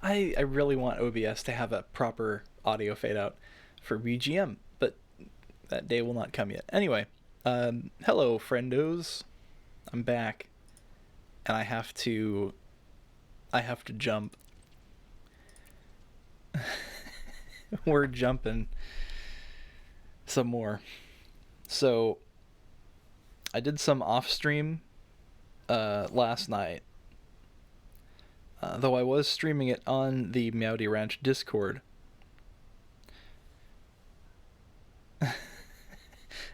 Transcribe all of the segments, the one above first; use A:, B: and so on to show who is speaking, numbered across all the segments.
A: I really want OBS to have a proper audio fade out for BGM, but that day will not come yet. Anyway, hello, friendos. I'm back, and I have to jump. We're jumping some more. So I did some off stream last night, though I was streaming it on the Meowdy Ranch Discord.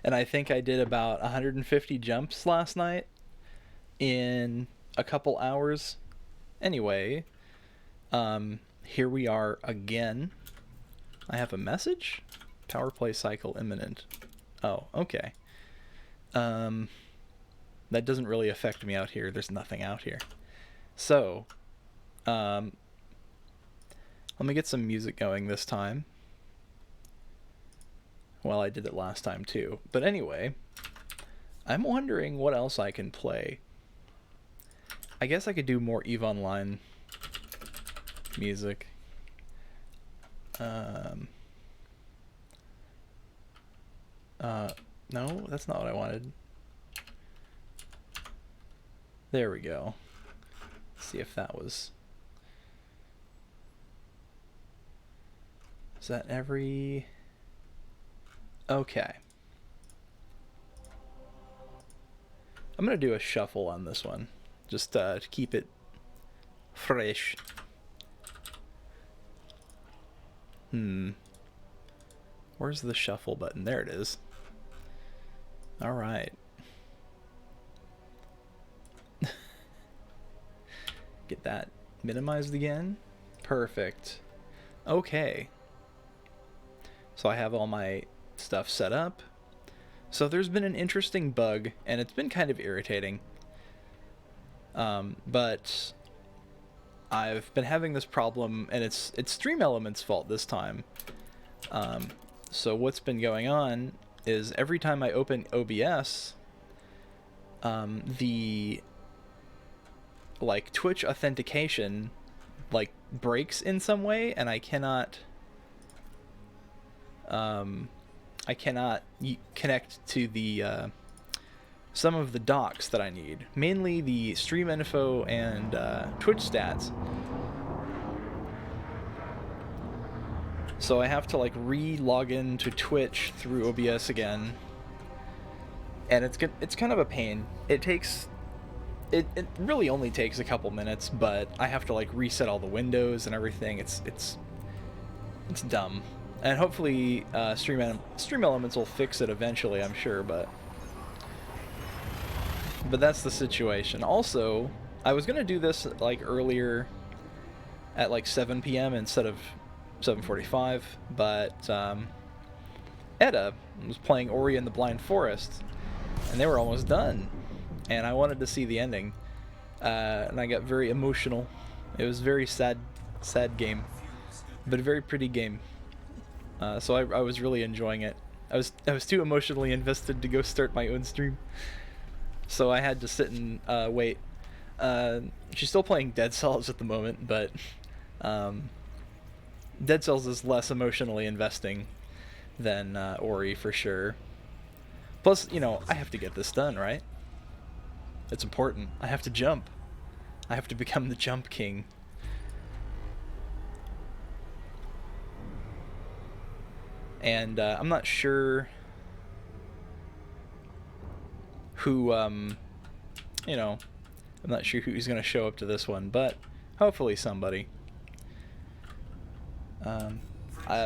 A: And I think I did about 150 jumps last night in a couple hours. Anyway, here we are again. I have a message? Power play cycle imminent. Oh, okay. That doesn't really affect me out here. There's nothing out here. So, let me get some music going this time. Well, I did it last time too. But anyway, I'm wondering what else I can play. I guess I could do more EVE Online music. No, that's not what I wanted. There we go. Let's see if that was... Is that every... Okay. I'm gonna do a shuffle on this one, just to keep it fresh. Where's the shuffle button? There it is. Alright. Get that minimized again. Perfect. Okay. So I have all my stuff set up. So there's been an interesting bug, and it's been kind of irritating. But I've been having this problem, and it's Stream Elements' fault this time. So what's been going on is every time I open OBS, the Twitch authentication breaks in some way, and I cannot connect to the some of the docs that I need, mainly the stream info and Twitch stats. So I have to re-log in to Twitch through OBS again, and it's kind of a pain. It really only takes a couple minutes, but I have to reset all the windows and everything. It's dumb. And hopefully Stream Elements will fix it eventually, I'm sure, but that's the situation. Also, I was going to do this earlier at 7 p.m. instead of 7:45, but Edda was playing Ori and the Blind Forest, and they were almost done, and I wanted to see the ending, and I got very emotional. It was a very sad game, but a very pretty game. So I was really enjoying it. I was too emotionally invested to go start my own stream, so I had to sit and wait. She's still playing Dead Cells at the moment, but Dead Cells is less emotionally investing than Ori for sure. Plus, I have to get this done, right? It's important. I have to jump. I have to become the Jump King. And I'm not sure who, I'm not sure who's going to show up to this one, but hopefully somebody.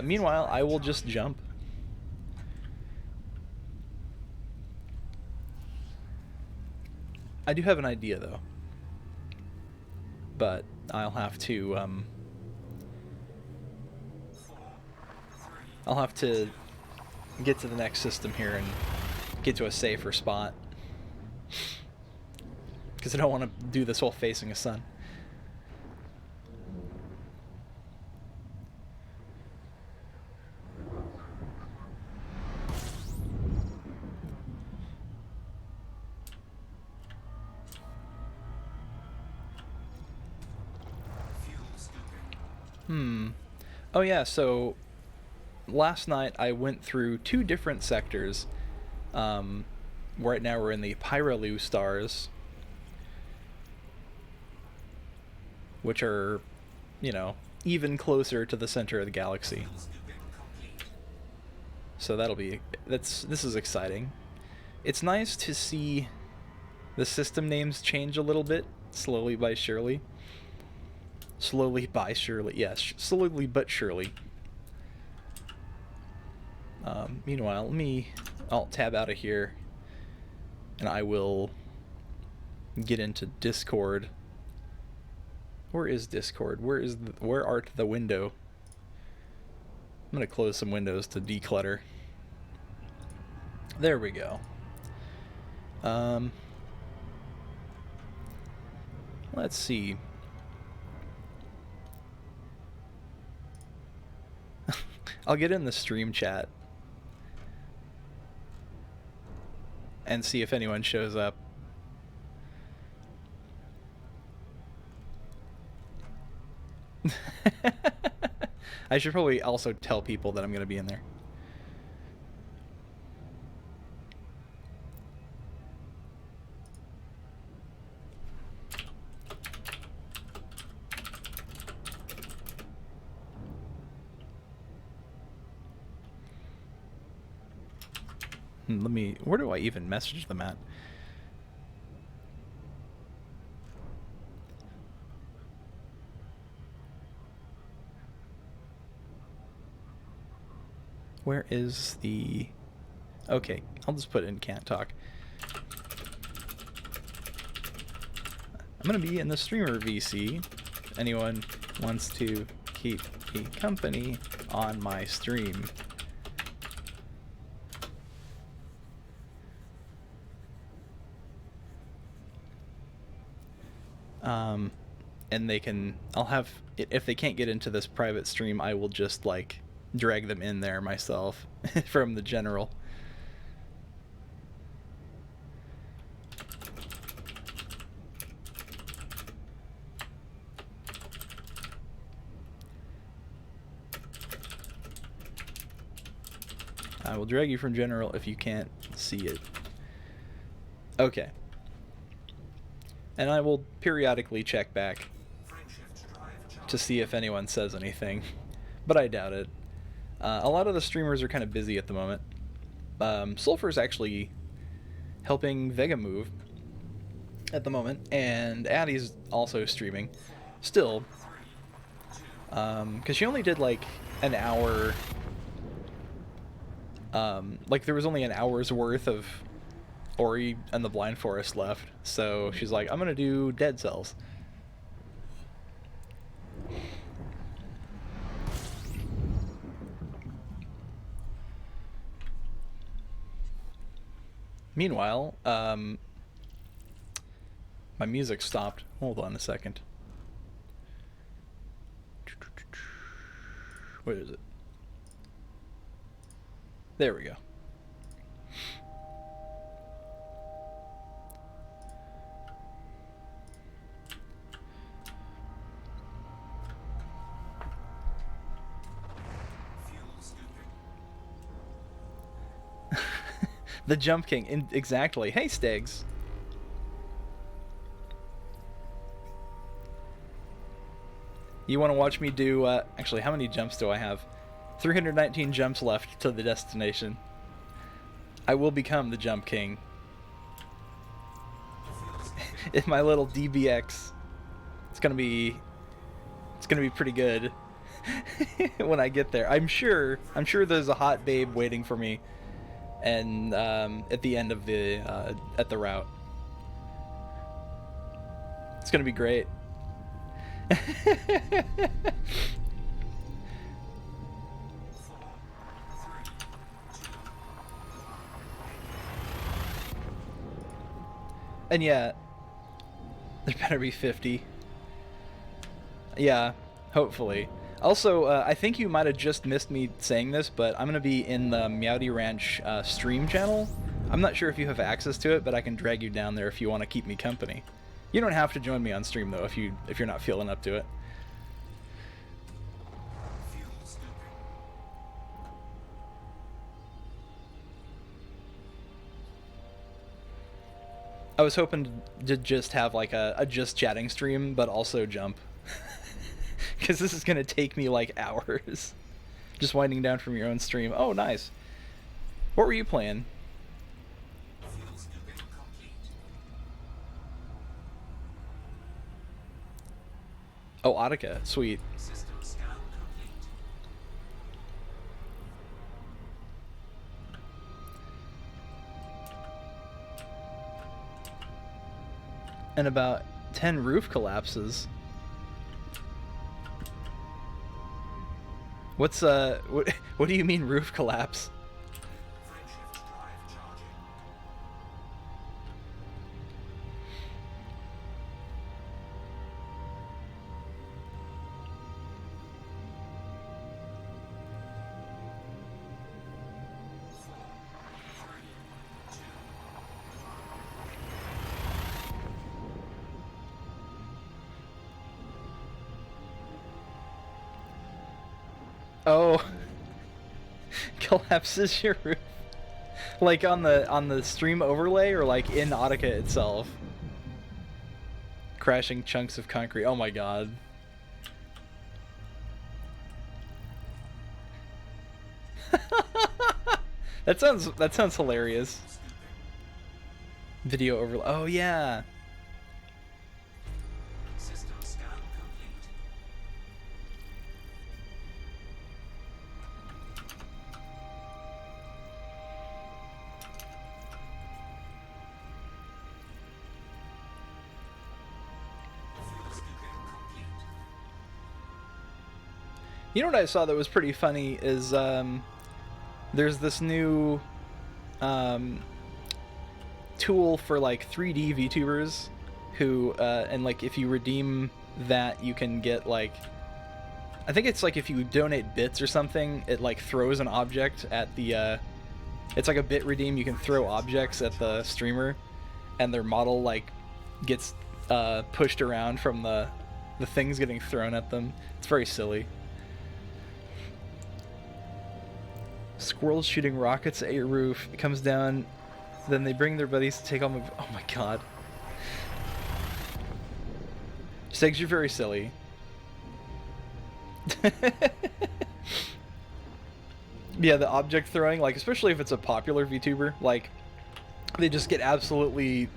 A: Meanwhile, I will just jump. I do have an idea, though. But I'll have to, get to the next system here and get to a safer spot. Because I don't want to do this while facing a sun. Oh yeah, so last night I went through 2 different sectors. Right now we're in the Pyraloo stars, which are, you know, even closer to the center of the galaxy. So this is exciting. It's nice to see the system names change a little bit, slowly by surely. Slowly by surely, yes, slowly but surely. Meanwhile, I'll tab out of here, and I will get into Discord. Where is Discord? Where art the window? I'm gonna close some windows to declutter. There we go. Let's see. I'll get in the stream chat and see if anyone shows up. I should probably also tell people that I'm going to be in there. Where do I even message them at? Where is the... Okay, I'll just put in can't talk. I'm gonna be in the streamer VC. If anyone wants to keep me company on my stream. And if they can't get into this private stream, I will just, like, drag them in there myself from the general. I will drag you from general if you can't see it. Okay. And I will periodically check back to see if anyone says anything, but I doubt it. A lot of the streamers are kind of busy at the moment. Sulfur's actually helping Vega move at the moment, and Addie's also streaming. Still, because she only did like an hour. Like there was only an hour's worth of Ori and the Blind Forest left, so she's like, I'm gonna do Dead Cells. Meanwhile, my music stopped. Hold on a second. Where is it? There we go. The Jump King, exactly. Hey, Stegs. You want to watch me do, actually, how many jumps do I have? 319 jumps left to the destination. I will become the Jump King. In my little DBX. It's gonna be pretty good when I get there. I'm sure there's a hot babe waiting for me, and at the end of the at the route. It's gonna be great. And yeah, there better be 50. Yeah, hopefully. Also, I think you might have just missed me saying this, but I'm going to be in the Meowdy Ranch stream channel. I'm not sure if you have access to it, but I can drag you down there if you want to keep me company. You don't have to join me on stream, though, if you're not feeling up to it. I was hoping to just have like a just chatting stream, but also jump. Because this is going to take me like hours. Just winding down from your own stream. Oh, nice. What were you playing? Oh, Audica. Sweet. And about 10 roof collapses. What's what do you mean roof collapse? Oh, collapses your roof, like on the stream overlay or like in Audica itself. Crashing chunks of concrete. Oh my god. That sounds hilarious. Video overlay. Oh yeah. You know what I saw that was pretty funny is there's this new tool for like 3D VTubers who and like if you redeem that you can get like, I think it's like if you donate bits or something, it like throws an object at the it's like a bit redeem. You can throw objects at the streamer and their model like gets pushed around from the things getting thrown at them. It's very silly. Squirrels shooting rockets at your roof. It comes down, then they bring their buddies to take on the... Oh my god. Segs, you're very silly. Yeah, the object throwing, like, especially if it's a popular VTuber, like, they just get absolutely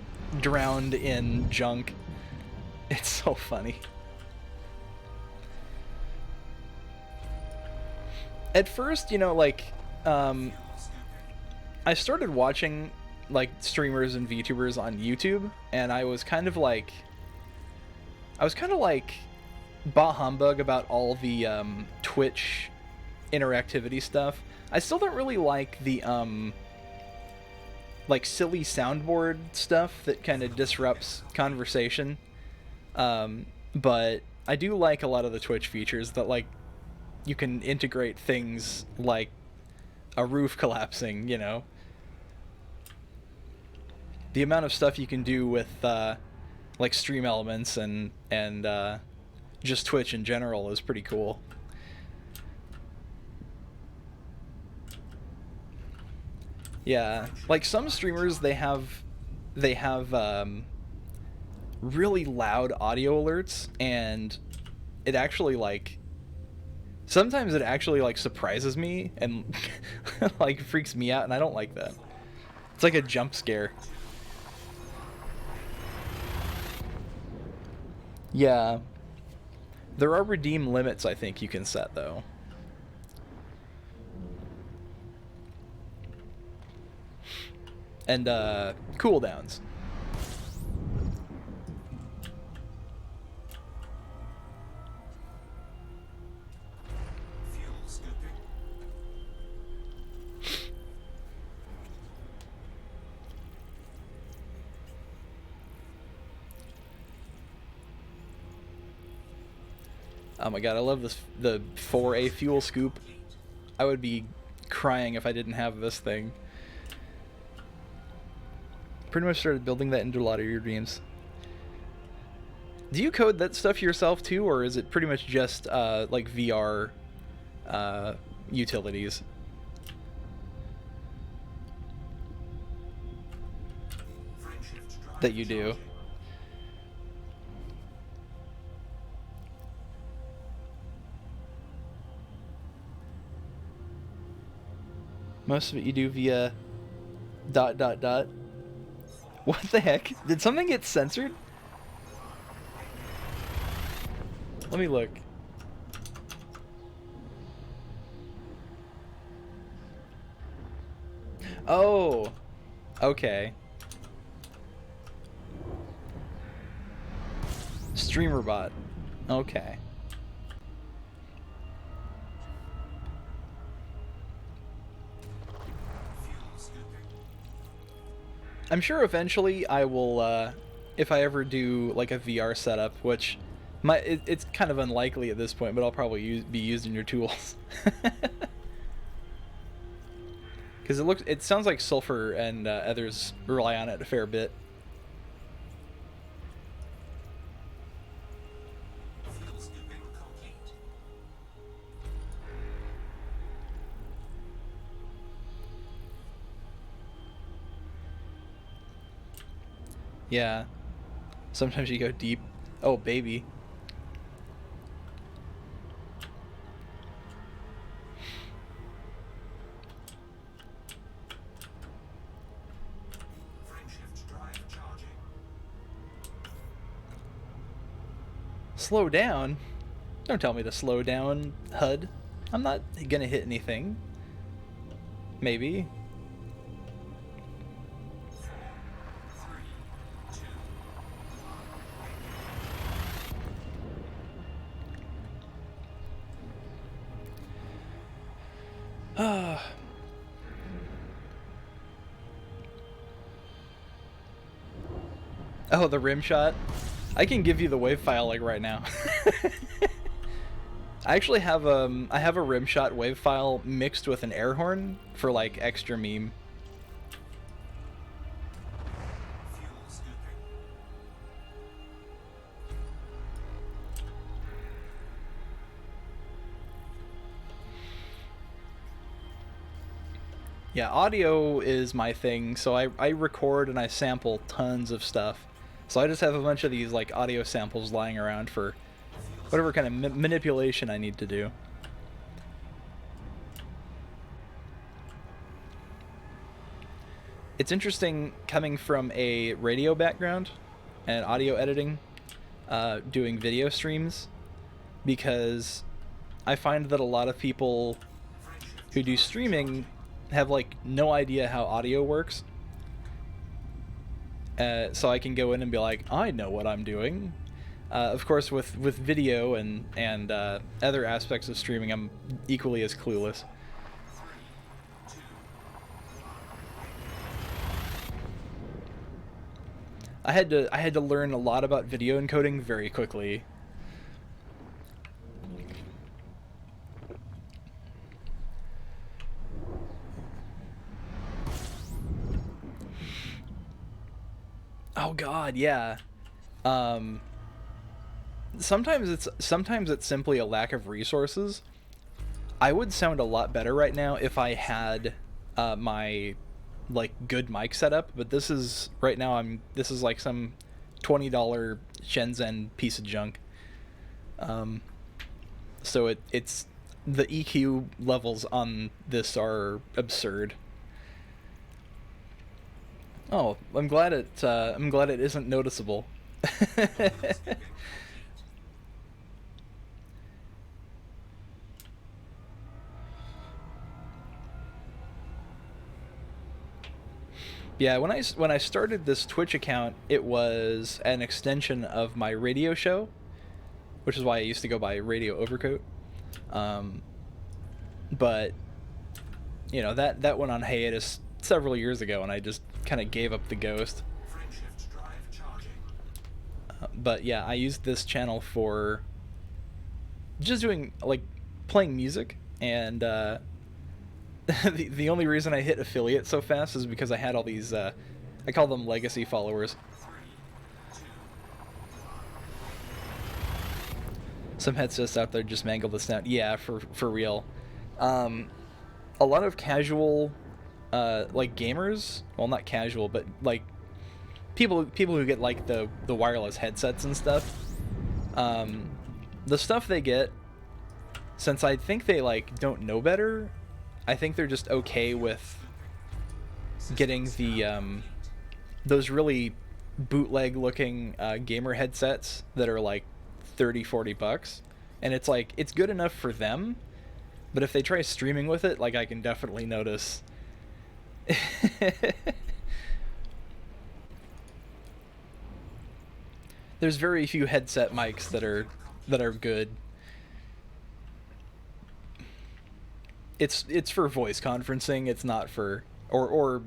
A: drowned in junk. It's so funny. At first, you know, like, I started watching like streamers and VTubers on YouTube, and I was kind of like bah humbug about all the Twitch interactivity stuff. I still don't really like the like silly soundboard stuff that kind of disrupts conversation, but I do like a lot of the Twitch features that like you can integrate things like a roof collapsing, you know. The amount of stuff you can do with like stream elements and just Twitch in general is pretty cool. Yeah, like some streamers they have really loud audio alerts, and it actually like sometimes it actually like surprises me and like freaks me out, and I don't like that. It's like a jump scare. Yeah. There are redeem limits I think you can set though. And cooldowns. Oh my god, I love this, the 4A fuel scoop. I would be crying if I didn't have this thing. Pretty much started building that into a lot of your dreams. Do you code that stuff yourself too, or is it pretty much just like VR utilities? that you do. Most of it you do via ... What the heck? Did something get censored? Let me look. Oh, okay. Streamer bot. Okay. I'm sure eventually I will, if I ever do like a VR setup, which it's kind of unlikely at this point, but I'll probably be using your tools. Because it sounds like Sulfur and others rely on it a fair bit. Yeah. Sometimes you go deep. Oh, baby. Slow down? Don't tell me to slow down, HUD. I'm not gonna hit anything. Maybe. Oh, the rim shot? I can give you the wave file like right now. I actually have I have a rim shot wave file mixed with an air horn for like extra meme. Yeah, audio is my thing, so I record and I sample tons of stuff. So I just have a bunch of these like audio samples lying around for whatever kind of manipulation I need to do. It's interesting coming from a radio background and audio editing, doing video streams, because I find that a lot of people who do streaming have like no idea how audio works. So I can go in and be like, I know what I'm doing. Of course, with video and other aspects of streaming, I'm equally as clueless. I had to learn a lot about video encoding very quickly. Oh God, yeah. Sometimes it's simply a lack of resources. I would sound a lot better right now if I had my like good mic setup, but this is right now this is like some $20 Shenzhen piece of junk. So it's the EQ levels on this are absurd. Oh, I'm glad it isn't noticeable. Yeah, when I started this Twitch account, it was an extension of my radio show, which is why I used to go by Radio Overcoat. But you know, that went on hiatus several years ago, and I just kind of gave up the ghost. But yeah, I used this channel for just doing like playing music, and the only reason I hit affiliate so fast is because I had all these I call them legacy followers. Some headsets out there just mangle this down. Yeah, for real. A lot of casual like gamers, well, not casual, but like people who get like the wireless headsets and stuff, the stuff they get, since I think they like don't know better, I think they're just okay with getting the those really bootleg looking gamer headsets that are like 30-40 bucks, and it's like it's good enough for them, but if they try streaming with it, like I can definitely notice. There's very few headset mics that are good. It's for voice conferencing. It's not for or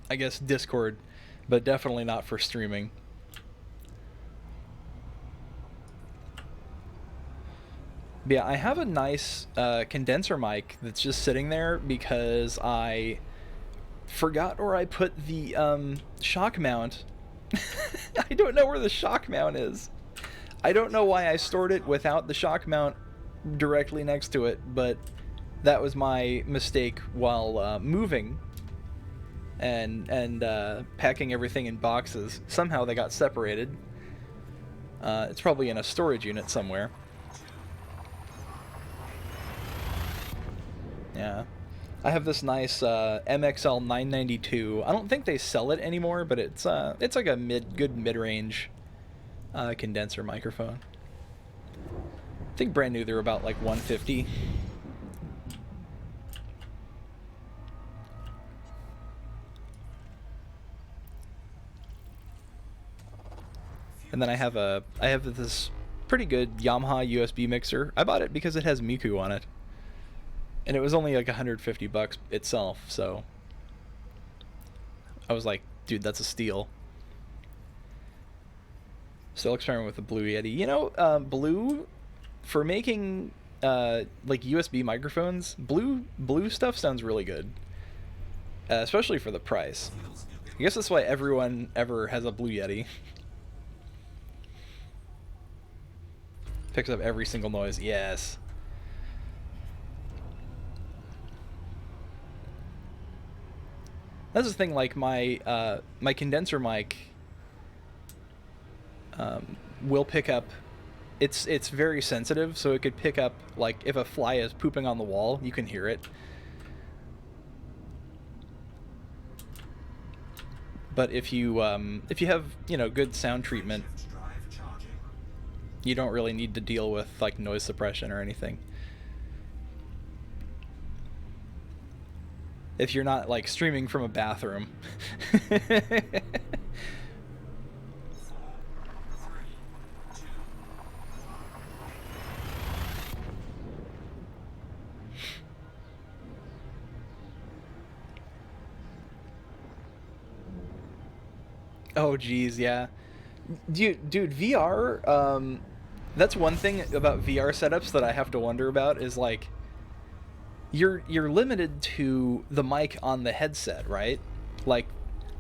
A: I guess Discord, but definitely not for streaming. But yeah, I have a nice condenser mic that's just sitting there because I forgot where I put the shock mount. I don't know where the shock mount is. I don't know why I stored it without the shock mount directly next to it, but that was my mistake while moving and packing everything in boxes. Somehow they got separated. It's probably in a storage unit somewhere. Yeah. I have this nice MXL 992. I don't think they sell it anymore, but it's like a good mid-range condenser microphone. I think brand new they're about like 150. And then I have this pretty good Yamaha USB mixer. I bought it because it has Miku on it. And it was only like 150 bucks itself, so I was like, dude, that's a steal. Still experimenting with the Blue Yeti. You know, Blue, for making like USB microphones, Blue stuff sounds really good, especially for the price. I guess that's why everyone ever has a Blue Yeti. Picks up every single noise. Yes. That's the thing, like my my condenser mic will pick up, it's very sensitive, so it could pick up, like, if a fly is pooping on the wall, you can hear it. But if you have, you know, good sound treatment, you don't really need to deal with like noise suppression or anything. If you're not like streaming from a bathroom. Oh geez, yeah. Dude, VR, that's one thing about VR setups that I have to wonder about is like you're limited to the mic on the headset, right? Like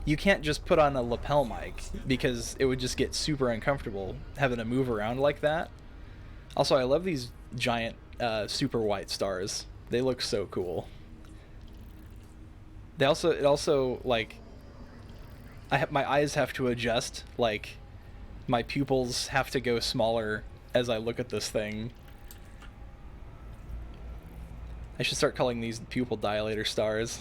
A: you can't just put on a lapel mic because it would just get super uncomfortable having to move around like that. Also, I love these giant super white stars. They look so cool. It also like my eyes have to adjust, like my pupils have to go smaller as I look at this thing. I should start calling these pupil dilator stars.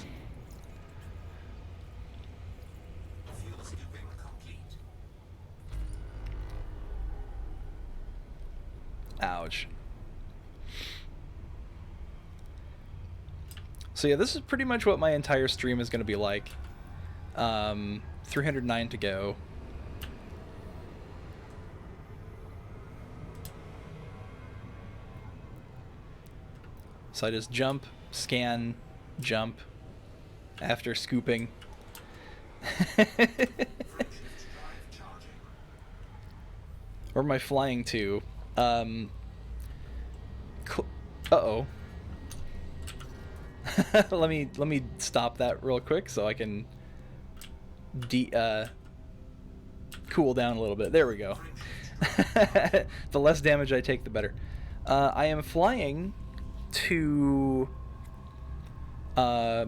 A: Ouch. So yeah, this is pretty much what my entire stream is going to be like. 309 to go. So I just jump, scan, jump after scooping. Where am I flying to? Uh-oh. let me stop that real quick so I can cool down a little bit. There we go. The less damage I take, the better. I am flying to a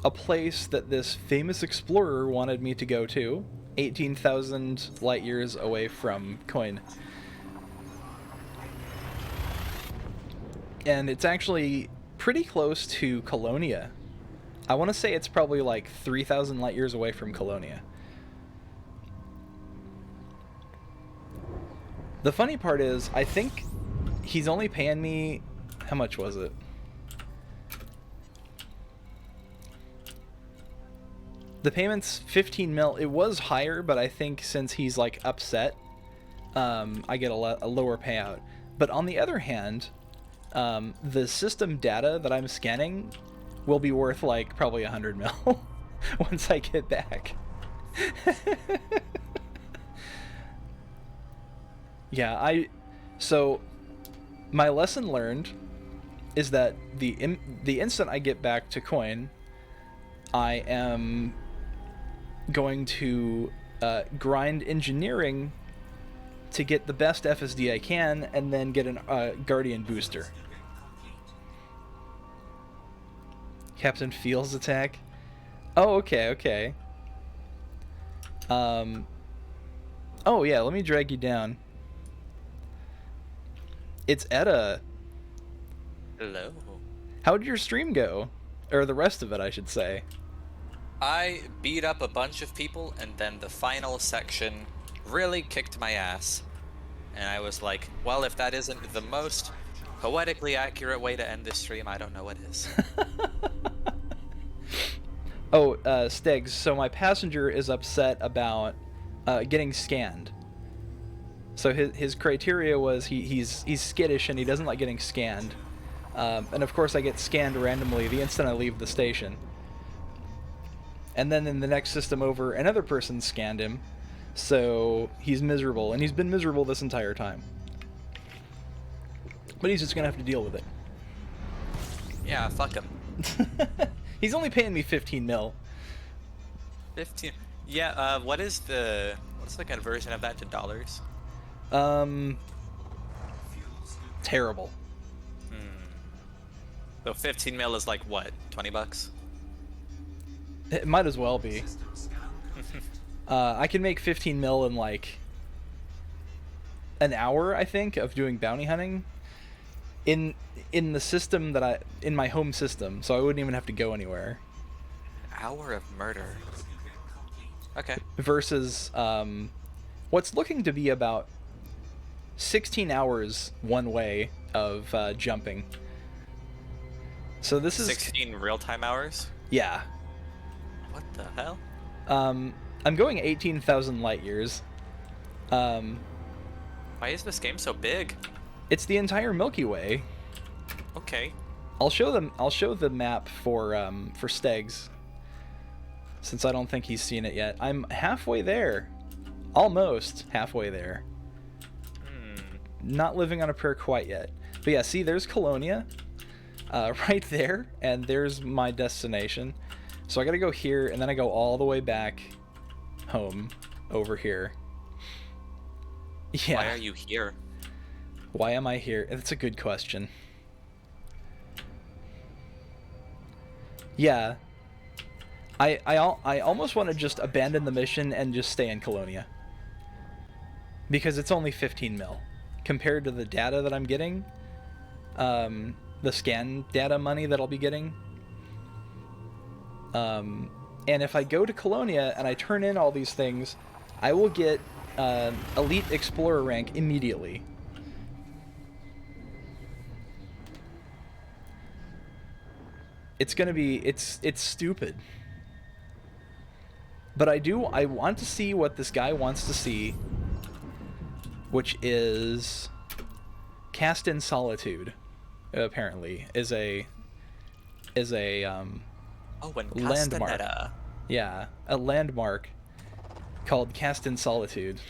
A: a place that this famous explorer wanted me to go to, 18,000 light years away from Coin. And it's actually pretty close to Colonia. I want to say it's probably like 3,000 light years away from Colonia. The funny part is, I think he's only paying me... How much was it? The payment's 15 mil. It was higher, but I think since he's like upset, I get a lower payout. But on the other hand, the system data that I'm scanning will be worth like probably 100 mil once I get back. Yeah, so my lesson learned is that the instant I get back to Coin, I am going to grind engineering to get the best FSD I can, and then get a Guardian booster. Captain Fields attack. Oh, okay. Oh yeah, let me drag you down. It's Edda.
B: Hello.
A: How did your stream go? Or the rest of it, I should say.
B: I beat up a bunch of people, and then the final section really kicked my ass. And I was like, well, if that isn't the most poetically accurate way to end this stream, I don't know what is.
A: Oh, Stegs, so my passenger is upset about getting scanned. So his criteria was he's skittish and he doesn't like getting scanned. And of course I get scanned randomly the instant I leave the station. And then in the next system over, another person scanned him. So he's miserable, and he's been miserable this entire time. But he's just gonna have to deal with it.
B: Yeah, fuck him.
A: He's only paying me 15 mil.
B: 15. Yeah, what's the conversion of that to dollars?
A: Terrible.
B: So 15 mil is like what, 20 bucks?
A: It might as well be. I can make 15 mil in like an hour, I think, of doing bounty hunting in the system that in my home system, so I wouldn't even have to go anywhere.
B: Hour of murder. Okay.
A: Versus what's looking to be about 16 hours one way of jumping. So this is
B: 16 real-time hours?
A: Yeah.
B: What the hell?
A: I'm going 18,000 light years.
B: Why is this game so big?
A: It's the entire Milky Way.
B: Okay.
A: I'll show the map for Stegs, since I don't think he's seen it yet. I'm halfway there. Almost halfway there. Not living on a prayer quite yet. But yeah, see, there's Colonia. Right there, and there's my destination. So I gotta go here, and then I go all the way back home over here. Yeah.
B: Why are you here?
A: Why am I here? That's a good question. Yeah. I almost want to just abandon the mission and just stay in Colonia. Because it's only 15 mil. Compared to the data that I'm getting, the scan data money that I'll be getting. And if I go to Colonia and I turn in all these things, I will get Elite Explorer rank immediately. It's gonna be, it's stupid. But I want to see what this guy wants to see, which is Cast in Solitude, apparently, is a
B: Oh, and
A: landmark.
B: Castaneda.
A: Yeah, a landmark called Cast in Solitude.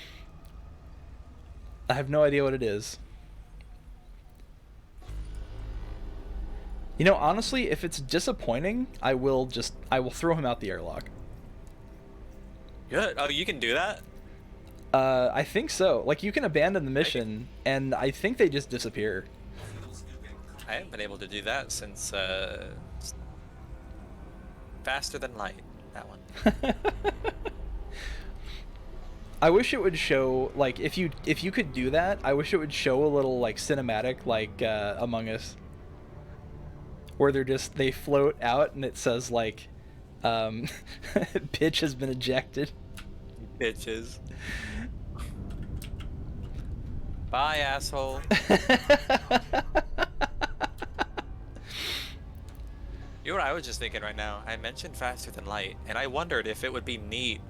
A: I have no idea what it is. You know, honestly, if it's disappointing, I will throw him out the airlock.
B: Good. Oh, you can do that?
A: I think so. Like, you can abandon the mission, and I think they just disappear.
B: I haven't been able to do that since Faster than light. That one.
A: I wish it would show, like, if you could do that, I wish it would show a little, like, cinematic, like, Among Us, where they float out and it says, like, pitch has been ejected.
B: Bitches. Bye, asshole. You know what I was just thinking right now? I mentioned faster than light, and I wondered if it would be neat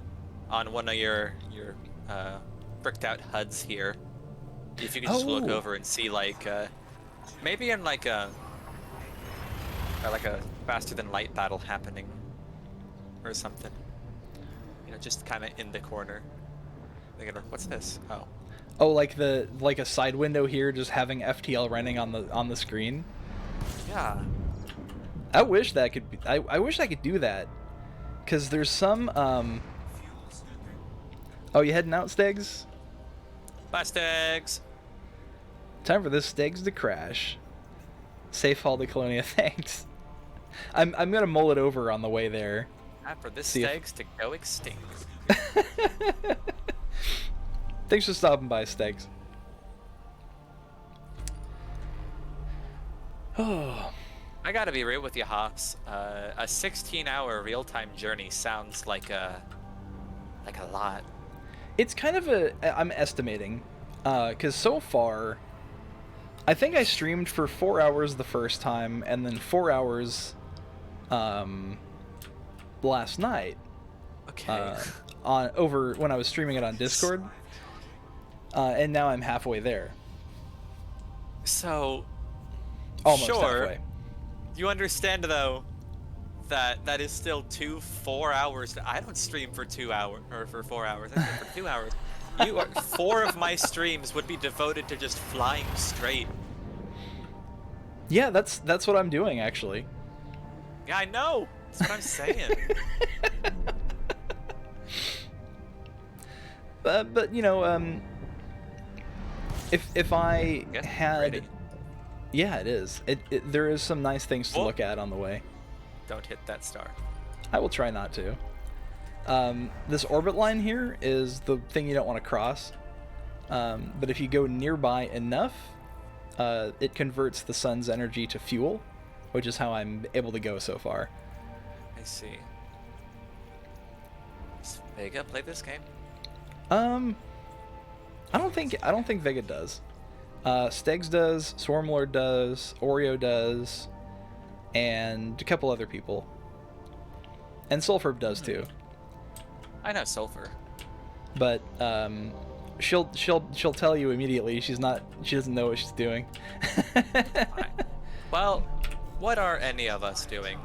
B: on one of your bricked out HUDs here, if you could just look over and see, like, maybe in like a faster than light battle happening or something. You know, just kind of in the corner. Thinking, what's this? Oh.
A: Oh, like a side window here, just having FTL running on the screen.
B: Yeah.
A: I wish that could be. I wish I could do that, because there's some. Oh, you heading out, Stegs?
B: Bye, Stegs.
A: Time for this Stegs to crash. Safe haul to Colonia, thanks. I'm gonna mull it over on the way there.
B: Time for this Stegs to go extinct.
A: Thanks for stopping by, Stegs. Oh.
B: I gotta be real with you, Hops. A 16-hour real-time journey sounds like a lot.
A: It's kind of I'm estimating, because so far, I think I streamed for 4 hours the first time, and then 4 hours, last night.
B: Okay.
A: Over when I was streaming it on Discord, and now I'm halfway there.
B: So,
A: almost
B: sure.
A: Halfway.
B: You understand, though, that is still 4 hours. I don't stream for 2 hours or for 4 hours. I stream for 2 hours. 4 of my streams would be devoted to just flying straight.
A: Yeah, that's what I'm doing, actually.
B: Yeah, I know. That's what I'm saying.
A: But you know, if I had.
B: Ready.
A: Yeah, it is. There is some nice things to look at on the way.
B: Don't hit that star.
A: I will try not to. This orbit line here is the thing you don't want to cross. But if you go nearby enough, it converts the sun's energy to fuel, which is how I'm able to go so far.
B: I see. Does Vega play this game?
A: I don't think Vega does. Stegs does, Swarmlord does, Oreo does, and a couple other people. And Sulfur does too.
B: I know Sulfur.
A: But she'll tell you immediately she doesn't know what she's doing.
B: Well, what are any of us doing?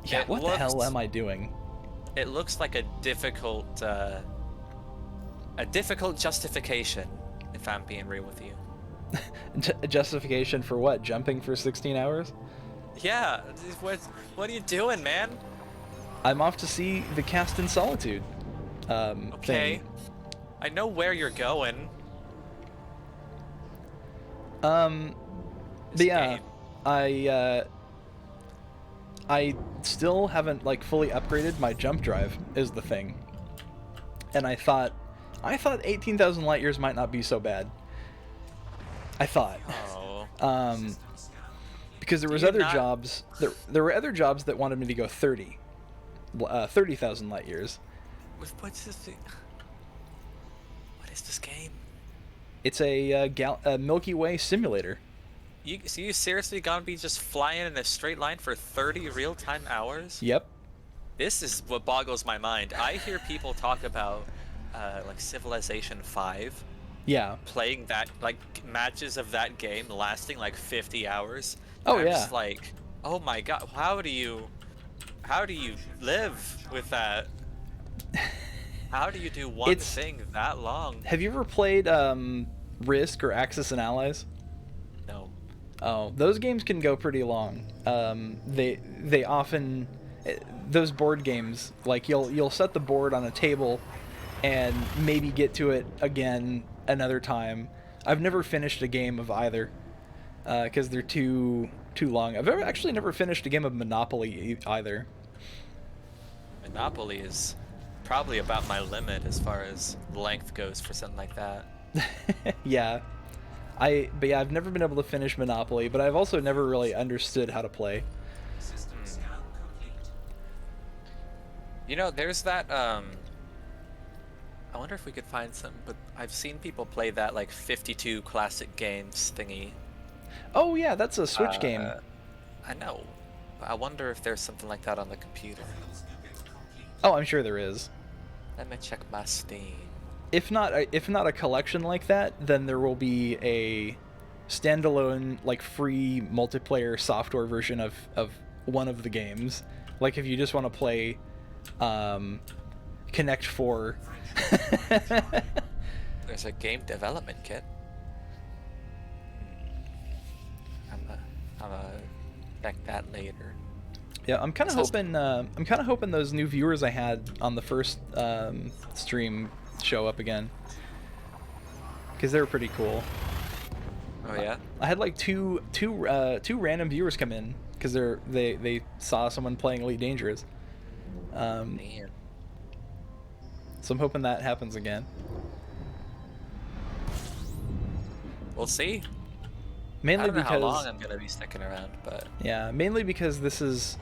A: Yeah, what the hell am I doing?
B: It looks like a difficult justification, if I'm being real with you.
A: Justification for what? Jumping for 16 hours?
B: Yeah, what are you doing, man?
A: I'm off to see the Cast in Solitude.
B: Okay.
A: Thing.
B: I know where you're going.
A: But yeah, I still haven't like fully upgraded my jump drive is the thing. And I thought 18,000 light years might not be so bad. I thought.
B: Oh.
A: Because there was other jobs. There were other jobs that wanted me to go 30,000 light years.
B: What's this thing? What is this game?
A: It's a Milky Way simulator.
B: So you seriously gonna be just flying in a straight line for 30 real-time hours?
A: Yep.
B: This is what boggles my mind. I hear people talk about like Civilization 5.
A: Yeah.
B: Playing that, like, matches of that game lasting like 50 hours.
A: Oh,
B: I'm
A: yeah.
B: just like, oh my god, how do you live with that? How do you do one thing that long?
A: Have you ever played Risk or Axis and Allies?
B: No.
A: Oh, those games can go pretty long. They often, those board games, like you'll set the board on a table and maybe get to it again another time. I've never finished a game of either because they're too long. I've actually never finished a game of Monopoly either.
B: Monopoly is probably about my limit as far as length goes for something like that.
A: Yeah. But yeah, I've never been able to finish Monopoly, but I've also never really understood how to play.
B: You know, there's that, I wonder if we could find some, but I've seen people play that, like, 52 classic games thingy.
A: Oh yeah, that's a Switch game.
B: I know. But I wonder if there's something like that on the computer.
A: Oh, I'm sure there is.
B: Let me check my Steam.
A: If not a collection like that, then there will be a standalone, like, free multiplayer software version of one of the games. Like if you just want to play Connect 4.
B: There's a game development kit. I'm a check that later.
A: Yeah, I'm kind of hoping those new viewers I had on the first stream show up again, because they were pretty cool.
B: Oh yeah.
A: I had like two random viewers come in because they saw someone playing Elite Dangerous.
B: Man.
A: So I'm hoping that happens again.
B: We'll see.
A: Mainly
B: I don't know
A: because
B: how long I'm gonna be sticking around, but
A: yeah, mainly because this is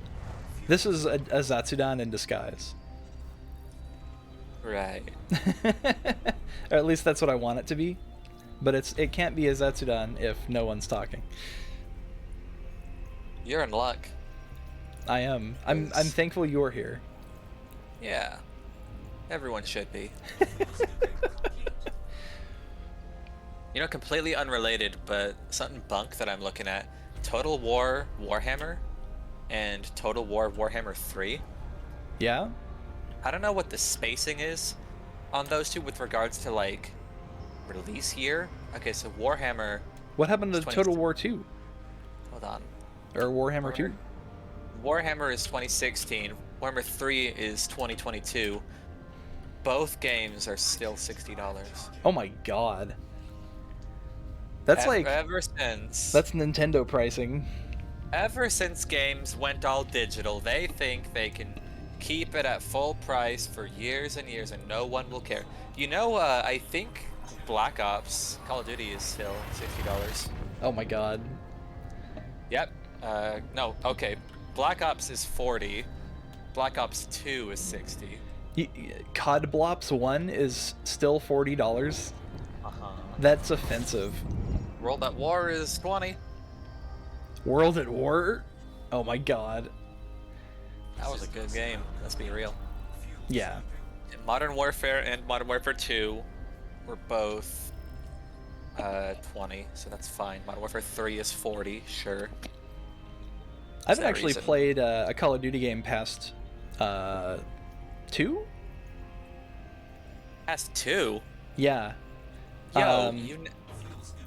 A: a Zatsudan in disguise.
B: right.
A: Or at least that's what I want it to be. But it can't be a Zatsudan if no one's talking.
B: You're in luck.
A: I am. I'm thankful you're here.
B: Yeah. Everyone should be. You know, completely unrelated, but something bunk that I'm looking at. Total War Warhammer and Total War Warhammer 3.
A: Yeah?
B: I don't know what the spacing is on those two with regards to, like, release year. Okay, so Warhammer...
A: What happened to Total War 2?
B: Hold on.
A: Or Warhammer 2?
B: Warhammer is 2016. Warhammer 3 is 2022. Both games are still $60.
A: Oh my god. That's
B: Ever since...
A: That's Nintendo pricing.
B: Ever since games went all digital, they think they can keep it at full price for years and years and no one will care. You know, I think Black Ops, Call of Duty is still $60.
A: Oh my god.
B: Yep. No, okay. Black Ops is 40. Black Ops 2 is 60.
A: COD Blops 1 is still $40?
B: Uh-huh.
A: That's offensive.
B: World at War is 20.
A: World at War? Oh my god.
B: That was a good game, let's be real.
A: Yeah.
B: Modern Warfare and Modern Warfare 2 were both 20, so that's fine. Modern Warfare 3 is 40, sure.
A: I haven't actually played a Call of Duty game past 2?
B: Past 2?
A: Yeah.
B: Yo,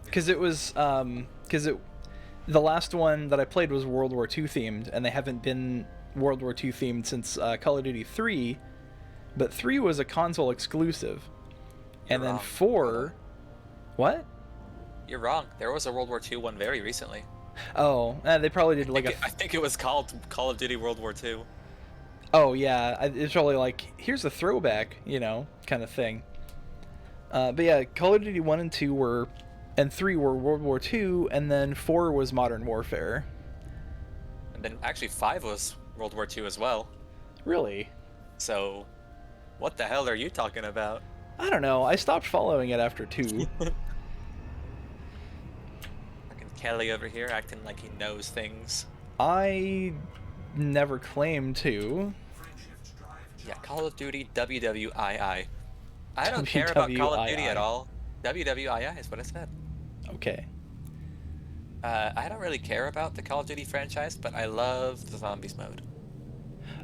A: because it was the last one that I played was World War II themed, and they haven't been World War II themed since Call of Duty 3, but 3 was a console exclusive. And then 4... What?
B: You're wrong. There was a World War II one very recently.
A: Oh, they probably did
B: I think it was called Call of Duty World War II.
A: Oh yeah, it's probably like, here's a throwback, you know, kind of thing. But yeah, Call of Duty 1 and 2 and 3 were World War II, and then 4 was Modern Warfare.
B: And then actually 5 was World War II as well.
A: Really?
B: So, what the hell are you talking about?
A: I don't know, I stopped following it after 2.
B: Fucking Kelly over here acting like he knows things.
A: I never claimed to.
B: Yeah, Call of Duty WWII. I don't care about Call of Duty at all. WWII is what I said.
A: Okay.
B: I don't really care about the Call of Duty franchise, but I love the Zombies mode.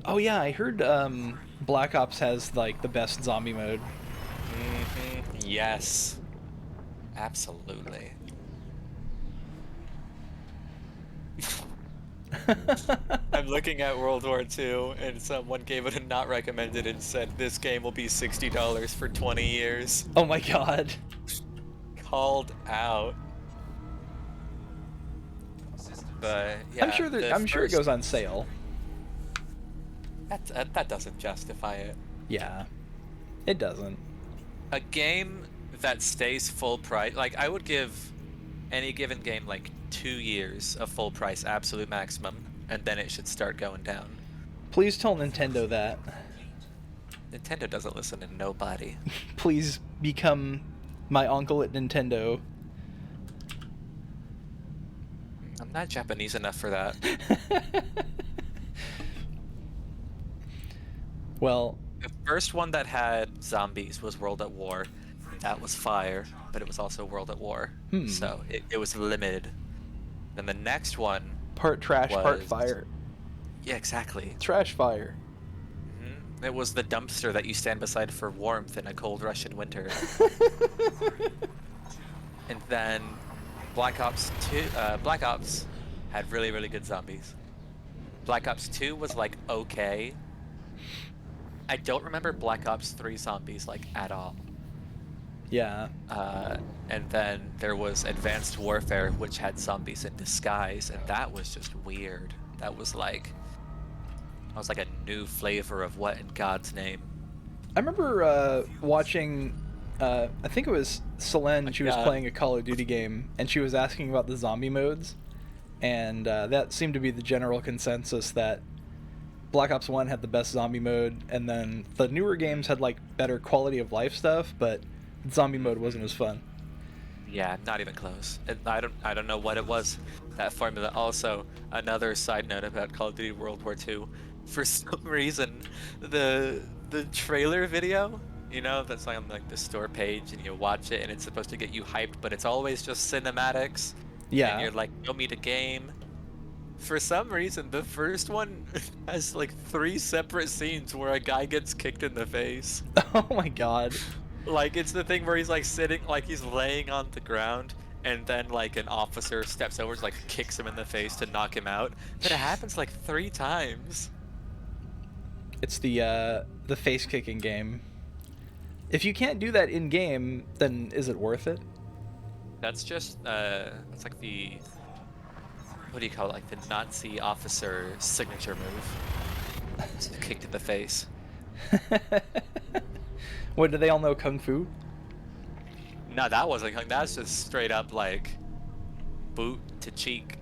A: Oh yeah, I heard Black Ops has like the best zombie mode.
B: Mm-hmm. Yes. Absolutely. I'm looking at World War II, and someone gave it a not recommended and said this game will be $60 for 20 years.
A: Oh my god.
B: Called out. But yeah,
A: I'm sure it goes on sale.
B: That doesn't justify it.
A: Yeah, it doesn't.
B: A game that stays full price, like I would give any given game like 2 years of full price absolute maximum, and then it should start going down.
A: Please tell Nintendo that.
B: Nintendo doesn't listen to nobody.
A: Please become my uncle at Nintendo.
B: I'm not Japanese enough for that.
A: Well,
B: The first one that had zombies was World at War. That was fire, but it was also World at War. So it was limited. Then the next one,
A: part trash, part
B: was-
A: fire.
B: yeah, exactly.
A: Trash fire.
B: It was the dumpster that you stand beside for warmth in a cold Russian winter. And then Black Ops 2, Black Ops had really, really good zombies. Black Ops 2 was like okay. I don't remember Black Ops 3 zombies like at all.
A: Yeah.
B: And then there was Advanced Warfare, which had zombies in disguise, and that was just weird. That was like a new flavor of what in God's name.
A: I remember watching, I think it was Selene, she was
B: God.
A: playing a Call of Duty game, and she was asking about the zombie modes, and that seemed to be the general consensus that Black Ops 1 had the best zombie mode, and then the newer games had like better quality of life stuff, but the zombie mode wasn't as fun.
B: Yeah, not even close. I don't know what it was, that formula. Also, another side note about Call of Duty World War II. For some reason, the trailer video, you know, that's on like the store page, and you watch it, and it's supposed to get you hyped, but it's always just cinematics.
A: Yeah.
B: And you're like, show me the game. For some reason, the first one has like 3 separate scenes where a guy gets kicked in the face.
A: Oh my god.
B: Like, it's the thing where he's like sitting, like he's laying on the ground, and then like an officer steps over, like kicks him in the face to knock him out. But it happens like 3 times.
A: It's the face kicking game. If you can't do that in game, then is it worth it?
B: That's just that's like the, what do you call it? Like the Nazi officer signature move. It's kicked in the face.
A: What, do they all know Kung Fu?
B: No, that wasn't. That's just straight up like boot to cheek,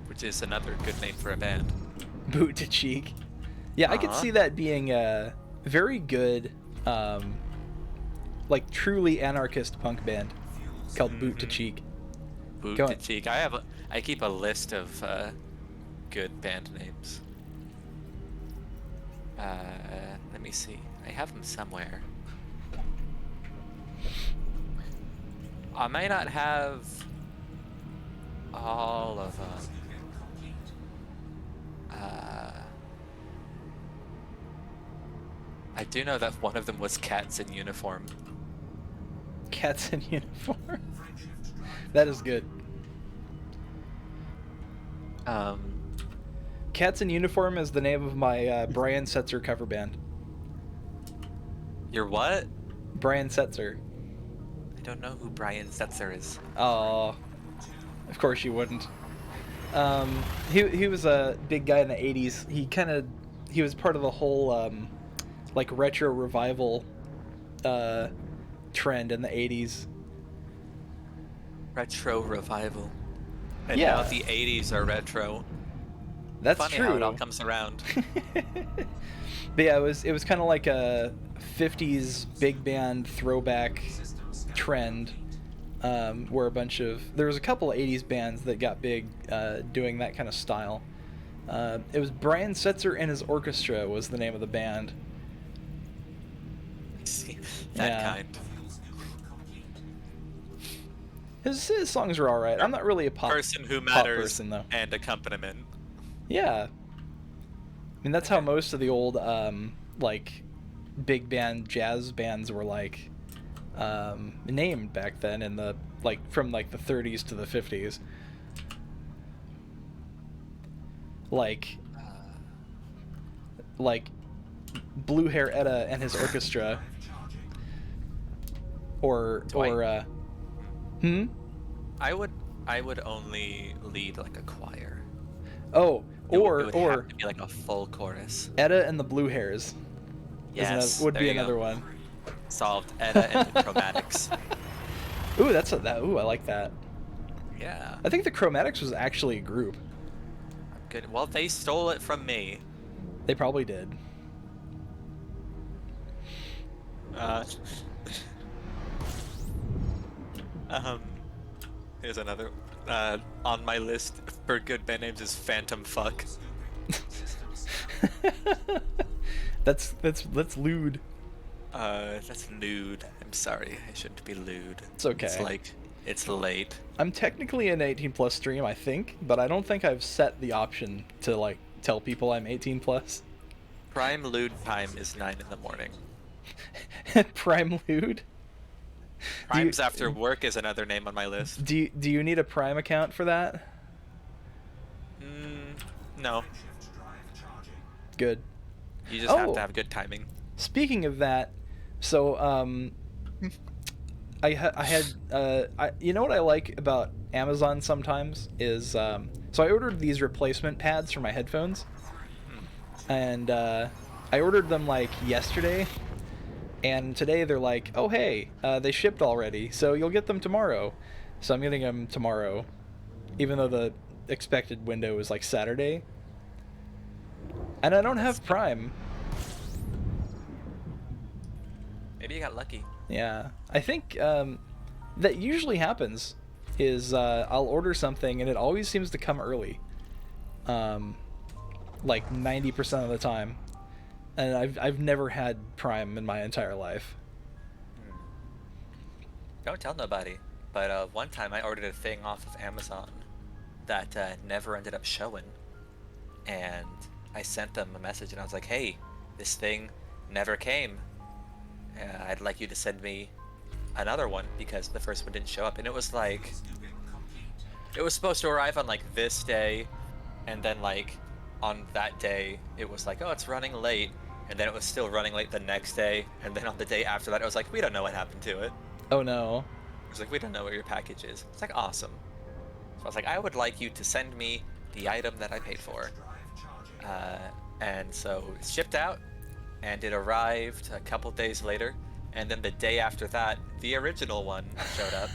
B: which is another good name for a band.
A: Boot to cheek. Yeah, I could
B: Uh-huh.
A: see that being a very good, like truly anarchist punk band called Boot to Cheek.
B: Boot
A: Go
B: to
A: on.
B: cheek. I keep a list of good band names. Let me see. I have them somewhere. I may not have all of them. I do know that one of them was Cats in Uniform.
A: Cats in Uniform. That is good. Cats in Uniform is the name of my Brian Setzer cover band.
B: Your what?
A: Brian Setzer.
B: I don't know who Brian Setzer is.
A: Oh, of course you wouldn't. He was a big guy in the 80s. He was part of the whole like retro revival trend in the 80s.
B: Retro revival. And
A: Yeah.
B: now the 80s are retro.
A: That's
B: Funny
A: true.
B: how it all comes around.
A: But yeah, it was kind of like a 50s big band throwback trend, where there was a couple of 80s bands that got big doing that kind of style. It was Brian Setzer and his orchestra was the name of the band.
B: See, that
A: Yeah.
B: kind.
A: His songs are all right. I'm not really a
B: Person who
A: pop
B: matters
A: person though.
B: and accompaniment.
A: Yeah. I mean, that's how most of the old like big band jazz bands were like named back then in the from the 30s to the 50s. Like Blue Hair Etta and his orchestra, or
B: Dwight.
A: hmm.
B: I would only lead like a choir.
A: Oh,
B: It
A: Or
B: would have to be like a full chorus.
A: Edda and the Blue Hairs
B: Yes,
A: would
B: there
A: be
B: you go.
A: another one.
B: Solved. Edda and the Chromatics.
A: Ooh, ooh, I like that.
B: Yeah.
A: I think the Chromatics was actually a group.
B: Good. Well, they stole it from me.
A: They probably did.
B: Here's another. On my list for good band names is Phantom Fuck.
A: that's lewd.
B: That's lewd. I'm sorry. I shouldn't be lewd.
A: It's okay.
B: It's like, it's late.
A: I'm technically an 18 plus stream, I think, but I don't think I've set the option to like tell people I'm 18 plus.
B: Prime lewd time is 9 in the morning.
A: Prime lewd?
B: Primes after work is another name on my list.
A: Do you need a Prime account for that?
B: No.
A: Good.
B: You just have to have good timing.
A: Speaking of that, so you know what I like about Amazon sometimes is so I ordered these replacement pads for my headphones, and I ordered them like yesterday, and today they're like, oh hey, they shipped already, so you'll get them tomorrow. So I'm getting them tomorrow, even though the expected window is like Saturday, and I don't have Prime.
B: Maybe you got lucky.
A: Yeah, I think that usually happens. Is I'll order something and it always seems to come early, like 90% of the time, and I've never had Prime in my entire life.
B: Don't tell nobody. But one time I ordered a thing off of Amazon that never ended up showing, and I sent them a message and I was like, "Hey, this thing never came. I'd like you to send me another one because the first one didn't show up." And it was like, it was supposed to arrive on like this day, and then like on that day it was like, oh, it's running late, and then it was still running late the next day, and then on the day after that it was like, we don't know what happened to it.
A: Oh no.
B: It was like, we don't know where your package is. It's like, awesome. So I was like, I would like you to send me the item that I paid for. And so it shipped out, and it arrived a couple days later, and then the day after that, the original one showed up.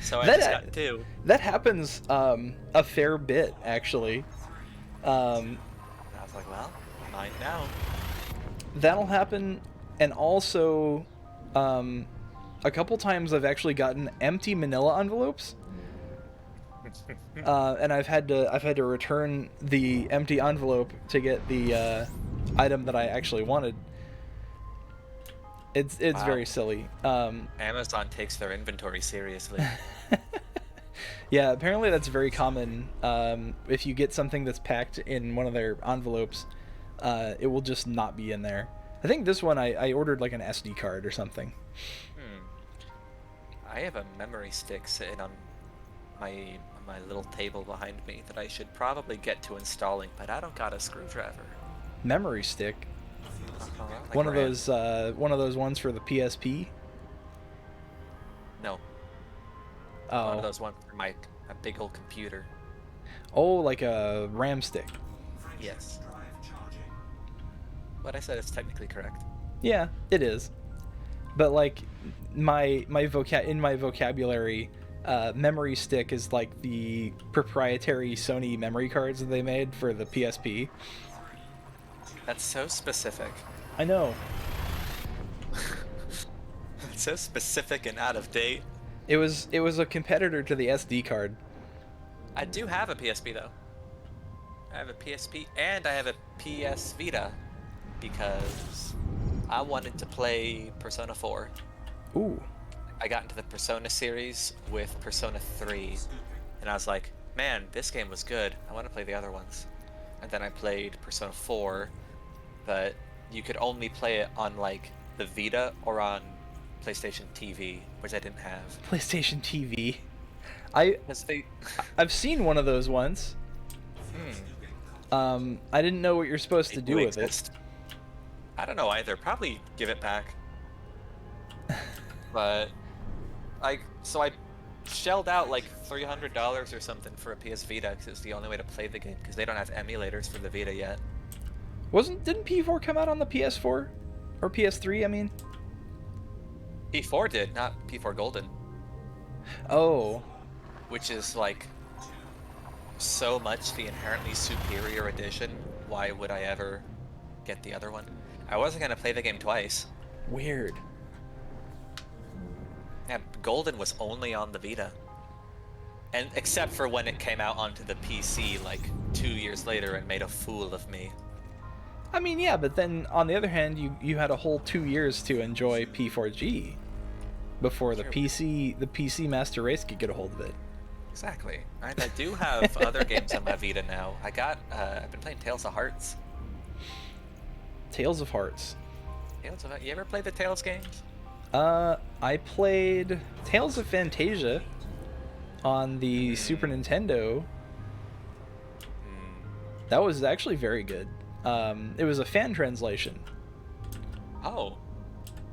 B: So I just got two.
A: That happens a fair bit, actually.
B: And I was like, well, mine now.
A: That'll happen, and also a couple times I've actually gotten empty manila envelopes. And I've had to return the empty envelope to get the item that I actually wanted. It's
B: Wow.
A: very silly.
B: Amazon takes their inventory seriously.
A: Yeah, apparently that's very common. If you get something that's packed in one of their envelopes, it will just not be in there. I think this one I ordered like an SD card or something.
B: I have a memory stick sitting on my little table behind me that I should probably get to installing, but I don't got a screwdriver.
A: Memory stick.
B: Like
A: One of
B: RAM.
A: those ones for the PSP.
B: No,
A: Oh.
B: one of those ones for my big old computer.
A: Oh, like a RAM stick.
B: Yes. What I said is technically correct.
A: Yeah, it is. But like in my vocabulary, memory stick is like the proprietary Sony memory cards that they made for the PSP.
B: That's so specific.
A: I know.
B: It's so specific and out of date.
A: It was a competitor to the SD card.
B: I do have a PSP though. I have a PSP and I have a PS Vita because I wanted to play Persona 4.
A: Ooh.
B: I got into the Persona series with Persona 3, and I was like, man, this game was good. I want to play the other ones. And then I played Persona 4, but you could only play it on like the Vita or on PlayStation TV, which I didn't have.
A: PlayStation TV.
B: Because they...
A: I've seen one of those once. I didn't know what you're supposed to do with it.
B: I don't know either. Probably give it back. But so I shelled out like $300 or something for a PS Vita because it's the only way to play the game because they don't have emulators for the Vita yet.
A: Didn't P4 come out on the PS4 or PS3? I mean,
B: P4 did, not P4 Golden,
A: oh,
B: which is like so much the inherently superior edition. Why would I ever get the other one? I wasn't gonna play the game twice.
A: weird.
B: Yeah, Golden was only on the Vita. And except for when it came out onto the PC like 2 years later and made a fool of me.
A: I mean, yeah, but then on the other hand, you had a whole 2 years to enjoy P4G before the
B: Sure.
A: PC Master Race could get a hold of it.
B: Exactly. Right, I do have other games on my Vita now. I've been playing Tales of Hearts.
A: Tales of Hearts.
B: You ever play the Tales games?
A: I played Tales of Fantasia on the Super Nintendo. That was actually very good. It was a fan translation.
B: Oh.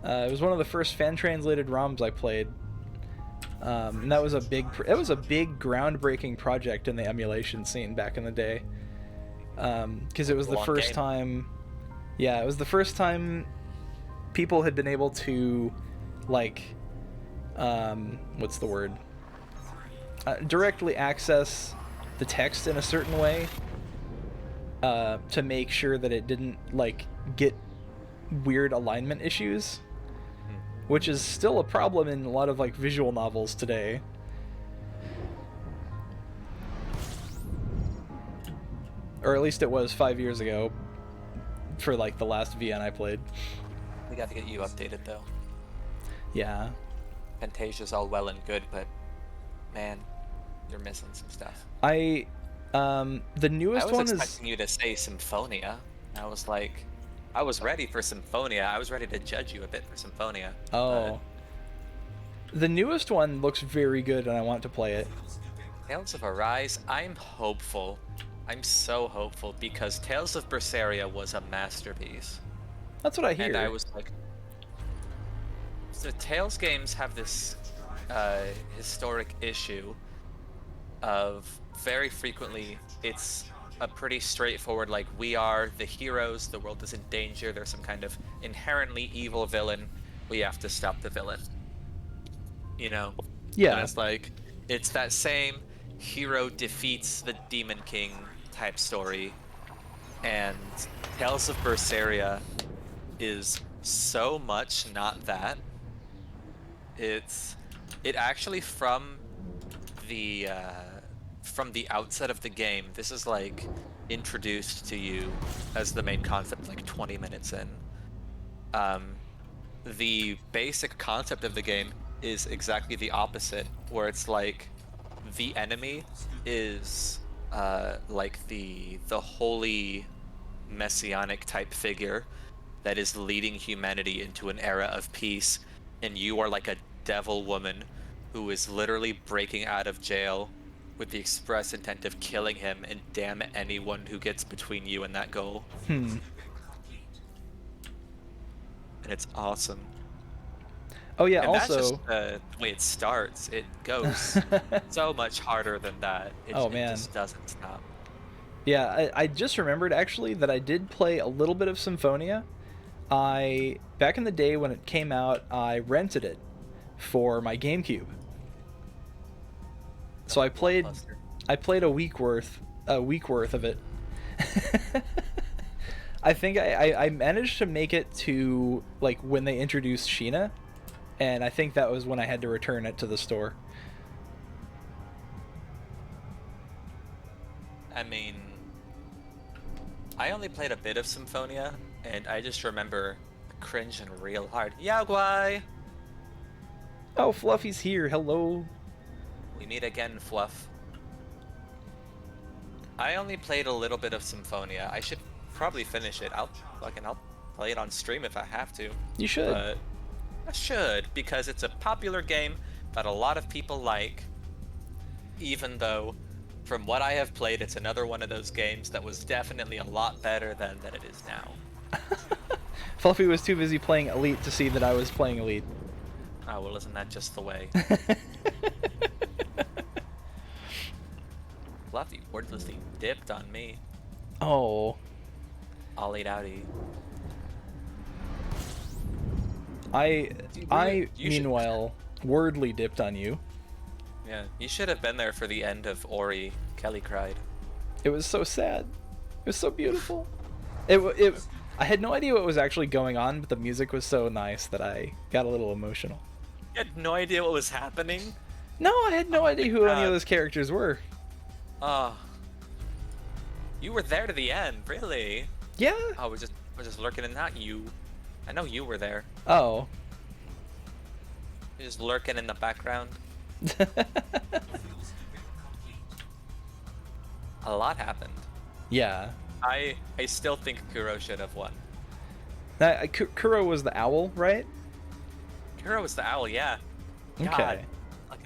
A: It was one of the first fan translated ROMs I played. And that was a big groundbreaking project in the emulation scene back in the day. Because it was the
B: Long
A: first
B: game.
A: time. Yeah, it was the first time people had been able to, like, what's the word? Directly access the text in a certain way to make sure that it didn't, like, get weird alignment issues, which is still a problem in a lot of, like, visual novels today. Or at least it was 5 years ago for, like, the last VN I played.
B: We got to get you updated though.
A: Yeah.
B: Fantasia's all well and good, but man, you're missing some stuff.
A: The newest
B: I was
A: one is...
B: expecting you to say Symphonia. I was like, I was ready for Symphonia. I was ready to judge you a bit for Symphonia.
A: Oh. The newest one looks very good and I want to play it.
B: Tales of Arise, I'm hopeful. I'm so hopeful because Tales of Berseria was a masterpiece.
A: That's what I hear.
B: And I was like, the Tales games have this historic issue of very frequently it's a pretty straightforward, like, we are the heroes, the world is in danger, there's some kind of inherently evil villain, we have to stop the villain. You know?
A: Yeah.
B: And it's like, it's that same hero defeats the Demon King type story. And Tales of Berseria is so much not that. It actually from the outset of the game, this is like introduced to you as the main concept like 20 minutes in. The basic concept of the game is exactly the opposite, where it's like the enemy is like the holy messianic type figure that is leading humanity into an era of peace, and you are like a devil woman who is literally breaking out of jail with the express intent of killing him, and damn anyone who gets between you and that goal.
A: Hmm.
B: And it's awesome.
A: Oh yeah,
B: And
A: also...
B: that's just the way it starts. It goes so much harder than that. It just doesn't stop.
A: Yeah, I just remembered actually that I did play a little bit of Symphonia. Back in the day when it came out, I rented it for my GameCube. So I played a week worth of it. I think I managed to make it to, like, when they introduced Sheena, and I think that was when I had to return it to the store.
B: I mean, I only played a bit of Symphonia, and I just remember cringing real hard. Yaguai!
A: Oh, Fluffy's here. Hello.
B: We meet again, Fluff. I only played a little bit of Symphonia. I should probably finish it. I'll play it on stream if I have to.
A: You should.
B: But I should, because it's a popular game that a lot of people like, even though from what I have played, it's another one of those games that was definitely a lot better than it is now.
A: Fluffy was too busy playing Elite to see that I was playing Elite.
B: Oh, well, isn't that just the way? Fluffy wordlessly dipped on me.
A: Oh,
B: Ollie dowdy.
A: I
B: You should-
A: meanwhile wordly dipped on you.
B: Yeah, you should have been there for the end of Ori. Kelly cried.
A: It was so sad. It was so beautiful. I had no idea what was actually going on, but the music was so nice that I got a little emotional.
B: You had no idea what was happening?
A: No, I had no idea who any of
B: God.
A: those characters were.
B: Oh. You were there to the end, really?
A: Yeah.
B: Oh, we're just lurking in that. You. I know you were there.
A: Oh.
B: You're just lurking in the background. A lot happened.
A: Yeah.
B: I still think Kuro should have won.
A: Kuro was the owl, right?
B: Kuro was the owl, yeah. God.
A: Okay.
B: Fucking.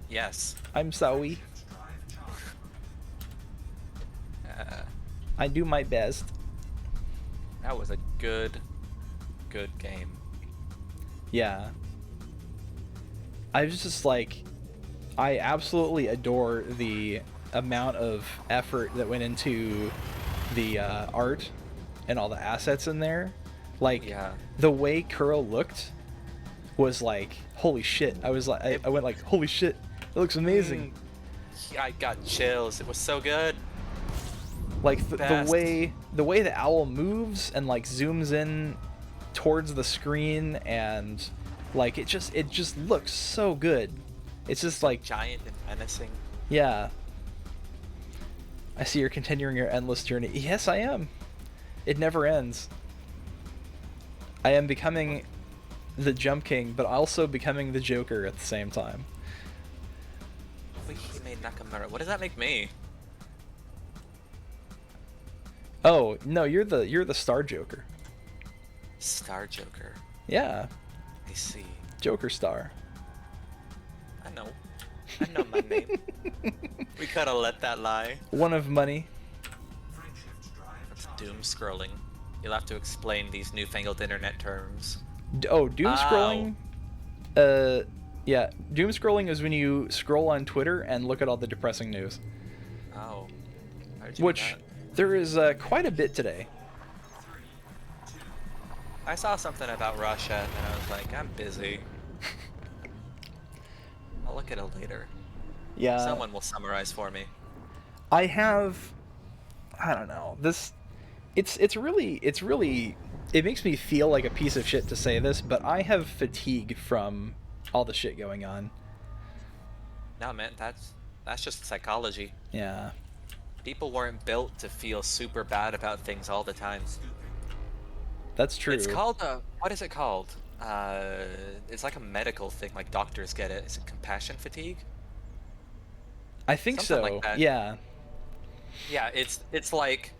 B: Yes.
A: I'm sorry.
B: Uh,
A: I do my best.
B: that was a good game.
A: Yeah. I was just like, I absolutely adore the amount of effort that went into the art and all the assets in there. Like,
B: Yeah.
A: the way Kuro looked was like, holy shit. I was like, I went like, holy shit, it looks amazing.
B: Yeah, I got chills. It was so good.
A: Like the
B: Best.
A: way the owl moves and like zooms in towards the screen, and like it just looks so good. It's just like,
B: Giant and menacing.
A: yeah. I see you're continuing your endless journey. Yes, I am. It never ends. I am becoming the Jump King, but also becoming the Joker at the same time.
B: He made Nakamura. What does that make me?
A: Oh, no, you're the Star Joker.
B: Star Joker.
A: Yeah,
B: I see.
A: Joker Star.
B: I know. I know my name. We coulda let that lie.
A: One of money.
B: That's doom scrolling. You'll have to explain these newfangled internet terms.
A: Doom scrolling. Yeah, doom scrolling is when you scroll on Twitter and look at all the depressing news.
B: Oh. Why did you do
A: Which
B: that?
A: there is quite a bit today.
B: I saw something about Russia and I was like, I'm busy. I'll look at it later.
A: Yeah.
B: Someone will summarize for me.
A: I don't know. It's really it makes me feel like a piece of shit to say this, but I have fatigue from all the shit going on.
B: No, man, that's just psychology.
A: Yeah.
B: People weren't built to feel super bad about things all the time.
A: That's true.
B: It's called what is it called? It's like a medical thing, like doctors get it. Is it compassion fatigue?
A: I think
B: something
A: so.
B: like that.
A: Yeah.
B: Yeah, it's like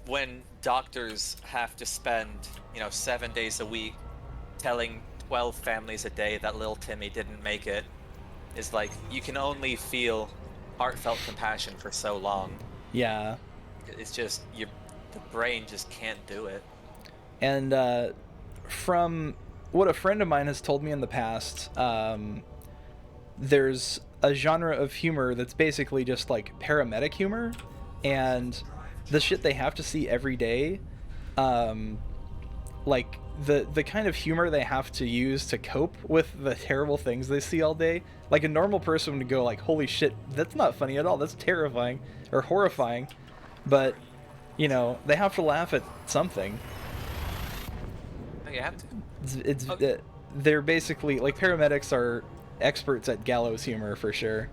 B: when doctors have to spend, 7 days a week telling 12 families a day that little Timmy didn't make it. Is like you can only feel heartfelt compassion for so long.
A: Yeah.
B: It's just the brain just can't do it.
A: And from what a friend of mine has told me in the past, there's a genre of humor that's basically just like paramedic humor, and the shit they have to see every day, like the kind of humor they have to use to cope with the terrible things they see all day. Like a normal person would go like, holy shit, that's not funny at all, that's terrifying or horrifying, but they have to laugh at something.
B: Oh, you have to.
A: It's
B: Okay.
A: They're basically like, paramedics are experts at gallows humor for sure.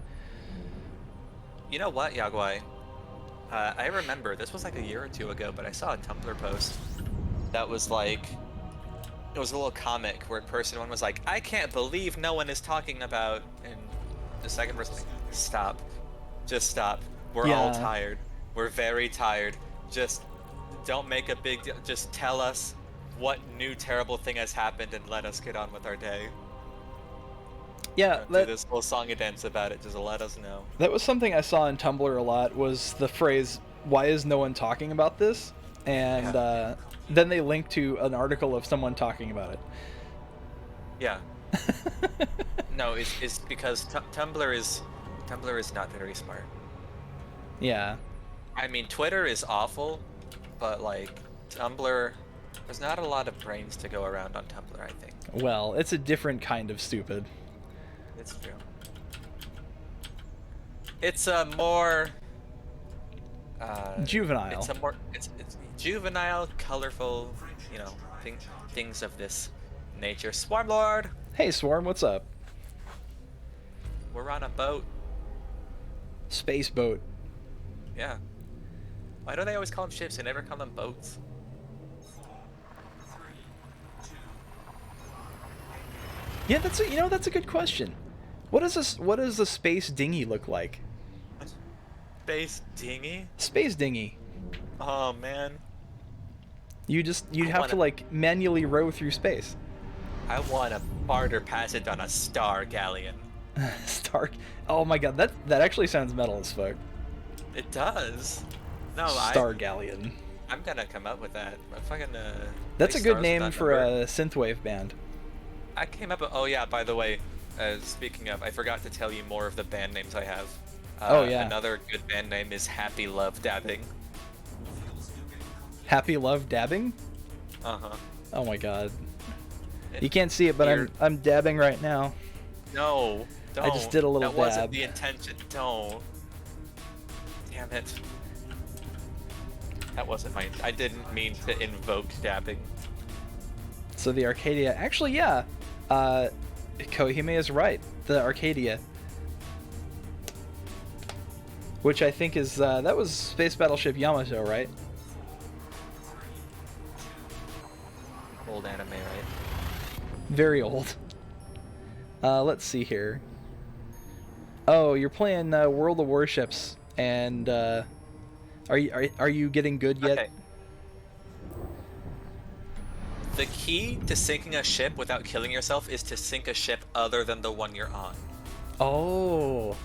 B: You know what, Yaguai? I remember this was like a year or two ago, but I saw a Tumblr post that was like, it was a little comic where person one was like, I can't believe no one is talking about, and the second person like, stop, just stop. We're all
A: Yeah.
B: tired. We're very tired. Just don't make a big deal. Just tell us what new terrible thing has happened and let us get on with our day.
A: Yeah,
B: Do this whole song and dance about it. Just let us know.
A: that was something I saw on Tumblr a lot, was the phrase, why is no one talking about this? And
B: Yeah.
A: then they link to an article of someone talking about
B: Yeah. No, it's because Tumblr is Tumblr is not very smart.
A: Yeah.
B: I mean, Twitter is awful, but like Tumblr, there's not a lot of brains to go around on Tumblr, I think.
A: Well, it's a different kind of stupid.
B: It's true. It's a more
A: Juvenile.
B: It's a more it's juvenile, colorful, you know, things of this nature. Swarmlord,
A: Hey, Swarm, what's up?
B: we're on a boat.
A: Space boat.
B: Yeah. Why do they always call them ships? They never call them boats.
A: Yeah, that's a good question. What does a space dinghy look like?
B: Space dinghy?
A: Space dinghy.
B: Oh man.
A: You'd
B: I
A: have to
B: wanna-
A: like manually row through space.
B: I want a barter passage on a star galleon.
A: Stark. Oh my god, that actually sounds metal as fuck.
B: It does. No,
A: Star Galleon.
B: I'm gonna come up with that. I fucking
A: That's
B: play
A: a good
B: stars with
A: name
B: that
A: for
B: number.
A: a synthwave band.
B: I came up with, oh yeah, by the way, speaking of, I forgot to tell you more of the band names I have.
A: Oh, yeah.
B: Another good band name is Happy Love Dabbing.
A: Happy Love Dabbing?
B: Uh-huh.
A: Oh my god. You can't see it, but
B: Here-
A: I'm dabbing right now.
B: No, don't.
A: I just did a little
B: That wasn't
A: dab.
B: the intention. Don't. Damn it. That wasn't my. I didn't mean to invoke dabbing.
A: So the Arcadia, actually, yeah. Kohime is right. The Arcadia, which I think is that was Space Battleship Yamato, right?
B: Old anime, right?
A: Very old. Let's see here. Oh, you're playing World of Warships, and are you getting good yet?
B: Okay. The key to sinking a ship without killing yourself is to sink a ship other than the one you're on.
A: Oh,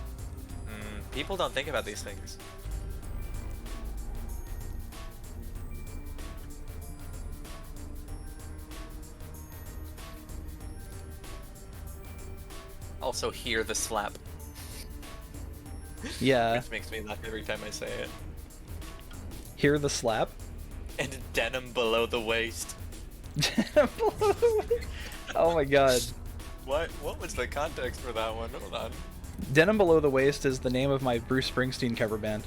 B: People don't think about these things. Also, hear the slap,
A: yeah.
B: which makes me laugh every time I say it.
A: Hear the slap.
B: And denim below the waist.
A: Oh my god.
B: What was the context for that one? Hold on.
A: Denim Below the Waist is the name of my Bruce Springsteen cover band.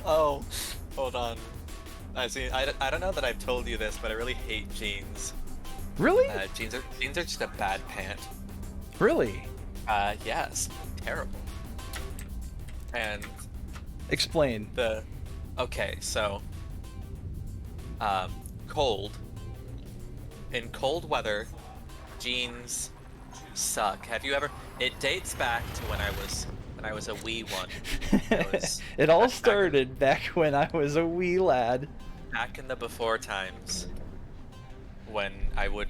B: Oh, hold on. I see. I don't know that I've told you this, but I really hate jeans.
A: Really?
B: Jeans are just a bad pant.
A: Really?
B: Yes, terrible. And
A: Explain.
B: okay, so cold. In cold weather, jeans suck. Have you ever? It dates back to when I was a wee one.
A: It all started back when I was a wee lad.
B: Back in the before times, when I would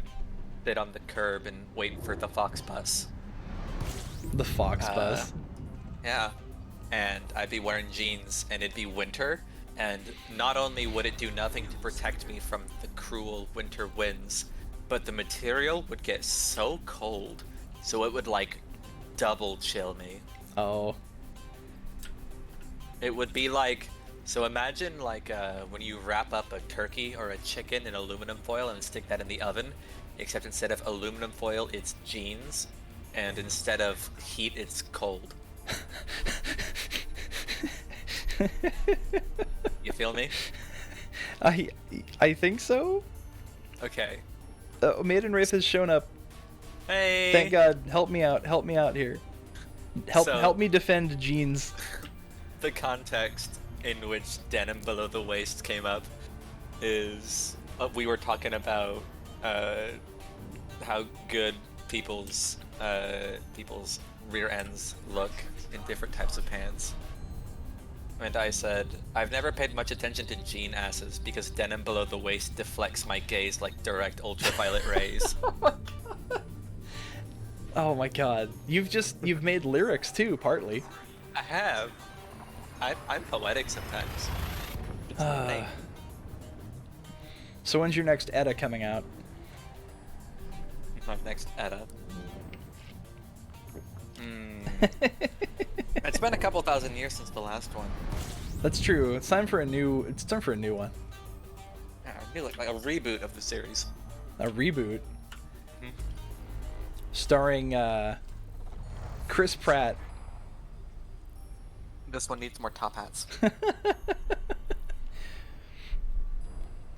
B: sit on the curb and wait for the Fox bus.
A: The Fox Bus.
B: Yeah. And I'd be wearing jeans and it'd be winter, and not only would it do nothing to protect me from the cruel winter winds, but the material would get so cold, so it would like double chill me.
A: Oh.
B: It would be like, so imagine like when you wrap up a turkey or a chicken in aluminum foil and stick that in the oven, except instead of aluminum foil, it's jeans, and instead of heat, it's cold. You feel me?
A: I think so.
B: Okay.
A: Maiden Wraith has shown up.
B: Hey.
A: Thank God. Help me out. Help me out here. Help
B: So-
A: me defend jeans.
B: The context in which denim below the waist came up is we were talking about how good people's rear ends look in different types of pants. And I said, I've never paid much attention to jean asses because denim below the waist deflects my gaze like direct ultraviolet rays.
A: Oh my God. You've made lyrics too, partly.
B: I have. I'm poetic sometimes. It's innate.
A: So when's your next Edda coming out?
B: My next Edda. It's been a couple thousand years since the last one.
A: That's true. It's time for a new. It's time for a new one.
B: Yeah, I feel like a reboot of the series.
A: A reboot.
B: Mhm.
A: Starring Chris Pratt.
B: This one needs more top hats.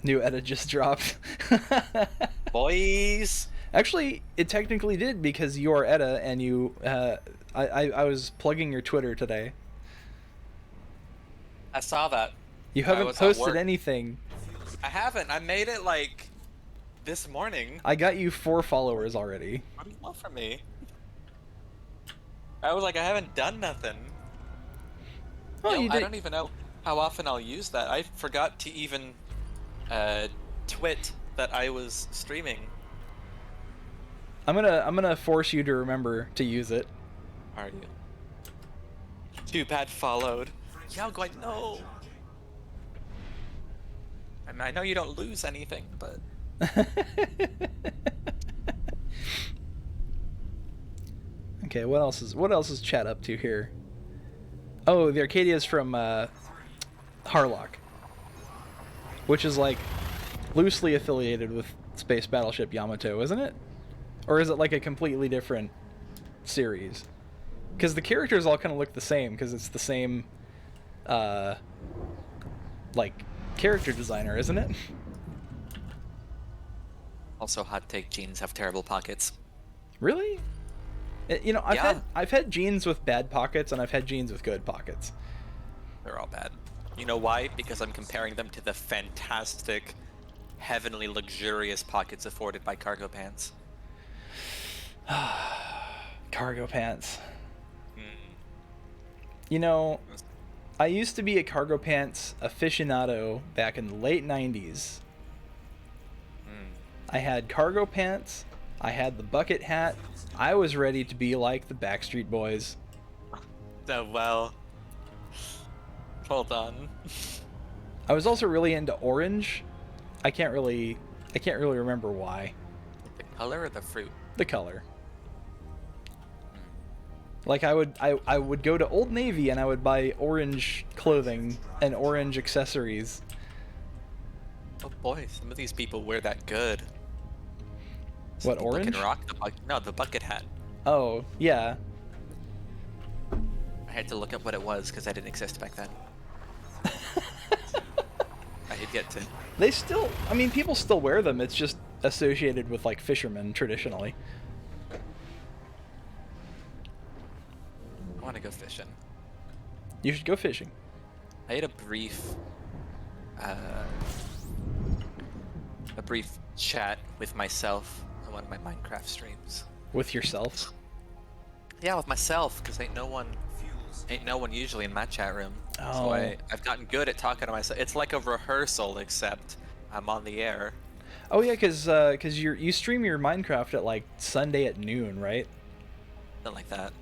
A: New edit just dropped.
B: Boys!
A: Actually, it technically did because you are Edda and you. I was plugging your Twitter today.
B: I saw that.
A: You
B: I
A: haven't
B: was at
A: posted
B: work.
A: anything.
B: I haven't. I made it like this morning.
A: I got you 4 followers already.
B: What do you want from me? I was like, I haven't done nothing.
A: Oh, you
B: I
A: did.
B: don't even know how often I'll use that. I forgot to even twit that I was streaming.
A: I'm gonna force you to remember to use it.
B: Are you? Too bad followed. Yeah, I'm going, no. I mean, I know you don't lose anything, but
A: Okay, what else is chat up to here? Oh, the Arcadia's from Harlock, which is like loosely affiliated with Space Battleship Yamato, isn't it? Or is it like a completely different series? Because the characters all kind of look the same because it's the same like character designer, isn't it?
B: also hot take jeans have terrible pockets.
A: Really? You know,
B: Yeah.
A: I've had jeans with bad pockets and I've had jeans with good pockets.
B: They're all bad. You know why? Because I'm comparing them to the fantastic, heavenly, luxurious pockets afforded by cargo pants.
A: Cargo pants.
B: Mm.
A: You know, I used to be a cargo pants aficionado back in the late 90s.
B: Mm.
A: I had cargo pants, I had the bucket hat, I was ready to be like the Backstreet Boys.
B: Oh, well. Hold on.
A: I was also really into orange. I can't really remember why.
B: The color or the fruit?
A: The color. Like I would go to Old Navy and I would buy orange clothing and orange accessories.
B: Oh boy, some of these people wear that good. Some
A: What,
B: people
A: orange?
B: Can rock the bucket hat.
A: Oh, yeah.
B: I had to look up what it was because I didn't exist back then. I did get to.
A: They still, I mean, people still wear them. It's just associated with like fishermen traditionally.
B: I want to go fishing.
A: You should go fishing.
B: I had a brief chat with myself on one of my Minecraft streams.
A: With yourself.
B: Yeah, with myself, because ain't no one usually in my chat room. So
A: Oh.
B: I've gotten good at talking to myself. It's like a rehearsal, except I'm on the air.
A: Oh yeah, cause you stream your Minecraft at like Sunday at noon, right?
B: Something like that.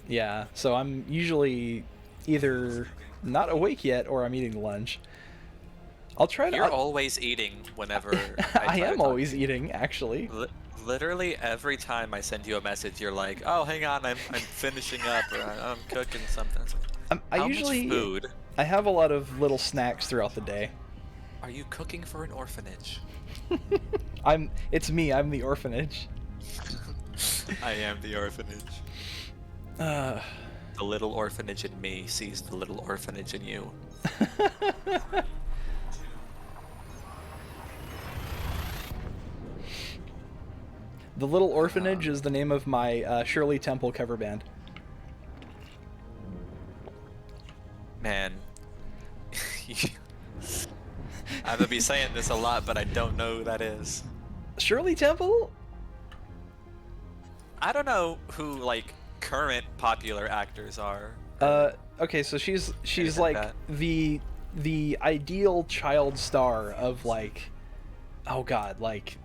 A: Yeah. So I'm usually either not awake yet or I'm eating lunch. I'll try to.
B: You're always eating whenever
A: I
B: try to
A: am
B: talk.
A: always eating, actually.
B: Literally every time I send you a message, you're like, "Oh, hang on, I'm finishing up, or I'm cooking something." It's like,
A: I
B: how
A: usually
B: much food
A: I have a lot of little snacks throughout the day.
B: are you cooking for an orphanage?
A: It's me. I'm the orphanage.
B: I am the orphanage.
A: Uh,
B: The little orphanage in me sees the little orphanage in you.
A: The Little Orphanage is the name of my Shirley Temple cover band.
B: Man. I'm gonna be saying this a lot, but I don't know who that is.
A: Shirley Temple?
B: I don't know who, like, current popular actors are.
A: Okay, so she's
B: Anything
A: like
B: like
A: the ideal child star of like, oh god, like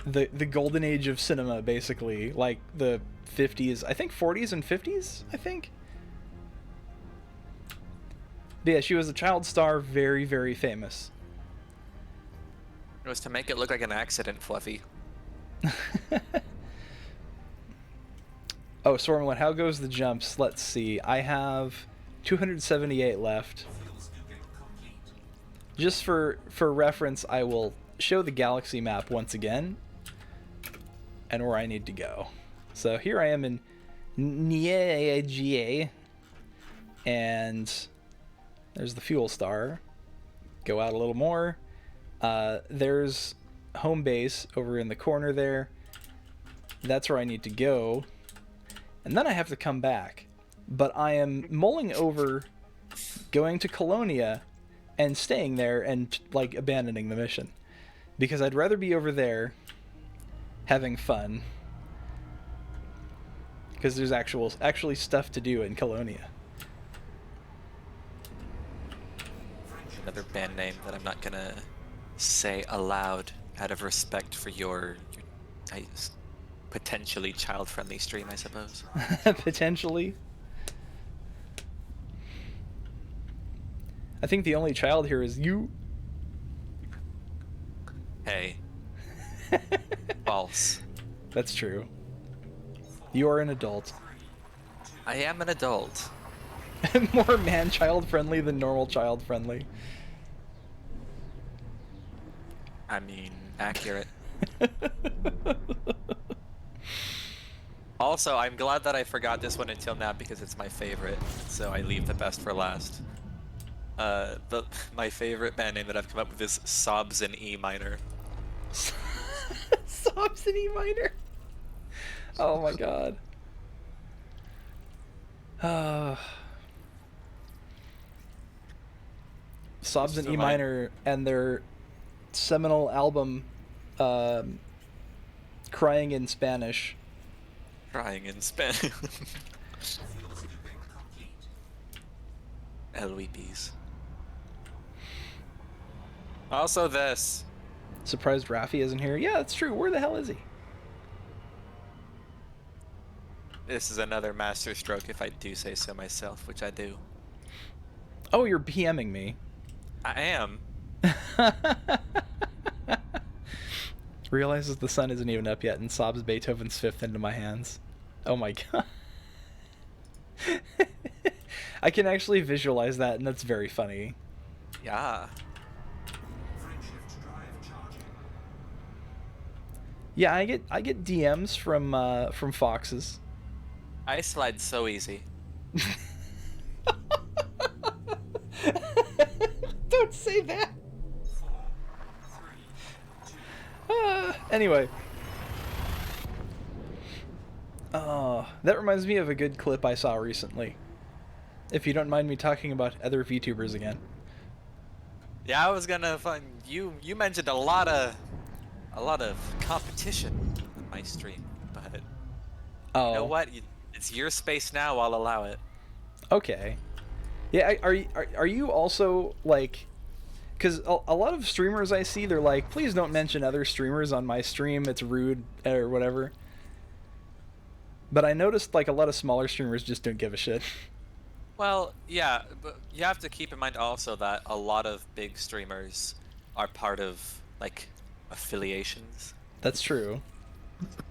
A: the golden age of cinema, basically, like the 50s, I think 40s and 50s, I think. But yeah, she was a child star, very, very famous.
B: It was to make it look like an accident, Fluffy.
A: Oh, Stormwind, how goes the jumps? Let's see. I have 278 left. Just for reference, I will show the galaxy map once again and where I need to go. So here I am in Niega, and there's the fuel star. Go out a little more. There's home base over in the corner there. That's where I need to go. And then I have to come back. But I am mulling over going to Colonia and staying there and, like, abandoning the mission. Because I'd rather be over there having fun. Because there's actually stuff to do in Colonia.
B: Another band name that I'm not gonna say aloud out of respect for your potentially child-friendly stream, I suppose.
A: Potentially. I think the only child here is you.
B: Hey. False.
A: That's true. You are an adult.
B: I am an adult.
A: More man-child friendly than normal child friendly.
B: I mean, accurate. Also, I'm glad that I forgot this one until now because it's my favorite, so I leave the best for last. My favorite band name that I've come up with is Sobs in E minor.
A: Sobs in E minor? Oh my god. Sobs in E minor and their seminal album, Crying in Spanish.
B: Crying in Spanish. El Weepies. Also this.
A: Surprised Rafi isn't here. Yeah, that's true. Where the hell is he?
B: This is another master stroke if I do say so myself, which I do.
A: Oh, you're PMing me.
B: I am.
A: Realizes the sun isn't even up yet and sobs Beethoven's Fifth into my hands. Oh my god. I can actually visualize that, and that's very funny.
B: Yeah.
A: Yeah, I get DMs from foxes.
B: I slide so easy.
A: Don't say that. Anyway. That reminds me of a good clip I saw recently. If you don't mind me talking about other VTubers again.
B: Yeah, I was gonna find you mentioned a lot of competition on my stream, but you know what? It's your space now. I'll allow it.
A: Okay. Yeah, are you also like, because a lot of streamers I see, they're like, please don't mention other streamers on my stream. It's rude or whatever. But I noticed like a lot of smaller streamers just don't give a shit.
B: Well, yeah, but you have to keep in mind also that a lot of big streamers are part of like affiliations.
A: That's true.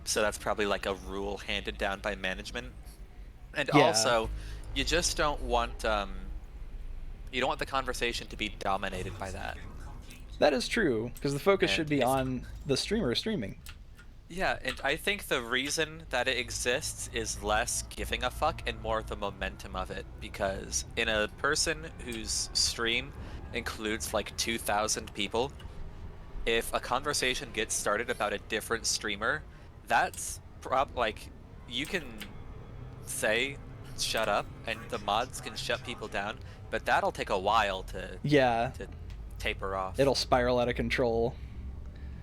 B: So that's probably like a rule handed down by management. And
A: Yeah.
B: also, you just don't want you don't want the conversation to be dominated by that.
A: That is true, because the focus
B: And
A: should be
B: if-
A: on the streamer streaming.
B: Yeah, and I think the reason that it exists is less giving a fuck and more the momentum of it. Because in a person whose stream includes like 2,000 people, if a conversation gets started about a different streamer, that's like you can say shut up and the mods can shut people down, but that'll take a while to
A: Yeah,
B: taper off.
A: it'll spiral out of control.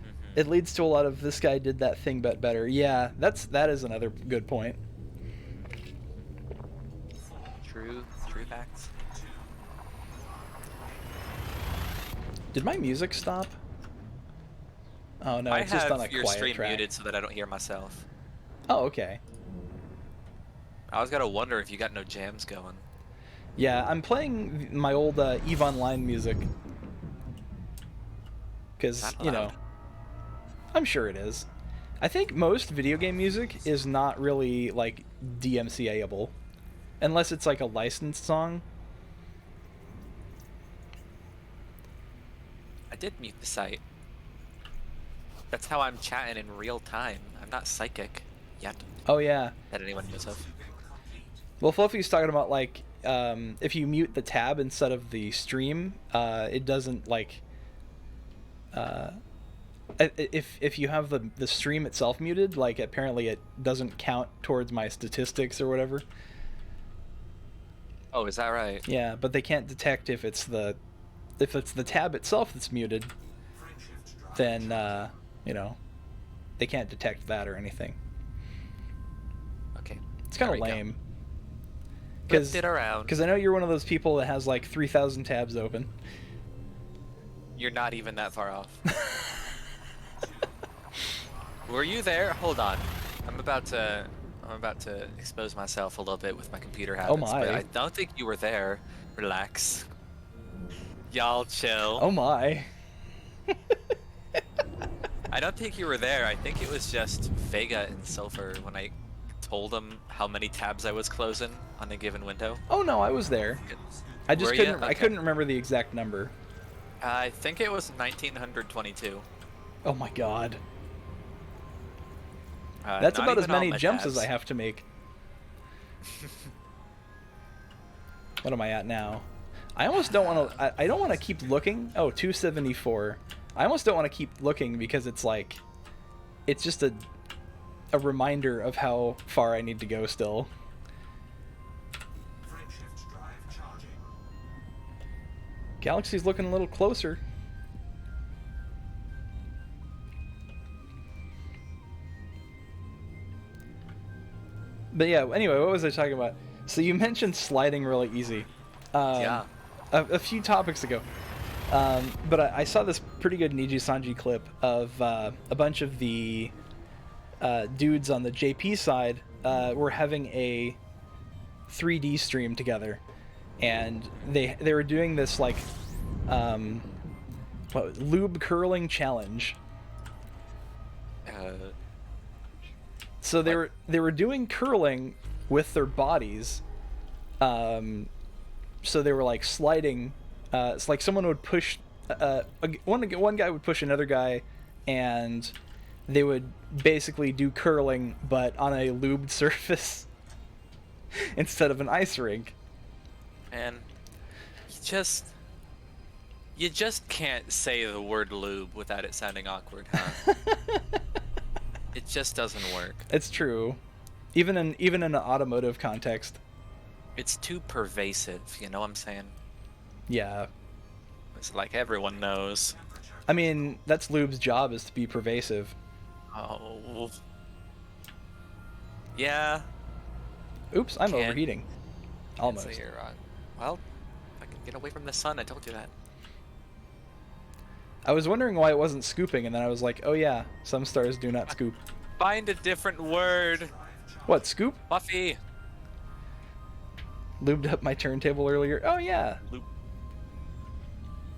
B: Mhm.
A: It leads to a lot of this guy did that thing but better. Yeah, that is another good point.
B: True facts.
A: Did my music stop? Oh no,
B: I
A: it's just
B: have
A: on a
B: your
A: quiet
B: stream
A: track.
B: muted so that I don't hear myself.
A: Oh, okay.
B: I was gonna wonder if you got no jams going.
A: Yeah, I'm playing my old EVE Online music. Because,
B: Not
A: you know,
B: allowed.
A: I'm sure it is. I think most video game music is not really like DMCA-able, unless it's like a licensed song.
B: I did mute the site. That's how I'm chatting in real time. I'm not psychic yet,
A: Oh yeah.
B: that anyone knows of.
A: Well, Fluffy's talking about like if you mute the tab instead of the stream, it doesn't like. If you have the stream itself muted, like apparently it doesn't count towards my statistics or whatever.
B: Oh, is that right?
A: Yeah, but they can't detect if it's the tab itself that's muted. Then you know, they can't detect that or anything.
B: Okay.
A: It's kind of
B: there we go.
A: lame.
B: Flipped it around.
A: Because I know you're one of those people that has like 3,000 tabs open.
B: You're not even that far off. Were you there? Hold on. I'm about to expose myself a little bit with my computer habits.
A: Oh my.
B: But I don't think you were there. Relax. Y'all chill.
A: Oh my.
B: I don't think you were there. I think it was just Vega and Sulfur when I told them how many tabs I was closing on a given window.
A: Oh no, I was there. I just
B: Were ya?
A: couldn't. I
B: Okay.
A: couldn't remember the exact number.
B: I think it was 1922.
A: Oh my god. That's
B: Not
A: about as
B: even all
A: many
B: my
A: jumps
B: tabs.
A: as I have to make. What am I at now? I almost don't want to. I don't want to keep looking. Oh, 274. I almost don't want to keep looking because it's like, it's just a reminder of how far I need to go still. Galaxy's looking a little closer. But yeah, anyway, what was I talking about? So you mentioned sliding really easy.
B: Yeah.
A: A few topics ago. But I saw this pretty good Niji Sanji clip of a bunch of the dudes on the JP side were having a 3D stream together, and they were doing this like lube curling challenge. So they were doing curling with their bodies. So they were like sliding. It's like someone would push one guy would push another guy, and they would basically do curling but on a lubed surface instead of an ice rink.
B: And you just can't say the word lube without it sounding awkward, huh? It just doesn't work.
A: It's true, even in an automotive context.
B: It's too pervasive, you know what I'm saying?
A: Yeah,
B: It's like everyone knows.
A: I mean that's lube's job, is to be pervasive.
B: Oh. Yeah.
A: Oops, I'm
B: Can't-
A: overheating. Almost.
B: So you're wrong. Well, I can get away from the sun, I told you that.
A: I was wondering why it wasn't scooping, and then I was like, oh yeah, some stars do not scoop.
B: Find a different word.
A: What, scoop?
B: Buffy.
A: Lubed up my turntable earlier. Oh yeah.
B: Lube.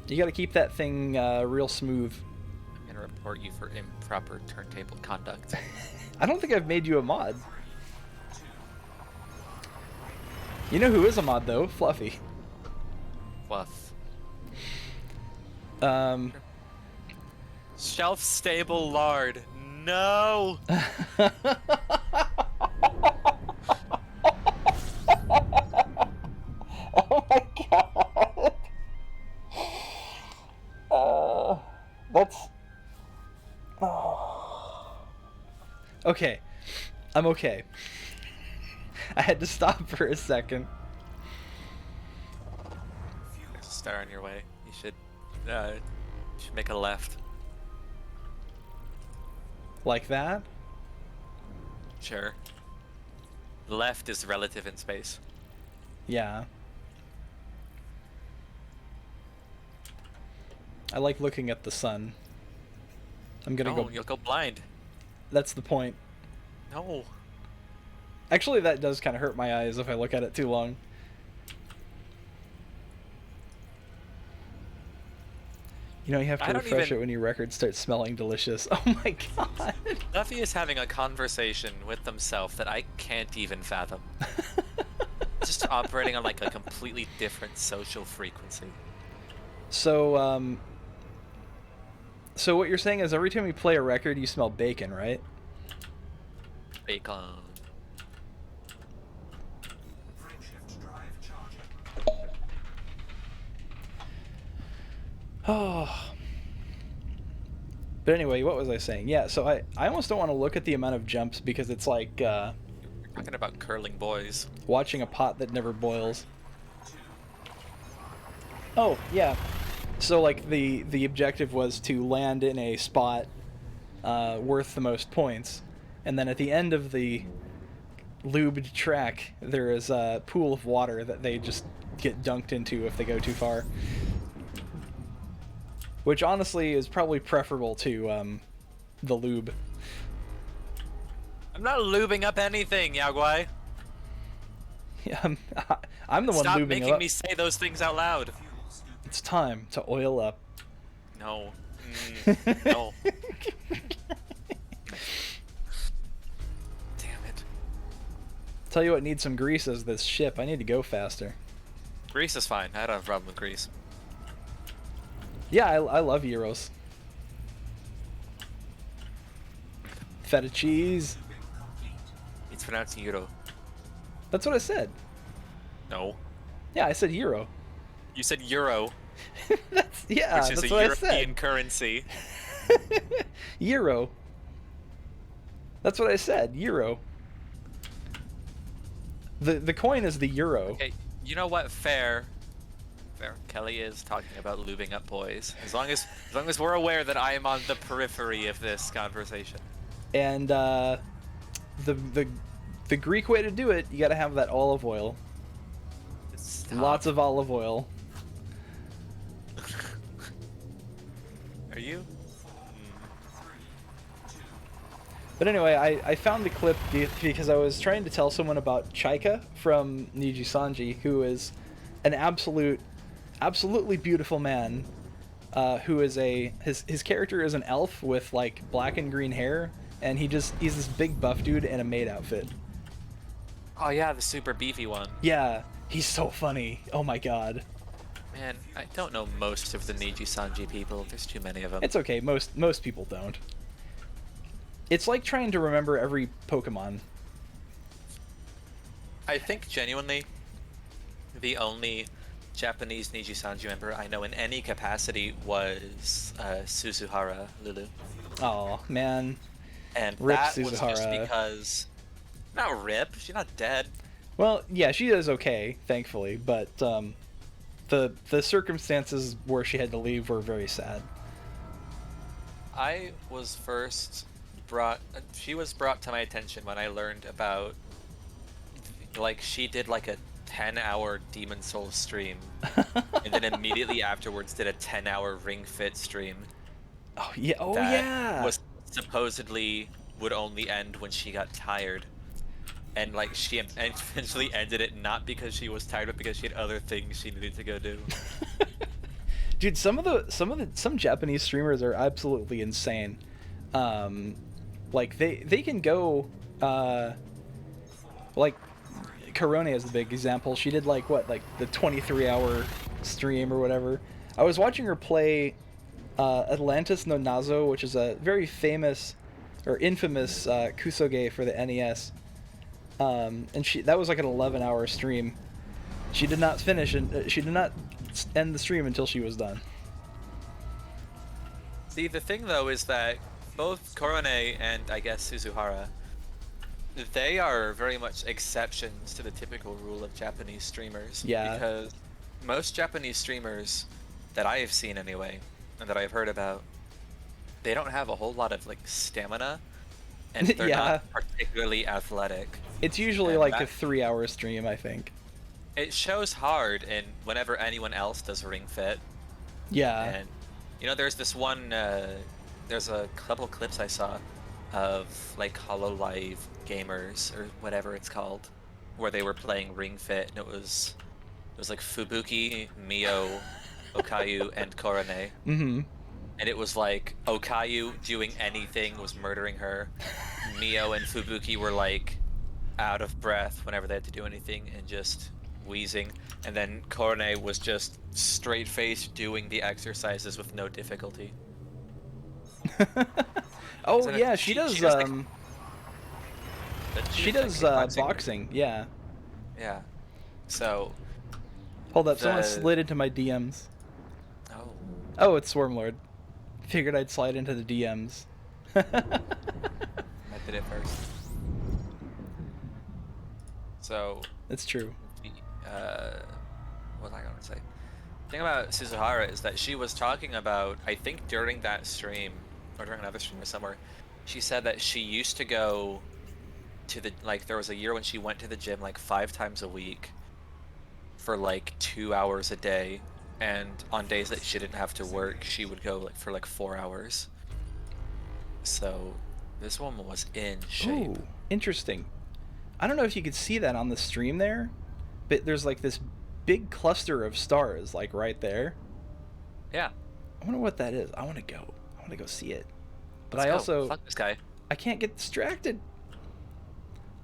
A: You gotta keep that thing real smooth.
B: I'm gonna report you for improper turntable conduct.
A: I don't think I've made you a mod. You know who is a mod though? Fluffy.
B: Fluff. Shelf stable lard. No.
A: Oh my god. That's. Oh. Okay. I'm okay. I had to stop for a second.
B: There's a star on your way. You should make a left.
A: Like that?
B: Sure. Left is relative in space.
A: Yeah. I like looking at the sun. I'm gonna
B: No,
A: go.
B: you'll go blind.
A: That's the point.
B: No.
A: Actually, that does kind of hurt my eyes if I look at it too long. You know, you have
B: I
A: to
B: don't
A: refresh
B: even-
A: it when your record starts smelling delicious. Oh my god.
B: Duffy is having a conversation with himself that I can't even fathom. Just operating on like a completely different social frequency.
A: So, so what you're saying is every time you play a record, you smell bacon, right?
B: Bacon.
A: Oh. But anyway, what was I saying? Yeah, so I almost don't want to look at the amount of jumps because it's like
B: Talking about curling boys.
A: watching a pot that never boils. Oh, yeah. So like the objective was to land in a spot worth the most points, and then at the end of the lubed track, there is a pool of water that they just get dunked into if they go too far. Which honestly is probably preferable to the lube.
B: I'm not lubing up anything, Yaguai.
A: Yeah, I'm the one
B: Stop
A: lubing
B: making
A: up.
B: me say those things out loud.
A: It's time to oil up.
B: No. No. Damn it.
A: Tell you what needs some grease is this ship. I need to go faster.
B: Greece is fine. I don't have a problem with Greece.
A: Yeah, I love Euros. Feta cheese.
B: It's pronounced Euro.
A: That's what I said.
B: No.
A: Yeah, I said Euro.
B: You said Euro,
A: Yeah,
B: which is
A: that's
B: a
A: what
B: European currency.
A: I said. Euro. That's what I said. Euro. The coin is the euro.
B: Okay, you know what? Fair. Fair. Kelly is talking about lubing up boys. As long as we're aware that I am on the periphery of this conversation.
A: And the Greek way to do it, you got to have that olive oil.
B: Stop.
A: Lots of olive oil.
B: Are you?
A: But anyway, I found the clip because I was trying to tell someone about Chaika from Niji Sanji, who is an absolutely beautiful man, who is his character is an elf with like black and green hair, and he's this big buff dude in a maid outfit.
B: Oh yeah, the super beefy one.
A: Yeah, he's so funny. Oh my god.
B: Man, I don't know most of the Niji Sanji people. There's too many of them.
A: It's okay. Most people don't. It's like trying to remember every Pokemon.
B: I think genuinely, the only Japanese Niji Sanji member I know in any capacity was Suzuhara Lulu,
A: Oh man.
B: and
A: Rip
B: that was just
A: Suzuhara.
B: because, not rip, she's not dead.
A: Well, yeah, she is okay, thankfully, but the circumstances where she had to leave were very sad.
B: I was first she was brought to my attention when I learned about, like, she did like a 10-hour Demon Souls stream, and then immediately afterwards did a 10-hour Ring Fit stream.
A: Oh yeah. Oh
B: that
A: yeah.
B: was supposedly would only end when she got tired, and like she eventually ended it not because she was tired, but because she had other things she needed to go do.
A: Dude, some Japanese streamers are absolutely insane. Like they can go like Korone is the big example. She did like the 23-hour stream or whatever. I was watching her play Atlantis no Nazo, which is a very famous or infamous kusoge for the NES. And that was like an 11-hour stream. She did not finish and she did not end the stream until she was done.
B: See, the thing though is that both Korone and I guess Suzuhara, they are very much exceptions to the typical rule of Japanese streamers.
A: Yeah.
B: Because most Japanese streamers that I have seen anyway, and that I've heard about, they don't have a whole lot of like stamina, and they're
A: Yeah.
B: not particularly athletic.
A: It's usually
B: And
A: like
B: that-
A: a 3-hour stream, I think.
B: It shows hard in whenever anyone else does Ring Fit.
A: Yeah.
B: And you know, there's this one. There's a couple clips I saw of like Hololive gamers or whatever it's called, where they were playing Ring Fit, and it was like Fubuki, Mio, Okayu, and Korone.
A: Mm-hmm.
B: and it was like Okayu doing anything was murdering her. Mio and Fubuki were like out of breath whenever they had to do anything and just wheezing. And then Korone was just straight faced doing the exercises with no difficulty.
A: Oh
B: Isn't it-
A: yeah, she does.
B: she does, like,
A: She does boxing. Yeah.
B: Yeah. So.
A: Hold up, someone
B: The-
A: slid into my DMs.
B: Oh.
A: Oh, it's Swarmlord. Figured I'd slide into the DMs.
B: I did it first. So.
A: It's true.
B: What was I gonna say? The thing about Suzuhara is that she was talking about, I think during that stream, or during another stream or somewhere, she said that she used to go to the, like, there was a year when she went to the gym like 5 times a week for like 2 hours a day, and on days that she didn't have to work, she would go like for like 4 hours. So this woman was in shape.
A: Ooh, interesting. I don't know if you could see that on the stream there, but there's like this big cluster of stars like right there.
B: Yeah.
A: I wonder what that is. I want to go. I want to go see it. But
B: Let's
A: I
B: go.
A: also
B: Fuck this guy.
A: I can't get distracted.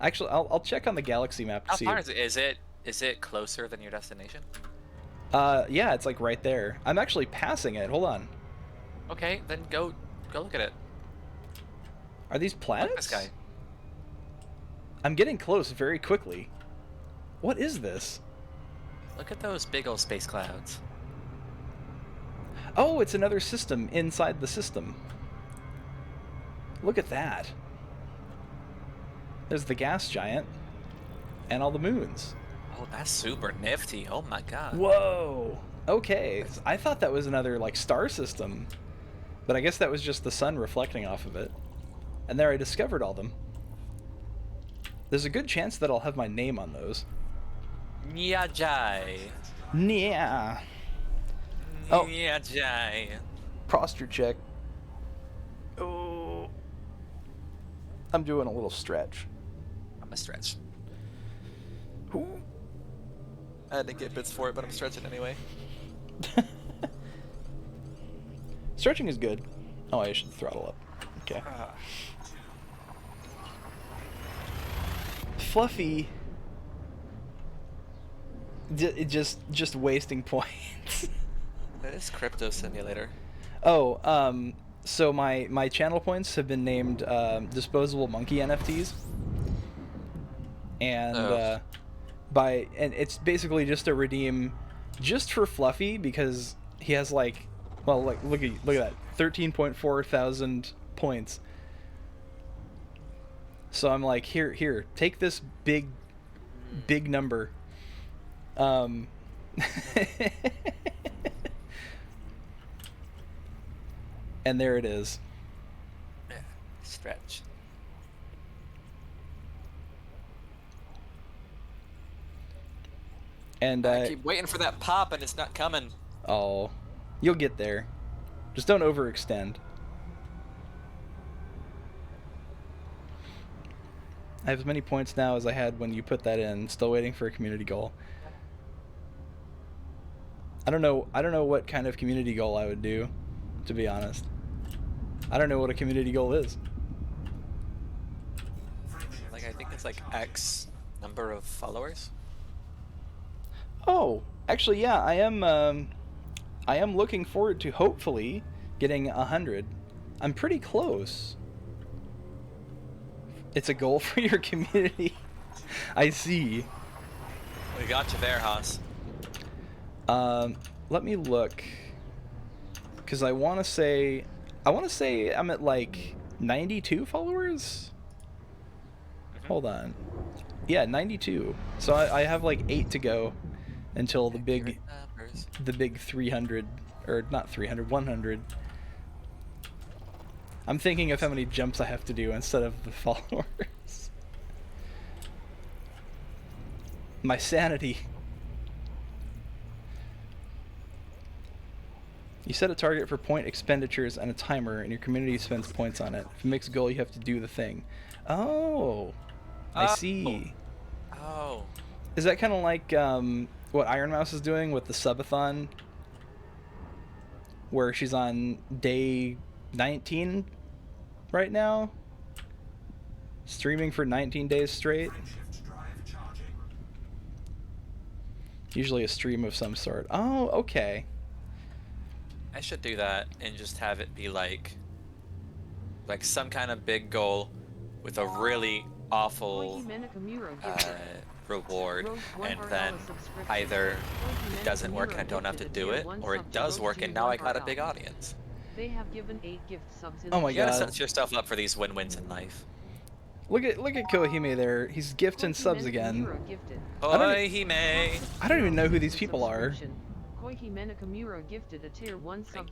A: Actually, I'll check on the galaxy map to
B: How
A: see.
B: far is it? Is it closer than your destination?
A: Yeah, it's like right there. I'm actually passing it. Hold on.
B: Okay, then go look at it.
A: Are these
B: Fuck
A: planets?
B: this guy.
A: I'm getting close very quickly. What is this?
B: Look at those big old space clouds.
A: Oh, it's another system inside the system. Look at that. There's the gas giant and all the moons.
B: Oh, that's super nifty. Oh my god.
A: Whoa. Okay, I thought that was another like star system, but I guess that was just the sun reflecting off of it. And there I discovered all them. There's a good chance that I'll have my name on those.
B: Nyajai.
A: Yeah. Oh.
B: Nyajai.
A: Posture check. Oh. I'm doing a little stretch.
B: I'm a stretch.
A: Ooh.
B: I didn't get bits for it, but I'm stretching anyway.
A: Stretching is good. Oh, I should throttle up. Okay. Fluffy. Just wasting points.
B: That is Crypto Simulator.
A: Oh, so my channel points have been named disposable monkey NFTs, and
B: Oh.
A: and it's basically just to redeem just for Fluffy because he has like, well, like look at that 13.4 thousand points. So I'm like, here, take this big number. And there it is.
B: Yeah, stretch.
A: And
B: I keep waiting for that pop and it's not coming.
A: oh, you'll get there. Just don't overextend. I have as many points now as I had when you put that in. Still waiting for a community goal. I don't know what kind of community goal I would do, to be honest. I don't know what a community goal is.
B: Like, I think it's like X number of followers.
A: Oh, actually, yeah, I am looking forward to hopefully getting 100. I'm pretty close. It's a goal for your community. I see.
B: We got you there, Haas.
A: Let me look, because I want to say I'm at like 92 followers. Hold on. Yeah, 92. So I have like 8 to go until the big 300, or not 300, 100. I'm thinking of how many jumps I have to do instead of the followers. My sanity. You set a target for point expenditures and a timer, and your community spends points on it. If it makes a goal, you have to do the thing. Oh, I see.
B: Oh.
A: Is that kind of like what Iron Mouse is doing with the subathon? where she's on day 19 right now, streaming for 19 days straight. Usually a stream of some sort. Oh, okay.
B: I should do that and just have it be like some kind of big goal with a really awful reward, and then either it doesn't work and I don't have to do it, or it does work and now I got a big audience.
C: They have given 8 gift subs in
A: Oh my
B: You gotta
A: god.
B: set yourself up for these win-wins in life.
A: Look at Kohime there. He's gifting subs again.
B: Oi, Hime!
A: I don't even know who these people are.
B: Thank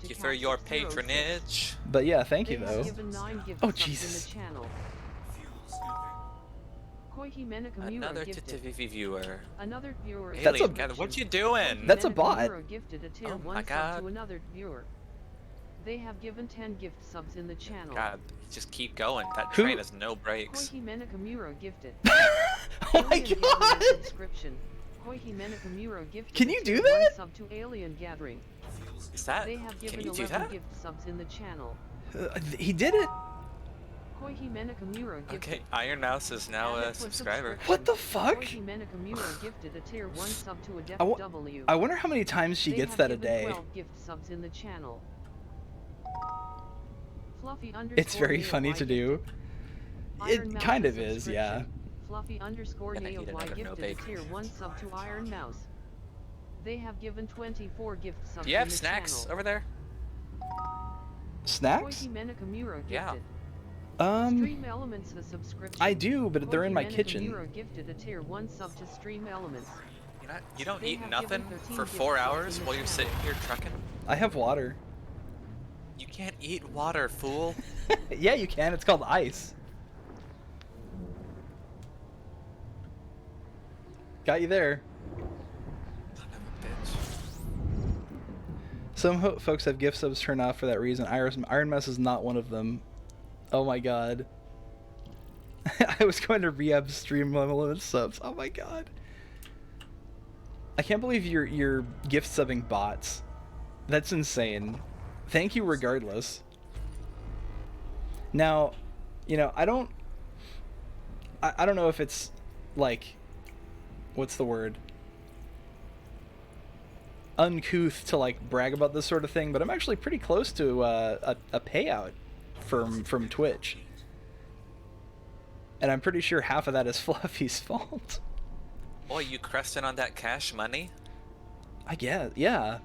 B: you for your patronage.
A: But yeah, thank you though. Oh Jesus.
B: Another TTV viewer.
C: Another viewer.
A: That's a-
B: Alien, God, what you doing?
A: That's a bot.
C: Gifted a tier
B: Oh
C: 1
B: my
C: sub
B: God.
C: to another viewer. They have given 10 gift subs in the channel.
B: God, just keep going. That
A: Who-
B: train has no brakes.
C: Koihime Nakamura gifted.
A: Oh my
C: Alien Gathering
A: god.
C: subscription. Koihime Nakamura gifted
A: Can
C: a
A: you
C: tier
A: do
C: 1
A: that?
C: sub to Alien Gathering.
B: Is that?
C: They have given
B: Can you do
C: 11
B: that?
C: gift subs in the channel.
A: He did it.
C: Koihime Nakamura gifted.
B: Okay, Iron Mouse is now
C: Added
B: a
C: for
B: subscriber.
A: What the fuck?
C: Koihime Nakamura gifted a tier 1 sub to a Def
A: I wa-
C: W.
A: I wonder how many times she
C: They
A: gets
C: have
A: that a
C: given
A: day.
C: 12 gift subs in the channel. Fluffy
A: It's very
C: underscore
A: funny
C: AOY
A: to do.
C: Iron
A: It
C: Mouse
A: kind of
C: a
A: is, yeah.
C: subscription. Fluffy underscore
B: Gonna eat
C: AOY
B: another no
C: gifted a
B: bacon.
C: tier 1 sub to Iron Mouse. They have given 24 gift subs
B: Do you have
C: in the
B: snacks
C: channel.
B: over there?
A: Snacks?
C: Koihime Nakamura gifted.
B: Yeah.
C: Stream Elements a subscription.
A: I do, but they're in my
C: Koihime
A: kitchen.
C: Nakamura gifted a tier 1 sub to Stream Elements.
B: You don't
C: They
B: eat
C: have
B: nothing
C: given 13
B: for
C: gift
B: 4
C: subs
B: hours
C: in the
B: while you're
C: channel.
B: sitting here trucking?
A: I have water.
B: You can't eat water, fool.
A: Yeah, you can. It's called ice. Got you there.
B: Son of a bitch.
A: Some folks have gift subs turned off for that reason. Iron Mouse is not one of them. Oh my god. I was going to re-up stream limit subs. Oh my god. I can't believe you're gift subbing bots. That's insane. Thank you regardless. Now, you know, I don't know if it's like, what's the word? Uncouth to like brag about this sort of thing, but I'm actually pretty close to a payout from Twitch. And I'm pretty sure half of that is Fluffy's fault.
B: Boy, you cresting on that cash money?
A: I guess, yeah.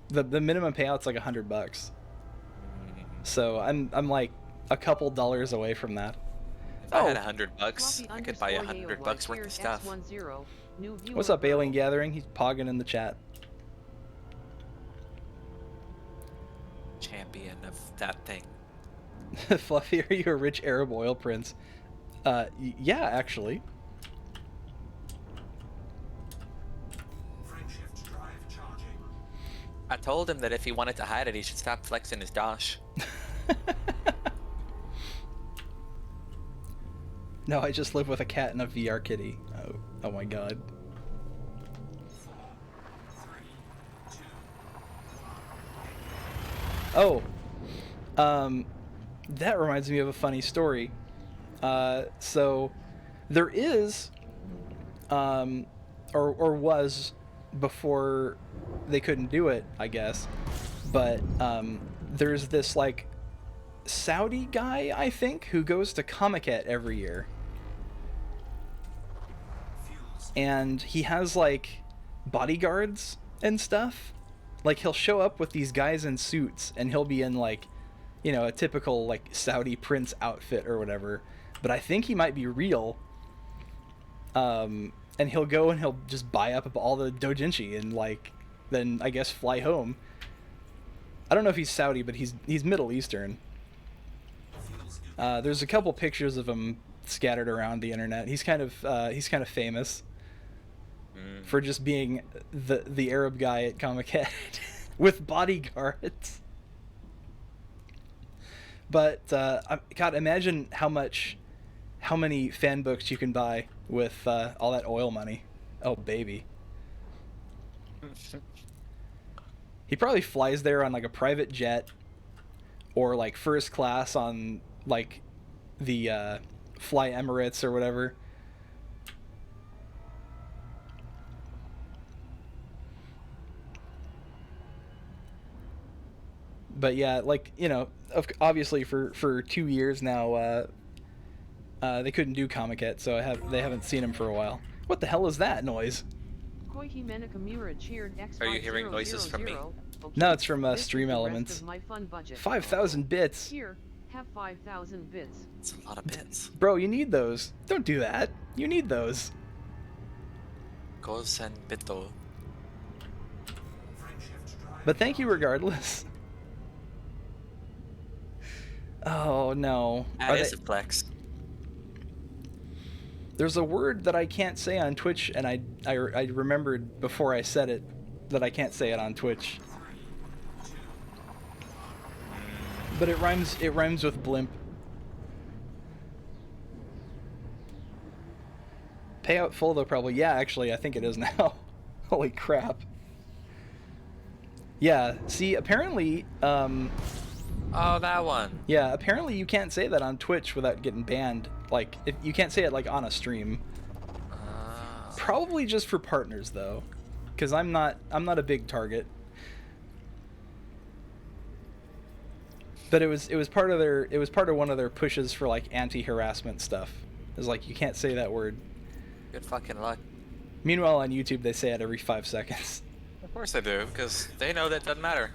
A: The minimum payout's like $100. So I'm like a couple dollars away from that.
B: If I had
A: Oh.
B: $100, I could buy $100 worth of stuff.
A: What's up, Alien Gathering? He's pogging in the chat.
B: Champion of that thing.
A: Fluffy, are you a rich Arab oil prince? Yeah, actually.
B: I told him that if he wanted to hide it, he should stop flexing his dosh.
A: No, I just live with a cat and a VR kitty. Oh my god. Oh, that reminds me of a funny story. So there is, or was before they couldn't do it, I guess, but there's this like Saudi guy, I think, who goes to Comiket every year. And he has like bodyguards and stuff. Like he'll show up with these guys in suits and he'll be in like, you know, a typical like Saudi prince outfit or whatever. But I think he might be real. And he'll go and he'll just buy up all the dojinshi and like then I guess fly home. I don't know if he's Saudi, but he's Middle Eastern. There's a couple pictures of him scattered around the internet. He's kind of famous for just being the Arab guy at Comiket with bodyguards. But God, imagine how many fan books you can buy with all that oil money. Oh baby. He probably flies there on like a private jet or like first class on like the Fly Emirates or whatever. But yeah, like, you know, obviously for 2 years now, they couldn't do Comiket, so they haven't seen him for a while. What the hell is that noise?
C: Koichi Menakamura cheered X.
B: Are you hearing noises from me?
A: No, it's from Stream Elements.
C: My fun budget.
A: 5,000 bits.
C: Here, have 5,000 bits.
B: It's a lot of bits.
A: Bro, you need those. Don't do that. You need those.
B: Gosen Bito.
A: But thank you regardless. Oh no.
B: That is a flex.
A: There's a word that I can't say on Twitch, and I remembered before I said it that I can't say it on Twitch. But it rhymes with blimp. Payout full though, probably. Yeah, actually, I think it is now. Holy crap. Yeah, see, apparently,
B: Oh, that one.
A: yeah, apparently you can't say that on Twitch without getting banned. Like, if you can't say it, like, on a stream. Probably just for partners, though. Because I'm not a big target. But it was part of one of their pushes for, like, anti-harassment stuff. It was like, you can't say that word.
B: Good fucking luck.
A: Meanwhile, on YouTube, they say it every 5 seconds.
B: Of course they do, because they know that doesn't matter.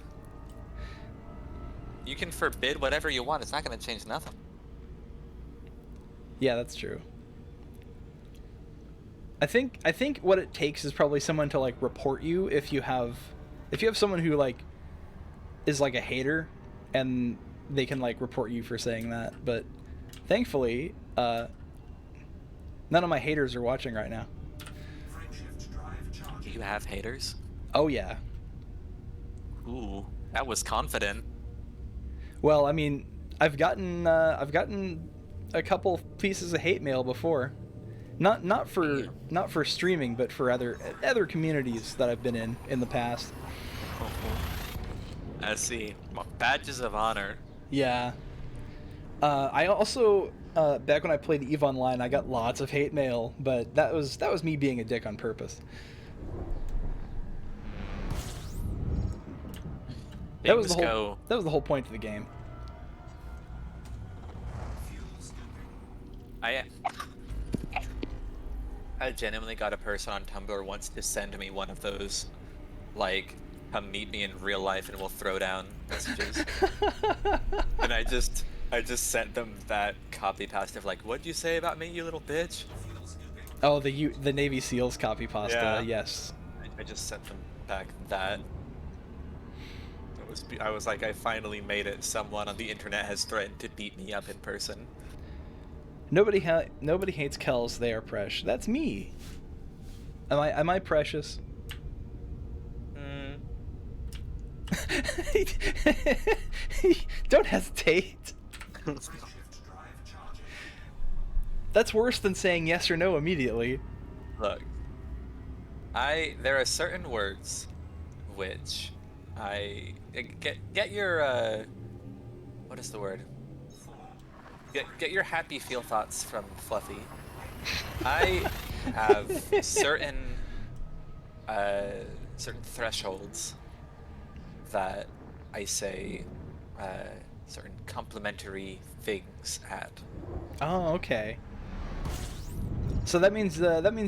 B: You can forbid whatever you want. It's not going to change nothing.
A: Yeah, that's true. I think what it takes is probably someone to like report you if you have someone who like is like a hater, and they can like report you for saying that. But thankfully, none of my haters are watching right now.
B: Do you have haters?
A: Oh yeah.
B: Ooh, that was confident.
A: Well, I mean, I've gotten a couple pieces of hate mail before. Not for streaming, but for other communities that I've been in the past.
B: I see. Badges of honor.
A: Yeah. I also back when I played EVE Online, I got lots of hate mail, but that was me being a dick on purpose. That was the whole point of the game.
B: I genuinely got a person on Tumblr once to send me one of those, like, come meet me in real life and we'll throw down messages. And I just sent them that copy pasta of like, what'd you say about me, you little bitch?
A: Oh, the Navy SEALs copy pasta.
B: Yeah.
A: Yes.
B: I just sent them back that. I was like, I finally made it. Someone on the internet has threatened to beat me up in person.
A: Nobody hates Kells. They are precious. That's me. Am I precious? Don't hesitate. That's worse than saying yes or no immediately.
B: Look, there are certain words which I get your what is the word? Get your happy feel thoughts from Fluffy. I have certain thresholds that I say certain complimentary things at.
A: Oh, okay. So that means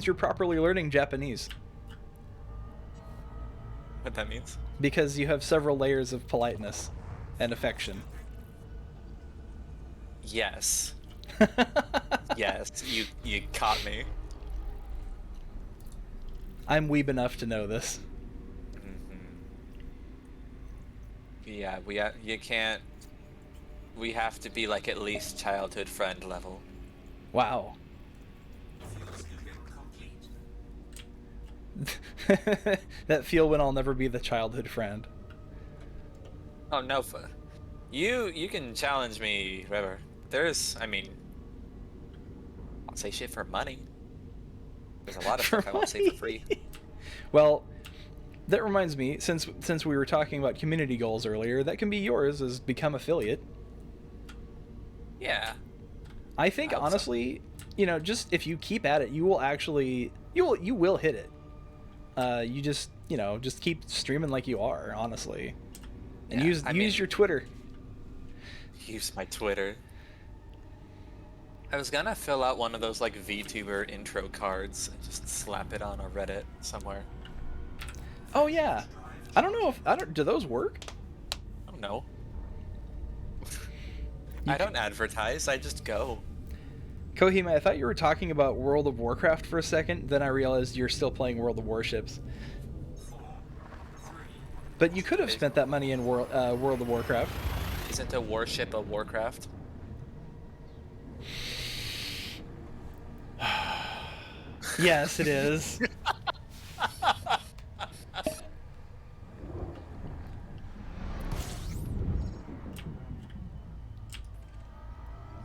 A: you're properly learning Japanese.
B: What that means?
A: Because you have several layers of politeness and affection.
B: Yes. Yes, you caught me.
A: I'm weeb enough to know this.
B: Yeah, you can't. We have to be like at least childhood friend level.
A: Wow. That feel when I'll never be the childhood friend.
B: Oh no, you can challenge me, whatever. I mean, I'll say shit for money. There's a lot of stuff I won't say for free.
A: Well, That reminds me, since we were talking about community goals earlier, that can be yours, is become affiliate.
B: Yeah.
A: I think
B: I hope so.
A: honestly, you know, just if you keep at it, you will actually you will hit it. You just, you know, just keep streaming like you are, honestly. And
B: Yeah,
A: use
B: I mean-
A: your Twitter.
B: Use my Twitter. I was gonna fill out one of those like VTuber intro cards and just slap it on a Reddit somewhere.
A: Oh yeah. Do those work?
B: I don't know. I don't advertise, I just go.
A: Kohima, I thought you were talking about World of Warcraft for a second, then I realized you're still playing World of Warships. But you could have spent that money in World of Warcraft.
B: Isn't a warship a Warcraft?
A: Yes, it is.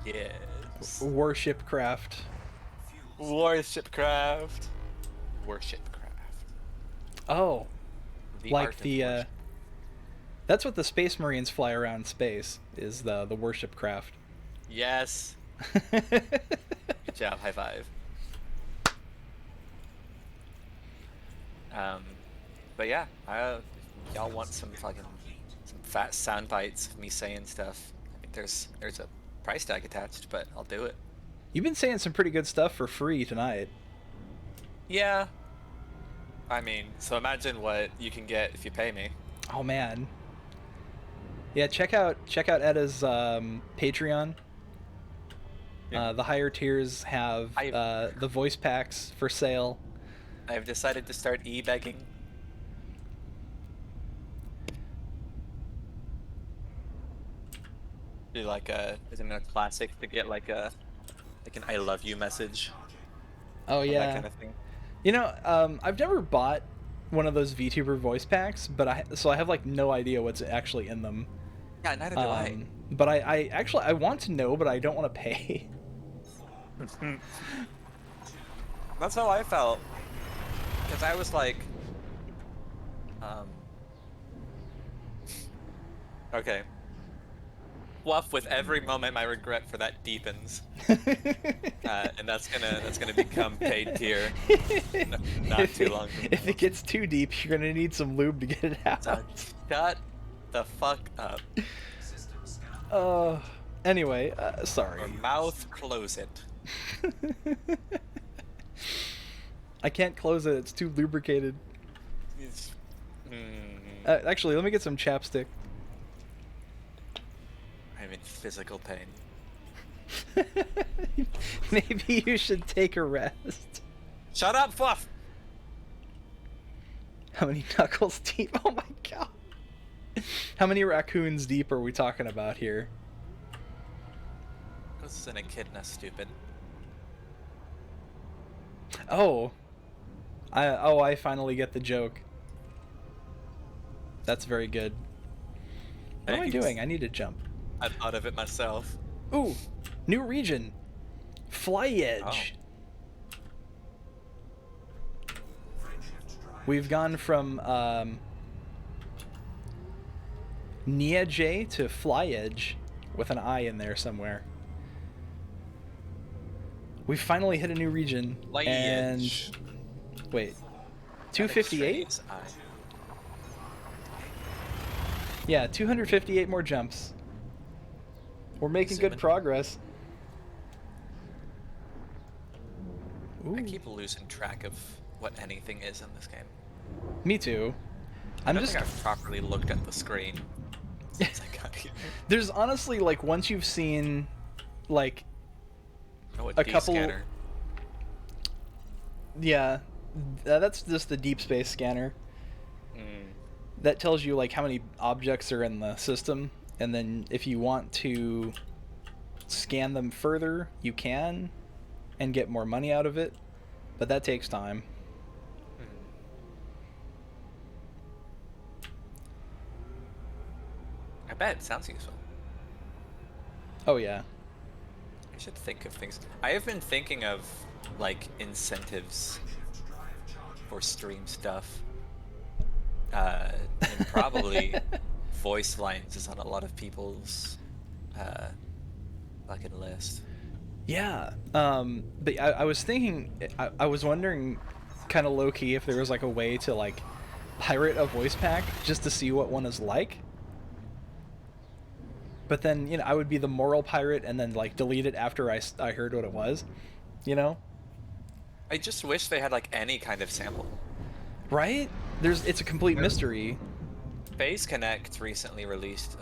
B: Yes.
A: Warshipcraft.
B: Warshipcraft. Warshipcraft.
A: Oh,
B: The
A: like
B: art of
A: the
B: worship.
A: that's what the Space Marines fly around space, is the warship craft.
B: Yes. Good job. High five. But yeah, y'all want some fat sound bites of me saying stuff? I think there's a price tag attached, but I'll do it.
A: You've been saying some pretty good stuff for free tonight.
B: Yeah. I mean, so imagine what you can get if you pay me.
A: Oh man. Yeah, check out Edda's Patreon.
B: Yeah.
A: The higher tiers have the voice packs for sale.
B: I've decided to start e-begging. Do like isn't it a classic to get like an I love you message?
A: Oh
B: That
A: yeah.
B: kind of thing.
A: You know, I've never bought one of those VTuber voice packs, but I have like no idea what's actually in them.
B: Yeah, neither do I.
A: But I actually I want to know, but I don't want to pay.
B: That's how I felt. Because I was like, okay. Fluff, with every moment my regret for that deepens, and that's gonna become paid tier. Not too long from
A: If
B: now.
A: it gets too deep, you're gonna need some lube to get it out.
B: So shut the fuck up.
A: Anyway, sorry.
B: Or mouth close it.
A: I can't close it. It's too lubricated.
B: It's-
A: Actually, let me get some chapstick.
B: I'm in physical pain.
A: Maybe you should take a rest.
B: Shut up, Fluff!
A: How many knuckles deep? Oh my god. How many raccoons deep are we talking about here?
B: This is an echidna, stupid.
A: Oh. I finally get the joke. That's very good. What am I
B: Thanks.
A: doing? I need to jump.
B: I thought of it myself.
A: Ooh, new region. Fly Edge. We've gone from Nia J to Fly Edge with an I in there somewhere. We finally hit a new region.
B: Fly
A: and
B: Edge.
A: wait,
B: That
A: 258?
B: extraneous eye.
A: Yeah, 258 more jumps. We're making good
B: Zooming.
A: progress. Ooh,
B: I keep losing track of what anything is in this game.
A: me too.
B: I
A: I'm
B: don't
A: just
B: think I've properly looked at the screen since I got here.
A: there's honestly like once you've seen like
B: Oh,
A: a couple-
B: scanner.
A: yeah, that's just the deep space scanner.
B: Mm.
A: That tells you like how many objects are in the system, and then if you want to scan them further, you can and get more money out of it, but that takes time.
B: I bet it sounds useful.
A: Oh yeah.
B: I should think of things. I have been thinking of like incentives for stream stuff. And probably voice lines is on a lot of people's fucking list.
A: Yeah. But I was thinking, I was wondering, kind of low key, if there was like a way to like pirate a voice pack just to see what one is like. But then, you know, I would be the moral pirate and then like delete it after I heard what it was, you know?
B: I just wish they had like any kind of sample.
A: Right? It's a complete mystery.
B: Phase Connect recently released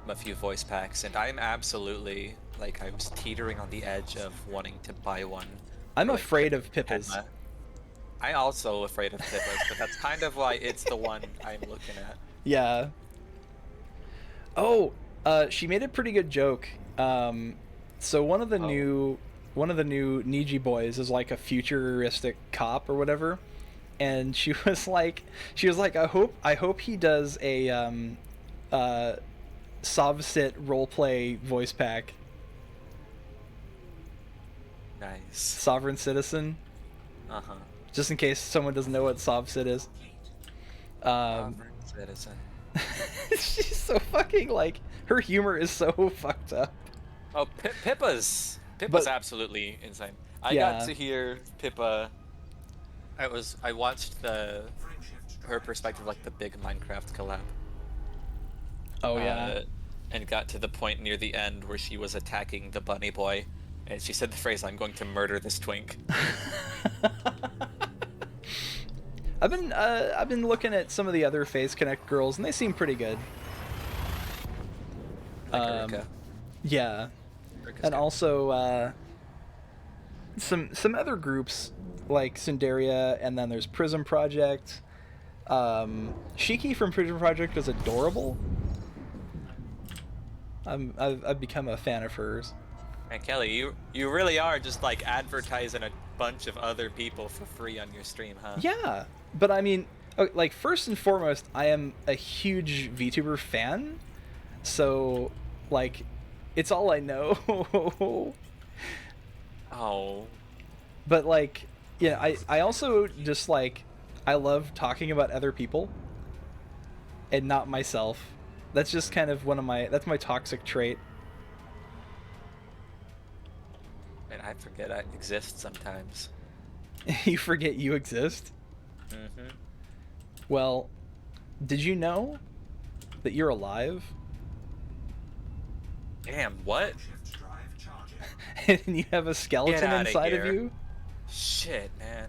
B: a few voice packs, and I'm absolutely like I was teetering on the edge of wanting to buy one.
A: I'm
B: Like,
A: afraid of Pippas.
B: Penma. I also afraid of Pippas, but that's kind of why it's the one I'm looking at.
A: Yeah. Oh, she made a pretty good joke. So one of the new Niji boys is like a futuristic cop or whatever, and she was like, I hope he does a Sovsit roleplay voice pack.
B: Nice.
A: Sovereign Citizen.
B: Uh-huh.
A: Just in case someone doesn't know what Sovsit is.
B: Citizen.
A: She's so fucking like, her humor is so fucked up.
B: Oh, Pippa's
A: But-
B: absolutely insane. I
A: Yeah.
B: got to hear Pippa. I watched her perspective, like the big Minecraft collab.
A: Oh yeah.
B: And got to the point near the end where she was attacking the bunny boy, and she said the phrase, "I'm going to murder this twink."
A: I've been looking at some of the other Phase Connect girls, and they seem pretty good.
B: Like Erika.
A: Yeah,
B: Erika's
A: and
B: good.
A: also some other groups like Sundaria, and then there's Prism Project. Shiki from Prism Project is adorable. I've become a fan of hers.
B: Man, Kelly, you really are just like advertising a bunch of other people for free on your stream, huh?
A: Yeah, but I mean, like first and foremost, I am a huge VTuber fan, so like, it's all I know.
B: Oh.
A: But like, yeah, I also just like, I love talking about other people and not myself. That's just kind of that's my toxic trait.
B: Man, I forget I exist sometimes.
A: You forget you exist.
B: Mm-hmm.
A: Well, did you know that you're alive?
B: Damn, what?
A: And you have a skeleton
B: Get outta
A: inside of
B: here.
A: you?
B: Shit, man.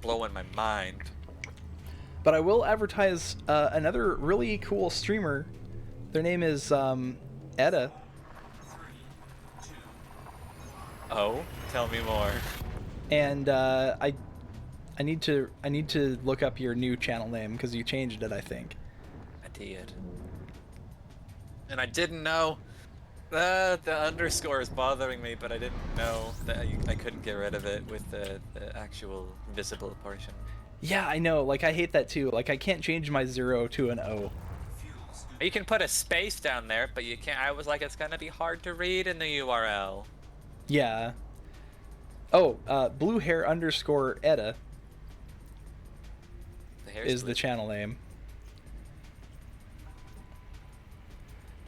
B: Blowing my mind.
A: But I will advertise another really cool streamer. Their name is Edda.
B: Oh, tell me more.
A: And I need to look up your new channel name because you changed it, I think.
B: I did. And I didn't know. The underscore is bothering me, but I didn't know that I couldn't get rid of it with the actual visible portion.
A: Yeah, I know. Like, I hate that too. Like, I can't change my 0 to an O.
B: You can put a space down there, but you can't. I was like, it's gonna be hard to read in the URL.
A: Yeah. Oh, blue hair underscore Edda
B: The hair's
A: is
B: blue.
A: the channel name.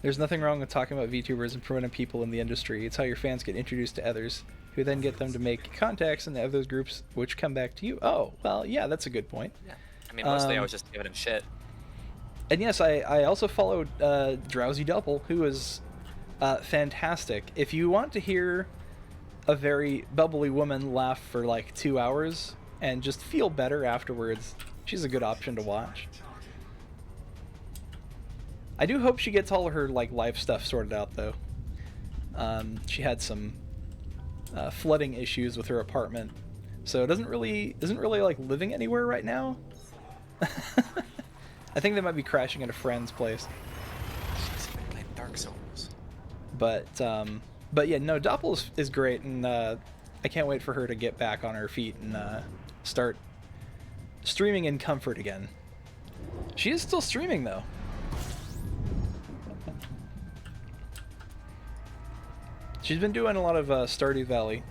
A: There's nothing wrong with talking about VTubers and promoting people in the industry. It's how your fans get introduced to others, who then get them to make contacts in the other groups, which come back to you. Oh, well, yeah, that's a good point.
B: Yeah. I mean, mostly I was just giving him shit.
A: And yes, I also followed Drowsy Double, who is fantastic. If you want to hear a very bubbly woman laugh for like 2 hours and just feel better afterwards, she's a good option to watch. I do hope she gets all her like life stuff sorted out though. She had some flooding issues with her apartment, so isn't really like living anywhere right now. I think they might be crashing at a friend's place.
B: She's been playing Dark Souls.
A: But yeah, no, Doppel is great, and I can't wait for her to get back on her feet and start streaming in comfort again. She is still streaming though. She's been doing a lot of Stardew Valley.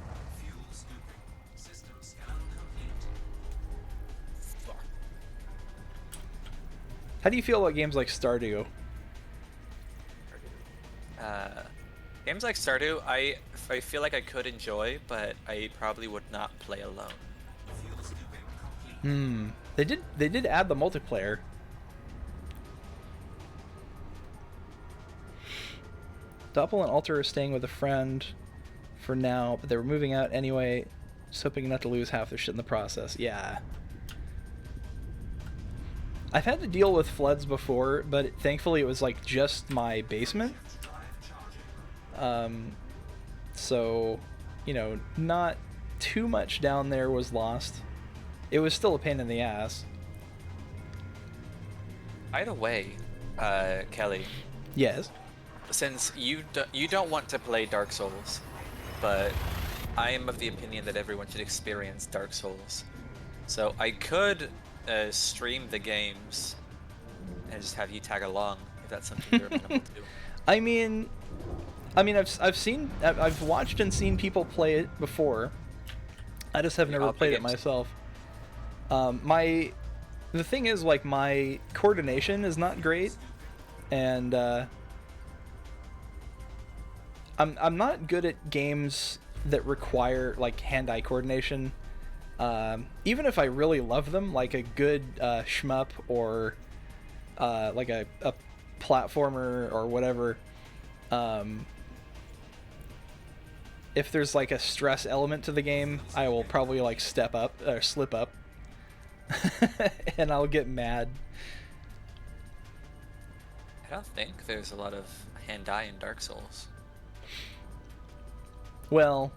A: How do you feel about games like Stardew?
B: Games like Stardew, I feel like I could enjoy, but I probably would not play alone.
A: They did add the multiplayer. Doppel and Alter are staying with a friend for now, but they were moving out anyway, just hoping not to lose half their shit in the process. Yeah. I've had to deal with floods before, but thankfully it was like just my basement. So, you know, not too much down there was lost. It was still a pain in the ass.
B: Either way, Kelly,
A: Yes.
B: since you don't want to play Dark Souls, but I am of the opinion that everyone should experience Dark Souls. So I could stream the games and just have you tag along if that's something you're amenable to.
A: I mean, I've watched and seen people play it before. I just have never
B: I'll
A: played
B: play
A: it
B: games.
A: myself. The thing is, like, my coordination is not great, and I'm not good at games that require like hand-eye coordination. Even if I really love them, like a good shmup or like a platformer or whatever. If there's like a stress element to the game, I will probably like step up or slip up, and I'll get mad.
B: I don't think there's a lot of hand-eye in Dark Souls.
A: Well,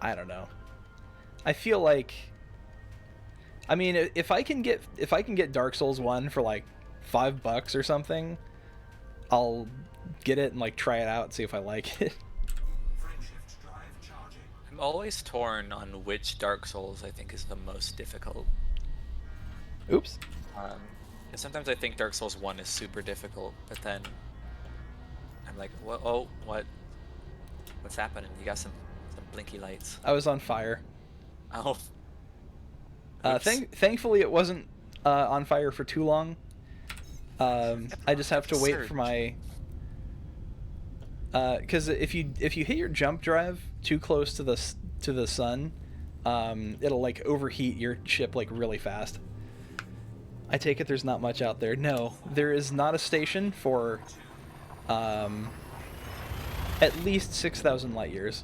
A: I don't know. I feel like, I mean, if I can get Dark Souls 1 for like $5 or something, I'll get it and like try it out and see if I like it.
B: I'm always torn on which Dark Souls I think is the most difficult.
A: Oops.
B: 'Cause sometimes I think Dark Souls 1 is super difficult, but then I'm like, what's happening? You got some blinky lights.
A: I was on fire.
B: Oh. Oops.
A: Thankfully, it wasn't on fire for too long. I just have to wait
B: Surge.
A: for my. Because if you hit your jump drive too close to the sun, it'll like overheat your ship like really fast. I take it there's not much out there. No, there is not a station for at least 6,000 light years.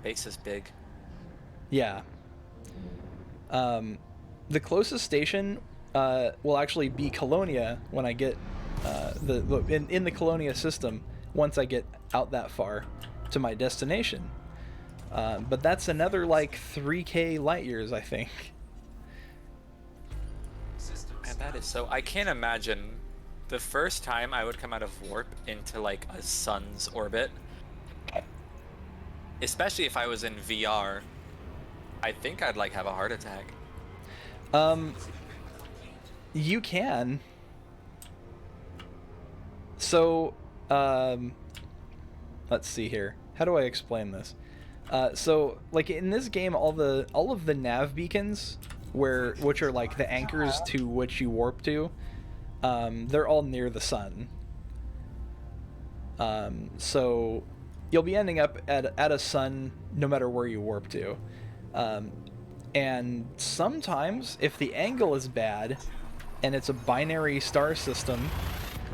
B: Base is big.
A: Yeah. The closest station will actually be Colonia when I get in the Colonia system once I get out that far to my destination. But that's another like 3K light years, I think.
B: And that is so. I can't imagine the first time I would come out of warp into like a sun's orbit, especially if I was in VR. I think I'd like have a heart attack.
A: You can. So, let's see here. How do I explain this? So, like in this game, all of the nav beacons, which are like the anchors to which you warp to, they're all near the sun. So, you'll be ending up at a sun no matter where you warp to. And sometimes, if the angle is bad, and it's a binary star system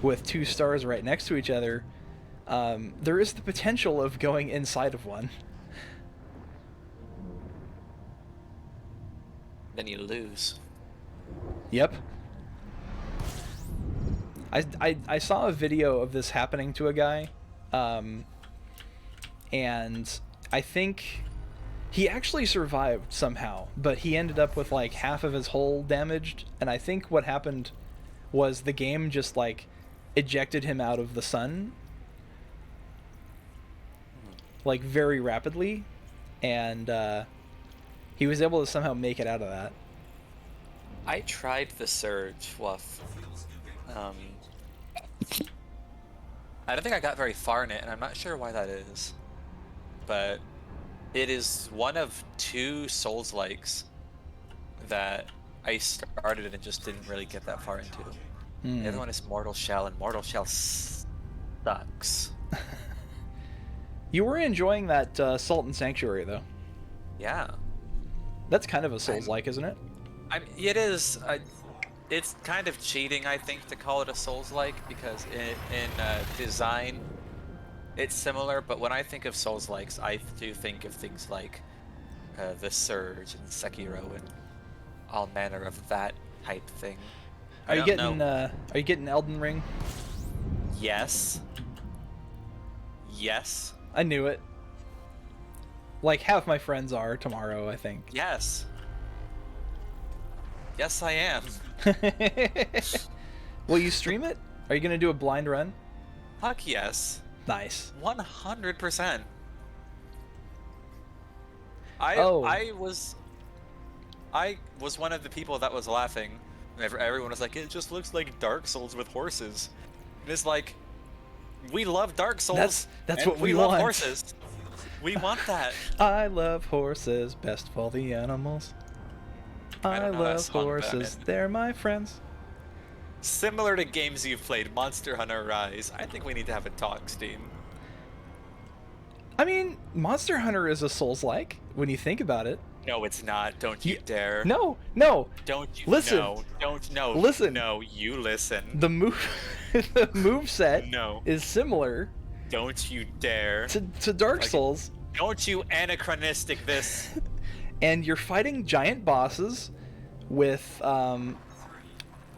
A: with two stars right next to each other, there is the potential of going inside of one.
B: Then you lose.
A: Yep. I saw a video of this happening to a guy, and I think he actually survived somehow, but he ended up with like half of his hull damaged, and I think what happened was the game just like ejected him out of the sun like very rapidly, and he was able to somehow make it out of that.
B: I tried the Surge, Woof. I don't think I got very far in it, and I'm not sure why that is. But it is one of two Souls-likes that I started and just didn't really get that far into.
A: Hmm.
B: The other one is Mortal Shell, and Mortal Shell sucks.
A: You were enjoying that Salt and Sanctuary, though.
B: Yeah.
A: That's kind of a Souls-like, isn't it?
B: It is. It's kind of cheating, I think, to call it a Souls-like, because in design, it's similar. But when I think of Souls-likes, I do think of things like The Surge and Sekiro and all manner of that type thing.
A: Are you getting Elden Ring?
B: Yes. Yes.
A: I knew it. Like half my friends are tomorrow, I think.
B: Yes. Yes, I am.
A: Will you stream it? Are you gonna do a blind run?
B: Fuck yes.
A: Nice.
B: 100%.
A: Oh.
B: I was one of the people that was laughing. Everyone was like, it just looks like Dark Souls with horses. And it's like, we love Dark Souls.
A: That's
B: and
A: what we
B: love
A: want.
B: Horses. We want that.
A: I love horses, best of all the animals. I
B: don't know that
A: love
B: song, but
A: horses, they're my friends.
B: Similar to games you've played, Monster Hunter Rise. I think we need to have a talk, Steam.
A: I mean, Monster Hunter is a Souls-like when you think about it.
B: No, it's not. Don't you dare.
A: No.
B: Don't you?
A: Listen.
B: No. Don't. No.
A: Listen.
B: No. You listen.
A: The move set
B: No.
A: is similar
B: Don't you dare.
A: to Dark Souls,
B: Don't you anachronistic this.
A: and you're fighting giant bosses with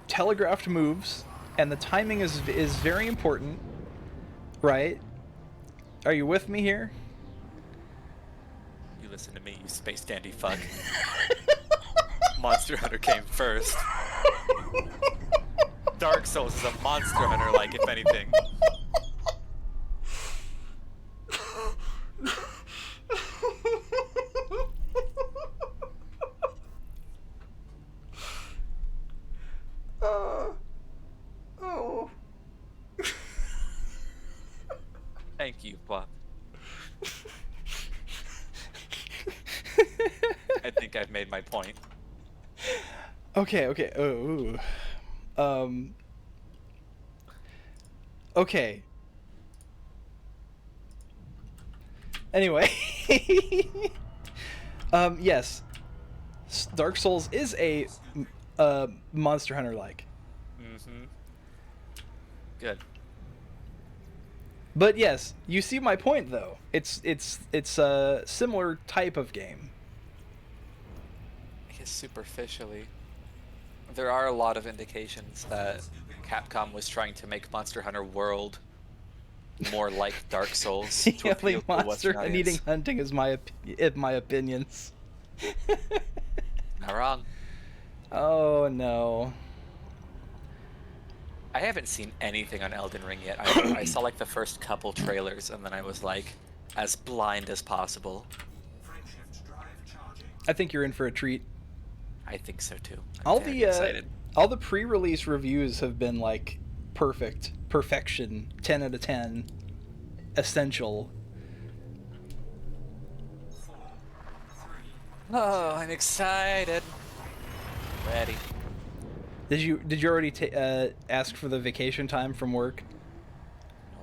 A: telegraphed moves, and the timing is very important, right? Are you with me here?
B: You listen to me, you space dandy fuck. Monster Hunter came first. Dark Souls is a Monster Hunter, like, if anything.
A: Oh.
B: Thank you, Bob. I think I've made my point.
A: Okay. Okay. Anyway. Yes. Dark Souls is a Monster Hunter like.
B: Mm-hmm. Good.
A: But yes, you see my point though. It's a similar type of game.
B: I guess superficially. There are a lot of indications that Capcom was trying to make Monster Hunter World more like Dark Souls. to
A: The only
B: appeal to a
A: monster
B: Western
A: and
B: audience.
A: eating hunting is my opinions.
B: Not wrong.
A: Oh no.
B: I haven't seen anything on Elden Ring yet. I saw like the first couple trailers, and then I was like, as blind as possible.
A: I think you're in for a treat.
B: I think so too. I'm
A: All
B: very
A: the
B: excited.
A: all the pre-release reviews have been like perfection, 10 out of 10, essential.
B: Oh, I'm excited. Ready.
A: Did you already ask for the vacation time from work?
B: No,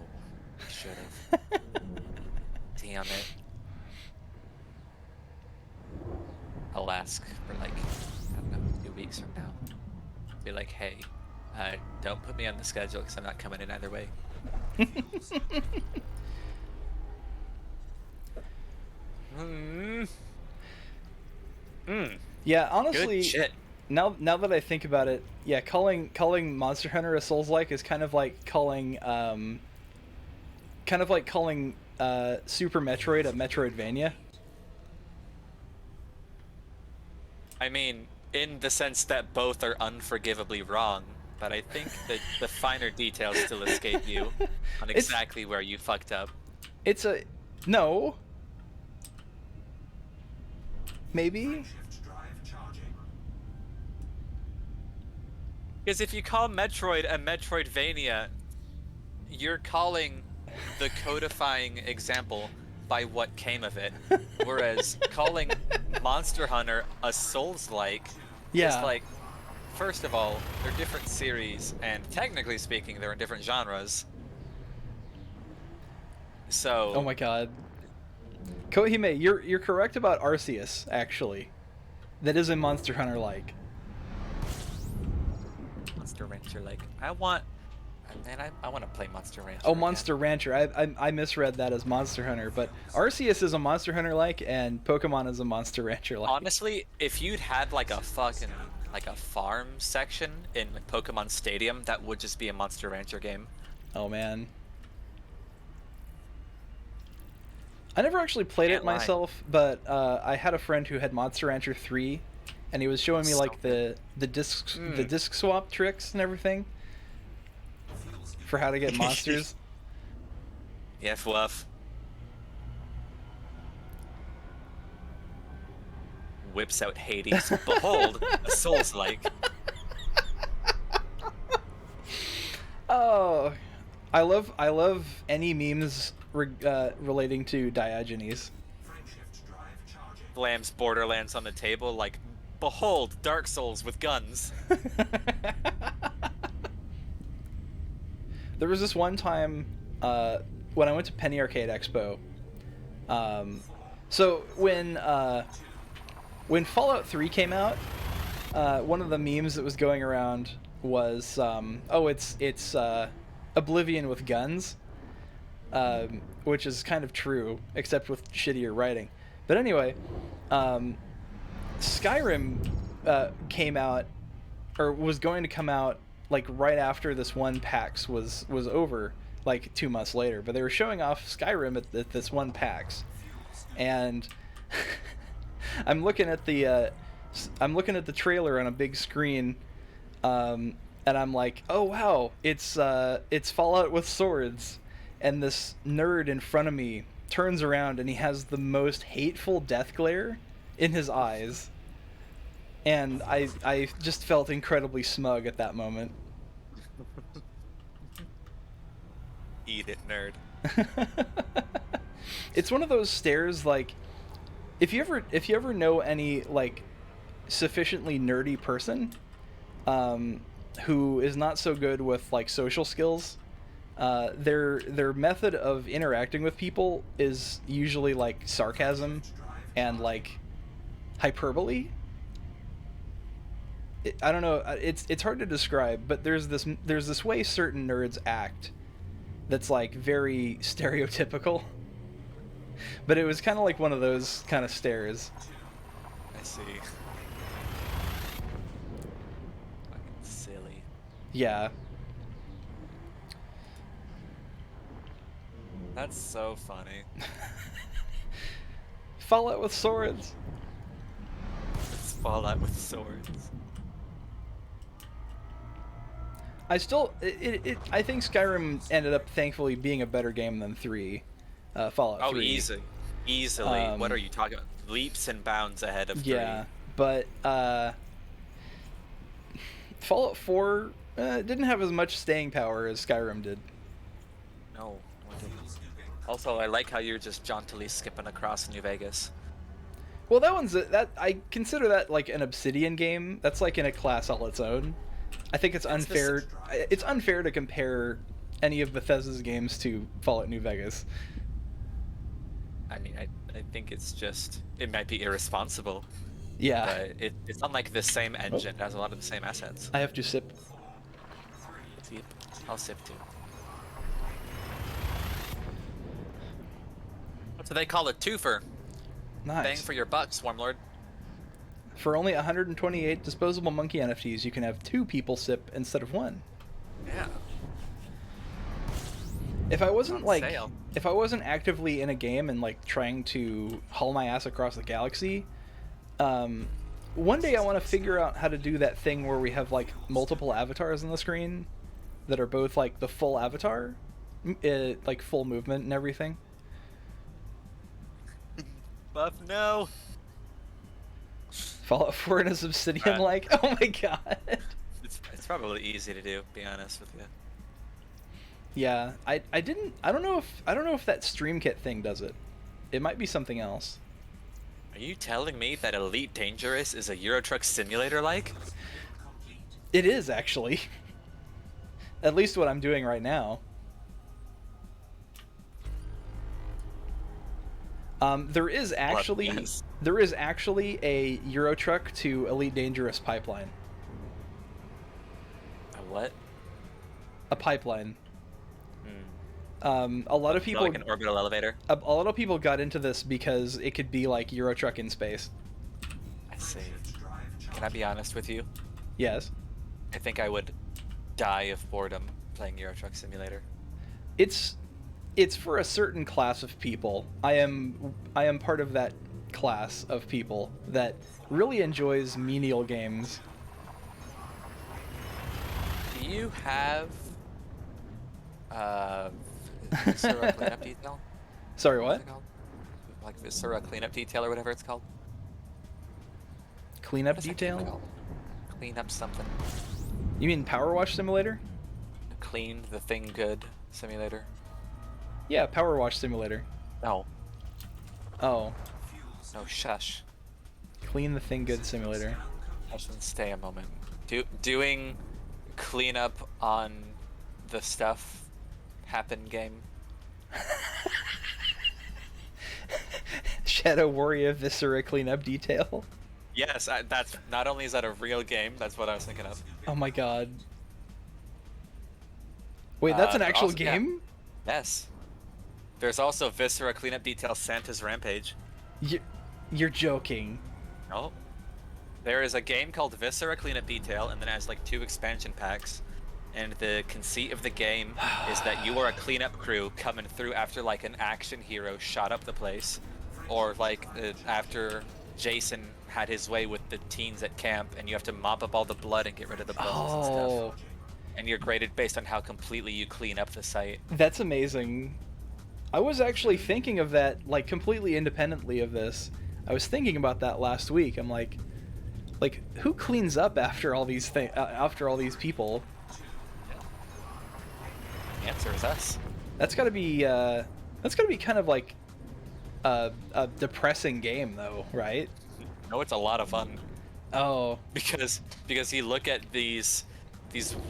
B: I should have. Damn it. I'll ask for like, I don't know, 2 weeks from now. Be like, hey, don't put me on the schedule because I'm not coming in either way.
A: Yeah, honestly,
B: Good shit.
A: now that I think about it, yeah, calling Monster Hunter a Souls-like is kind of like calling Super Metroid a Metroidvania.
B: I mean, in the sense that both are unforgivably wrong, but I think that the finer details still escape you on
A: It's-
B: exactly where you fucked up.
A: It's a no. Maybe.
B: Because if you call Metroid a Metroidvania, you're calling the codifying example by what came of it. Whereas calling Monster Hunter a Souls-like
A: Yeah.
B: Just like, first of all, they're different series, and technically speaking, they're in different genres. So.
A: Oh my god. Kohime, you're correct about Arceus, actually. That is a Monster Hunter like.
B: Monster Rancher, like, I want to play Monster Rancher.
A: Oh,
B: again.
A: Monster Rancher. I misread that as Monster Hunter, but Arceus is a Monster Hunter like, and Pokemon is a Monster Rancher like.
B: Honestly, if you'd had like a fucking like a farm section in like Pokemon Stadium, that would just be a Monster Rancher game.
A: Oh man. I never actually played
B: Can't
A: it
B: lie.
A: myself, but I had a friend who had Monster Rancher 3, and he was showing me
B: So
A: like the disc swap tricks and everything for how to get monsters.
B: Yeah, fluff. Whips out Hades. Behold, a Souls-like.
A: Oh, I love any memes relating to Diogenes.
B: Slams Borderlands on the table like, behold, Dark Souls with guns.
A: There was this one time when I went to Penny Arcade Expo. So when Fallout 3 came out, one of the memes that was going around was, it's Oblivion with guns, which is kind of true, except with shittier writing. But anyway, Skyrim came out, or was going to come out, like right after this one PAX was over, like 2 months later. But they were showing off Skyrim at this one PAX, and I'm looking at the trailer on a big screen, and I'm like, oh wow, it's Fallout with swords, and this nerd in front of me turns around and he has the most hateful death glare in his eyes, and I just felt incredibly smug at that moment.
B: Eat it, nerd.
A: It's one of those stares, like, if you ever know any like sufficiently nerdy person who is not so good with like social skills, their method of interacting with people is usually like sarcasm and like hyperbole. I don't know, it's hard to describe, but there's this way certain nerds act that's like very stereotypical. But it was kind of like one of those kind of stares.
B: I see. Fucking silly.
A: Yeah.
B: That's so funny.
A: Fallout with swords.
B: It's Fallout with swords.
A: I still, I think Skyrim ended up thankfully being a better game than Fallout 3.
B: Oh, easily. What are you talking about? Leaps and bounds ahead of 3.
A: Yeah, but Fallout 4 didn't have as much staying power as Skyrim did.
B: No, it didn't. Also, I like how you're just jauntily skipping across New Vegas.
A: Well, that I consider that like an Obsidian game. That's like in a class all its own. I think it's unfair. It's unfair to compare any of Bethesda's games to Fallout New Vegas.
B: I mean, I think it's just, it might be irresponsible.
A: Yeah.
B: But it's unlike the same engine. It has a lot of the same assets.
A: I have to sip.
B: Sip. I'll sip too. So they call it twofer.
A: Nice.
B: Bang for your buck, Swarmlord.
A: For only 128 disposable monkey NFTs, you can have 2 people sip instead of 1.
B: Yeah.
A: If I wasn't
B: On
A: like,
B: sale.
A: if I wasn't actively in a game and like trying to haul my ass across the galaxy, one day I want to figure out how to do that thing where we have like multiple avatars on the screen that are both like the full avatar, like full movement and everything.
B: Buff, no.
A: Fallout 4 and a Obsidian like, oh my god.
B: It's probably easy to do, be honest with you.
A: Yeah, I don't know if that Stream Kit thing does it. It might be something else.
B: Are you telling me that Elite Dangerous is a Euro Truck Simulator like?
A: It is actually. At least what I'm doing right now. There is actually
B: yes.
A: a Euro Truck to Elite Dangerous pipeline.
B: A what?
A: A pipeline. A lot of people
B: Like an orbital elevator?
A: a lot of people got into this because it could be like Euro Truck in space.
B: I see. Can I be honest with you?
A: Yes.
B: I think I would die of boredom playing Euro Truck Simulator.
A: It's for a certain class of people. I am part of that class of people that really enjoys menial games.
B: Do you have Viscera cleanup detail?
A: Sorry,
B: What's
A: what?
B: it called? Like Viscera cleanup detail or whatever it's called?
A: Cleanup
B: What is that game
A: detail?
B: called? Clean up something.
A: You mean Power Wash Simulator?
B: Clean the thing good simulator.
A: Yeah, Power Wash Simulator.
B: No.
A: Oh,
B: No, shush.
A: Clean the Thing Good Simulator.
B: Hush and stay a moment. Doing cleanup on the stuff happen game.
A: Shadow Warrior Viscera Cleanup Detail.
B: Yes, that's not only is that a real game, that's what I was thinking of.
A: Oh my god. Wait, that's an actual
B: also- yeah.
A: game?
B: Yes. There's also Viscera Cleanup Detail Santa's Rampage.
A: You're joking.
B: No. There is a game called Viscera Cleanup Detail, and then it has like 2 expansion packs. And the conceit of the game is that you are a cleanup crew coming through after like an action hero shot up the place, or like after Jason had his way with the teens at camp, and you have to mop up all the blood and get rid of the bones and
A: Oh,
B: stuff. And you're graded based on how completely you clean up the site.
A: that's amazing. I was actually thinking of that, like, completely independently of this. I was thinking about that last week. I'm like, who cleans up after all these after all these people?
B: The answer is us.
A: That's gotta be kind of like a depressing game, though, right?
B: No, it's a lot of fun.
A: Oh,
B: because you look at these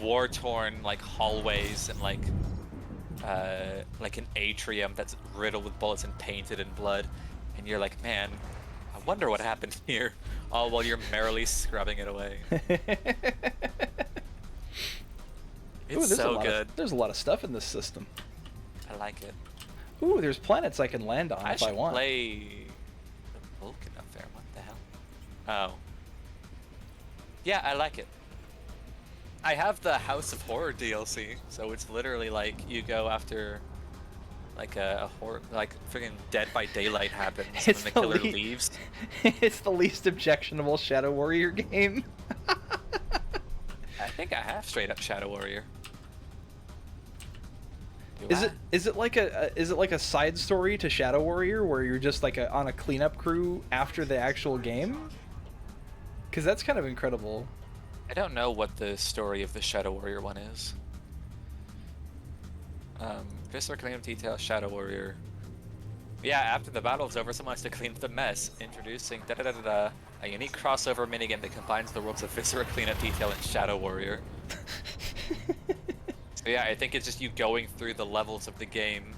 B: war-torn like hallways and like an atrium that's riddled with bullets and painted in blood, and you're like, man, I wonder what happened here, all while you're merrily scrubbing it away. It's so good.
A: There's a lot of stuff in this system.
B: I like it.
A: Ooh, there's planets I can land on
B: I
A: if I
B: should
A: want.
B: play the Vulcan Affair. What the hell? Oh. Yeah, I like it. I have the House of Horror DLC, so it's literally like you go after like a horror, like freaking Dead by Daylight happens and
A: It's
B: then the killer
A: the
B: leaves.
A: It's the least objectionable Shadow Warrior game.
B: I think I have straight up Shadow Warrior. Do
A: Is
B: I?
A: it like a side story to Shadow Warrior where you're just like on a cleanup crew after the actual game? Because that's kind of incredible.
B: I don't know what the story of the Shadow Warrior one is. Viscera Cleanup Detail, Shadow Warrior. Yeah, after the battle's over, someone has to clean up the mess, introducing da-da-da-da-da, a unique crossover minigame that combines the worlds of Viscera Cleanup Detail and Shadow Warrior. So yeah, I think it's just you going through the levels of the game.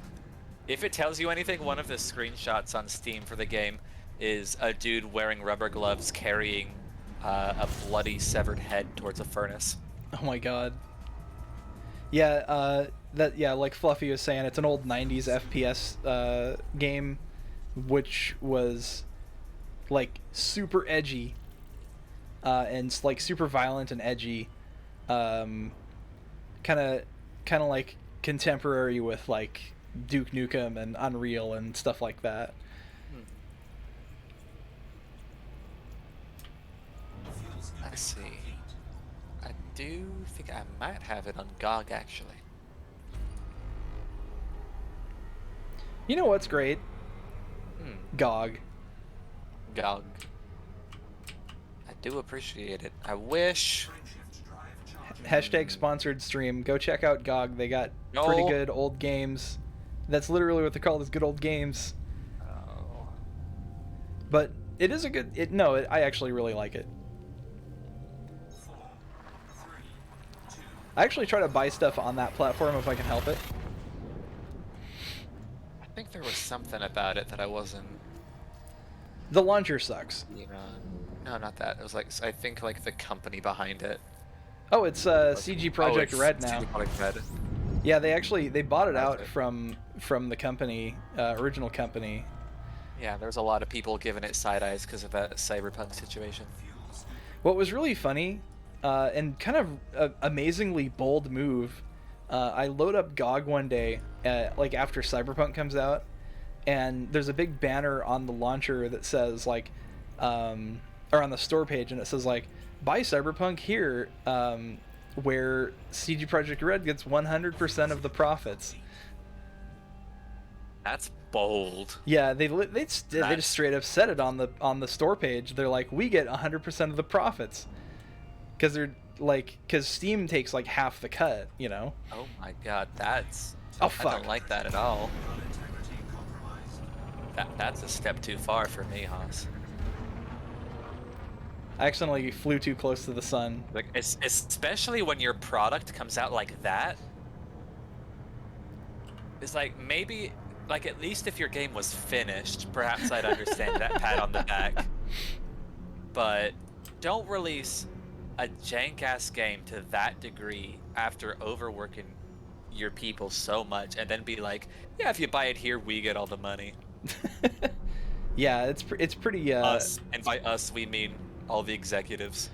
B: If it tells you anything, one of the screenshots on Steam for the game is a dude wearing rubber gloves carrying a bloody severed head towards a furnace.
A: Oh my god. Yeah, like Fluffy was saying, it's an old 90s FPS game, which was like super edgy, and like super violent and edgy, kind of like contemporary with like Duke Nukem and Unreal and stuff like that.
B: Let's see. I do think I might have it on GOG actually.
A: You know what's great? GOG.
B: GOG. I do appreciate it. I wish.
A: Hashtag sponsored stream. Go check out GOG. They got pretty
B: No.
A: good old games. That's literally what they're called, is good old games.
B: Oh.
A: But It is a good. No, I actually really like it. I actually try to buy stuff on that platform if I can help it.
B: I think there was something about it that I wasn't.
A: The launcher sucks.
B: You know, no, not that. It was like I think like the company behind it.
A: Oh, it's CG Project Red now.
B: CG Project Red.
A: Yeah, they bought it
B: That's
A: out
B: it.
A: from the company, original company.
B: Yeah, there was a lot of people giving it side eyes because of that Cyberpunk situation.
A: What was really funny, and kind of a amazingly bold move, I load up GOG one day, like after Cyberpunk comes out, and there's a big banner on the launcher that says like, or on the store page, and it says like, buy Cyberpunk here, where CG Project Red gets 100% of the profits.
B: That's bold.
A: Yeah, they just straight up said it on the store page. They're like, we get 100% of the profits, because Steam takes like half the cut, you know.
B: Oh my god, that's.
A: Oh
B: I
A: fuck.
B: don't like that at all. That's a step too far for me, Haas.
A: I accidentally flew too close to the sun.
B: Like, especially when your product comes out like that. It's like maybe, like at least if your game was finished, perhaps I'd understand that pat on the back. But don't release a jank-ass game to that degree after overworking your people so much, and then be like, yeah, if you buy it here, we get all the money.
A: Yeah, it's pretty.
B: Us, and by us we mean all the executives.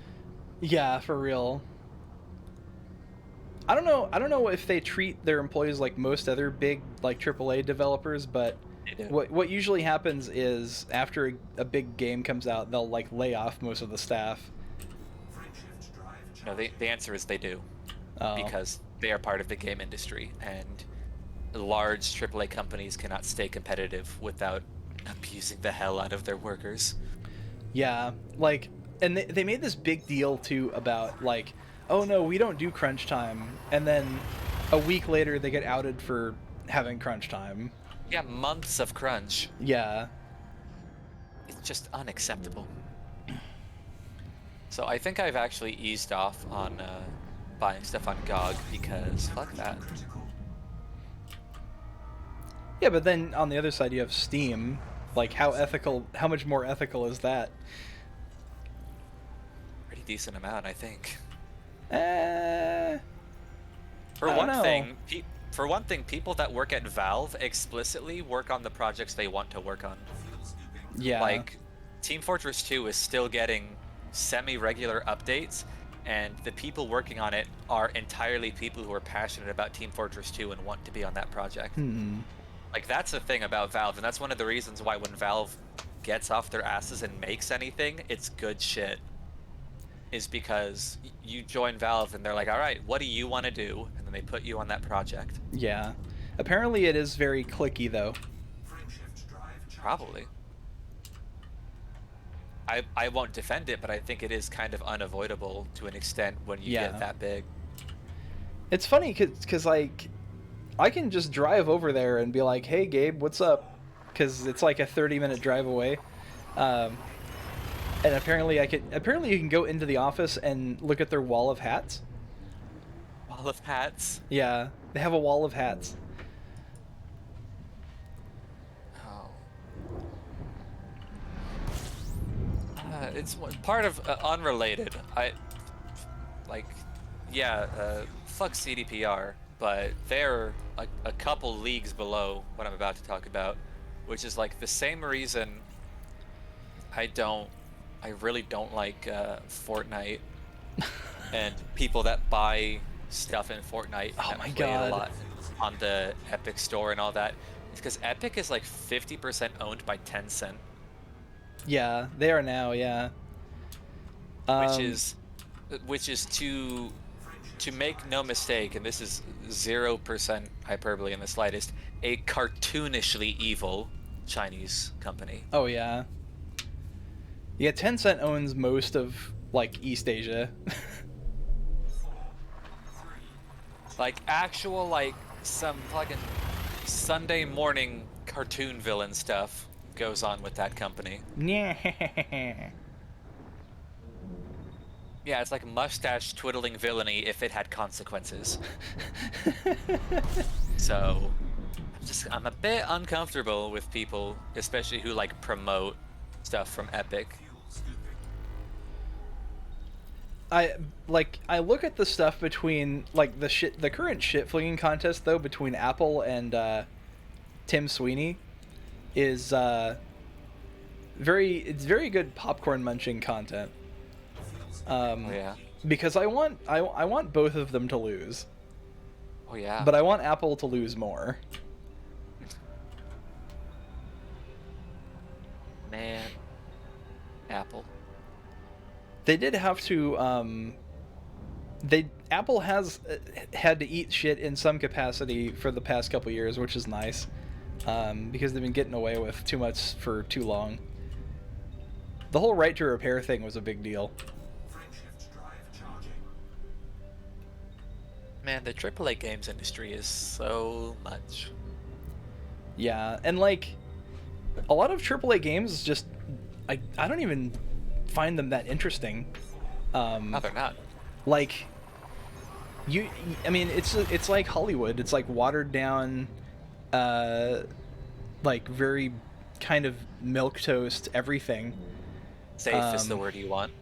A: Yeah, for real. I don't know if they treat their employees like most other big like AAA developers, but
B: They do.
A: what usually happens is after a big game comes out, they'll like lay off most of the staff.
B: No, the answer is they do.
A: Oh.
B: Because they are part of the game industry, and large AAA companies cannot stay competitive without abusing the hell out of their workers.
A: Yeah, like, and they made this big deal too about like, oh no, we don't do crunch time, and then a week later they get outed for having crunch time.
B: Yeah, months of crunch.
A: Yeah.
B: It's just unacceptable. So I think I've actually eased off on buying stuff on GOG because fuck that.
A: Yeah, but then on the other side you have Steam. Like, how much more ethical is that?
B: Pretty decent amount, I think.
A: I
B: For
A: don't
B: one
A: know.
B: thing, people that work at Valve explicitly work on the projects they want to work on.
A: Yeah.
B: Like, Team Fortress 2 is still getting semi-regular updates, and the people working on it are entirely people who are passionate about Team Fortress 2 and want to be on that project. Like, that's the thing about Valve, and that's one of the reasons why when Valve gets off their asses and makes anything, it's good shit. Is because you join Valve and they're like, all right, what do you want to do? And then they put you on that project.
A: Yeah. Apparently it is very clicky, though.
B: Probably. I won't defend it, but I think it is kind of unavoidable to an extent when you
A: Yeah.
B: get that big.
A: It's funny because like, I can just drive over there and be like, hey, Gabe, what's up? Because it's like a 30-minute drive away. And apparently you can go into the office and look at their wall of hats.
B: Wall of hats.
A: Yeah, they have a wall of hats.
B: Oh. It's part of unrelated. Fuck CDPR, but they're a couple leagues below what I'm about to talk about, which is like the same reason I really don't like Fortnite and people that buy stuff in Fortnite
A: Oh
B: that
A: my
B: play it
A: God.
B: a lot on the Epic Store and all that. It's because Epic is like 50% owned by Tencent,
A: Yeah, they are now. Yeah.
B: which is to make no mistake, and this is 0% hyperbole in the slightest, a cartoonishly evil Chinese company.
A: Oh yeah. Yeah, Tencent owns most of like East Asia.
B: Like actual like some fucking Sunday morning cartoon villain stuff goes on with that company.
A: Yeah.
B: Yeah, it's like mustache twiddling villainy if it had consequences. So, I'm a bit uncomfortable with people, especially who like promote stuff from Epic.
A: I look at the stuff between like the current shit flinging contest though between Apple and Tim Sweeney is it's very good popcorn munching content.
B: Oh yeah.
A: Because I want both of them to lose,
B: Oh yeah.
A: but I want Apple to lose more.
B: Man, Apple.
A: They did have to Apple has had to eat shit in some capacity for the past couple years, which is nice. Because they've been getting away with too much for too long. The whole right to repair thing was a big deal.
B: Man, the AAA games industry is so much.
A: Yeah, and like a lot of AAA games just I don't even find them that interesting.
B: No, they're not.
A: Like I mean it's like Hollywood. It's like watered down like very kind of milquetoast everything.
B: Safe is the word you want.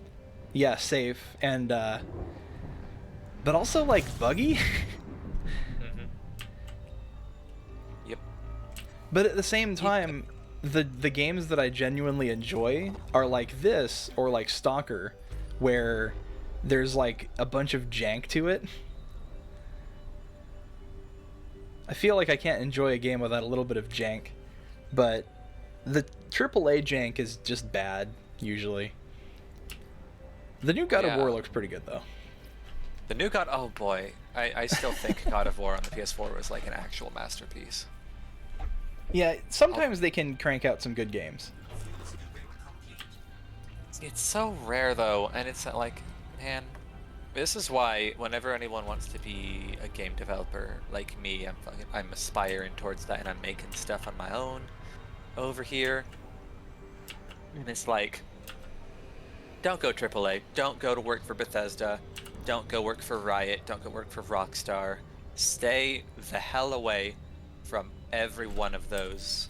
A: Yeah, safe and but also like buggy.
B: Mm-hmm. Yep.
A: But at the same time, the games that I genuinely enjoy are like this or like Stalker, where there's like a bunch of jank to it. I feel like I can't enjoy a game without a little bit of jank, but the AAA jank is just bad usually. The new God of War looks pretty good though.
B: The new God, oh boy, I still think God of War on the PS4 was like an actual masterpiece.
A: Yeah, sometimes they can crank out some good games.
B: It's so rare though, and it's like, man, this is why whenever anyone wants to be a game developer like me, I'm aspiring towards that, and I'm making stuff on my own over here. And it's like, don't go AAA, don't go to work for Bethesda, don't go work for Riot, don't go work for Rockstar. Stay the hell away from every one of those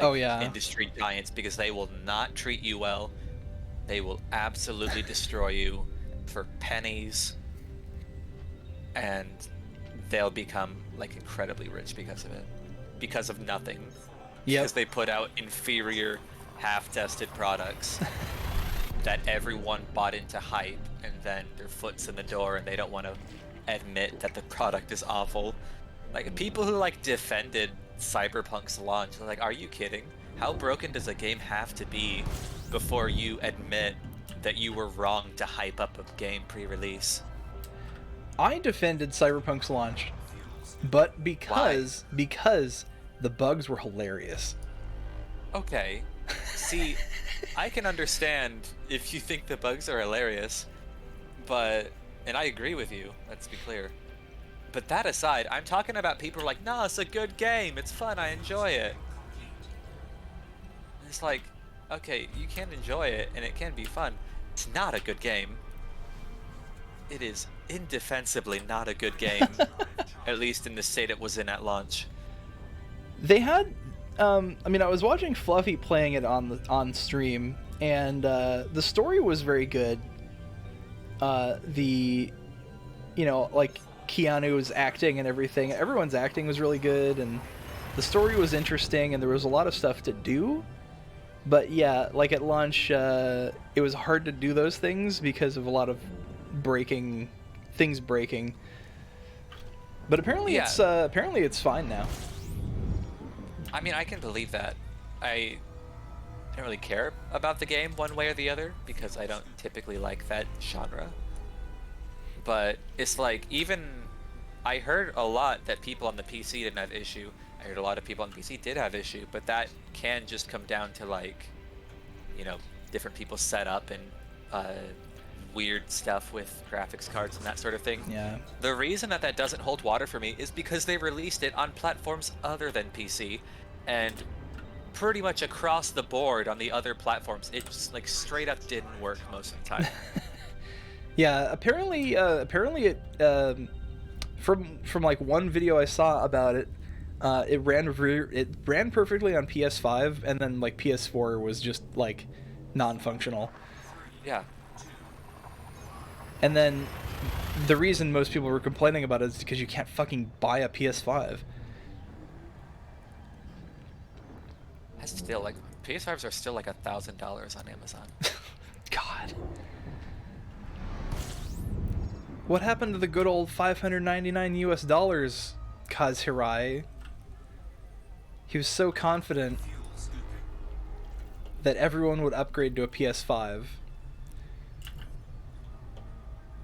B: industry giants, because they will not treat you well. They will absolutely destroy you for pennies, and they'll become like incredibly rich because of it, because of nothing. Because they put out inferior, half-tested products that everyone bought into hype, and then their foot's in the door and they don't want to admit that the product is awful. Like, people who like defended Cyberpunk's launch, they're like, are you kidding? How broken does a game have to be before you admit that you were wrong to hype up a game pre-release?
A: I defended Cyberpunk's launch, but because the bugs were hilarious.
B: Okay. See, I can understand if you think the bugs are hilarious, and I agree with you, let's be clear. But that aside, I'm talking about people who are like, no, it's a good game, it's fun, I enjoy it. It's like, okay, you can enjoy it, and it can be fun. It's not a good game. It is indefensibly not a good game, at least in the state it was in at launch.
A: They had, I mean, I was watching Fluffy playing it on stream, and the story was very good. Like Keanu's acting and everything, everyone's acting was really good, and the story was interesting, and there was a lot of stuff to do. But yeah, like at launch, it was hard to do those things because of a lot of things breaking. But apparently it's fine now.
B: I mean, I can believe that. I don't really care about the game one way or the other, because I don't typically like that genre. But it's like, I heard a lot that people on the PC didn't have issue. I heard a lot of people on the PC did have issue, but that can just come down to like, different people's setup and weird stuff with graphics cards and that sort of thing.
A: Yeah.
B: The reason that doesn't hold water for me is because they released it on platforms other than PC, and pretty much across the board on the other platforms, it just like straight up didn't work most of the time.
A: Yeah, apparently it from like one video I saw about it, it ran perfectly on PS5, and then like PS4 was just like non-functional.
B: Yeah.
A: And then the reason most people were complaining about it is because you can't fucking buy a PS5.
B: That's still like PS5s are still like $1,000 on Amazon.
A: God. What happened to the good old $599 US, Kaz Hirai? He was so confident that everyone would upgrade to a PS5.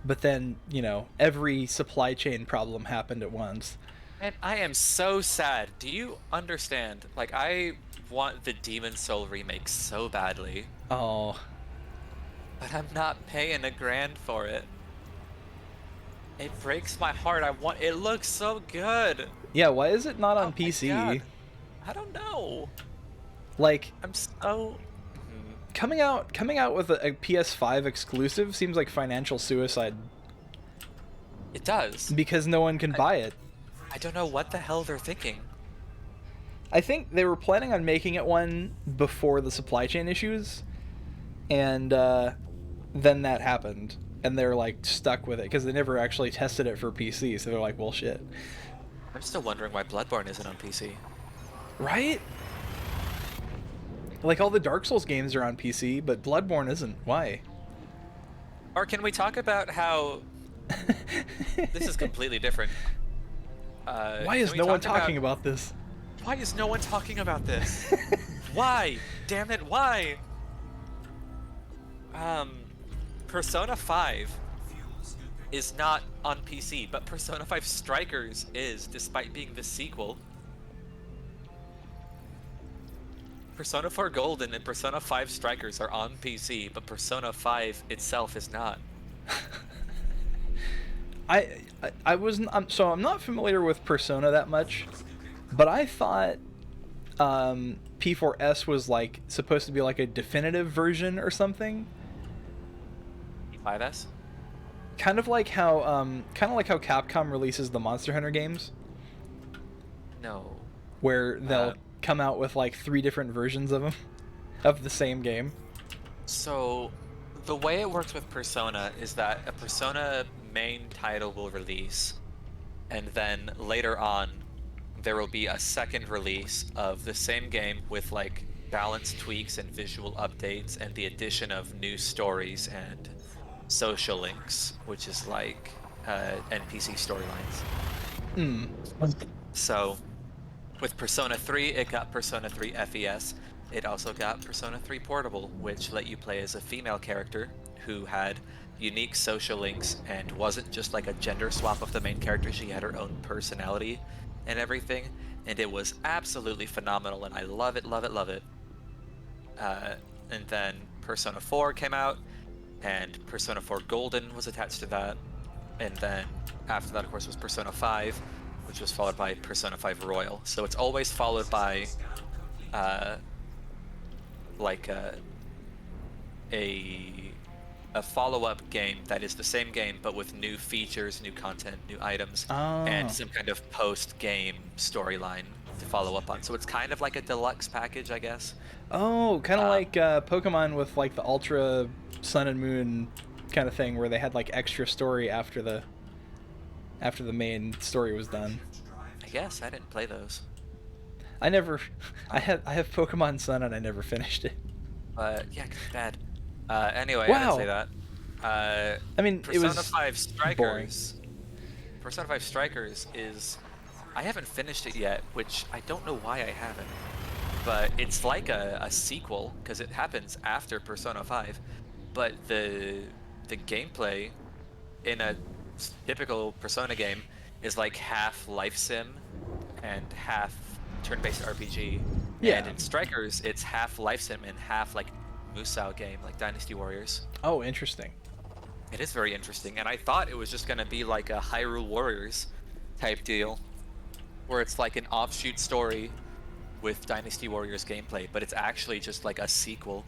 A: But then, you know, every supply chain problem happened at once.
B: And I am so sad. Do you understand? Like, I want the Demon Soul remake so badly,
A: Oh.
B: but I'm not paying $1,000 for it. It breaks my heart. It looks so good.
A: Yeah, why is it not on
B: Oh my
A: PC?
B: God. I don't know.
A: Like,
B: I'm so...
A: coming out with a PS5 exclusive seems like financial suicide
B: It does.
A: because no one can buy it.
B: I don't know what the hell they're thinking.
A: I think they were planning on making it one before the supply chain issues, and then that happened, and they're like stuck with it because they never actually tested it for PC, so they're like, well, shit.
B: I'm still wondering why Bloodborne isn't on PC.
A: Right? Like, all the Dark Souls games are on PC, but Bloodborne isn't. Why?
B: Or can we talk about how... This is completely different.
A: Why is no one talking about this?
B: Why is no one talking about this? Why? Damn it, why? Persona 5 is not on PC, but Persona 5 Strikers is, despite being the sequel. Persona 4 Golden and Persona 5 Strikers are on PC, but Persona 5 itself is not.
A: I wasn't so I'm not familiar with Persona that much, but I thought P4S was like supposed to be like a definitive version or something.
B: P5S?
A: Kind of like how Capcom releases the Monster Hunter games,
B: No.
A: where they'll come out with like 3 different versions of them of the same game.
B: So, the way it works with Persona is that a Persona main title will release, and then later on, there will be a second release of the same game with like balance tweaks and visual updates and the addition of new stories and social links, which is like NPC storylines. So, with Persona 3, it got Persona 3 FES. It also got Persona 3 Portable, which let you play as a female character who had unique social links and wasn't just like a gender swap of the main character. She had her own personality and everything, and it was absolutely phenomenal, and I love it, love it, love it. And then Persona 4 came out, and Persona 4 Golden was attached to that, and then after that, of course, was Persona 5, which was followed by Persona 5 Royal. So it's always followed by like a follow-up game that is the same game but with new features, new content, new items, and some kind of post-game storyline to follow up on. So it's kind of like a deluxe package, I guess.
A: Oh, kind of like Pokemon with like the Ultra Sun and Moon kind of thing, where they had like extra story after the main story was done.
B: I guess I didn't play those.
A: I have Pokemon Sun and I never finished it.
B: But yeah, bad. Anyway, I
A: Wow.
B: didn't say that.
A: I mean,
B: Persona
A: it was
B: 5 Strikers. Persona 5 Strikers is... I haven't finished it yet, which I don't know why I haven't. But it's like a sequel, because it happens after Persona 5. But the gameplay in a typical Persona game is like half life sim and half turn-based RPG.
A: Yeah.
B: And in Strikers, it's half life sim and half like Musou game, like Dynasty Warriors.
A: Oh, interesting.
B: It is very interesting, and I thought it was just gonna be like a Hyrule Warriors type deal, where it's like an offshoot story with Dynasty Warriors gameplay, but it's actually just like a sequel.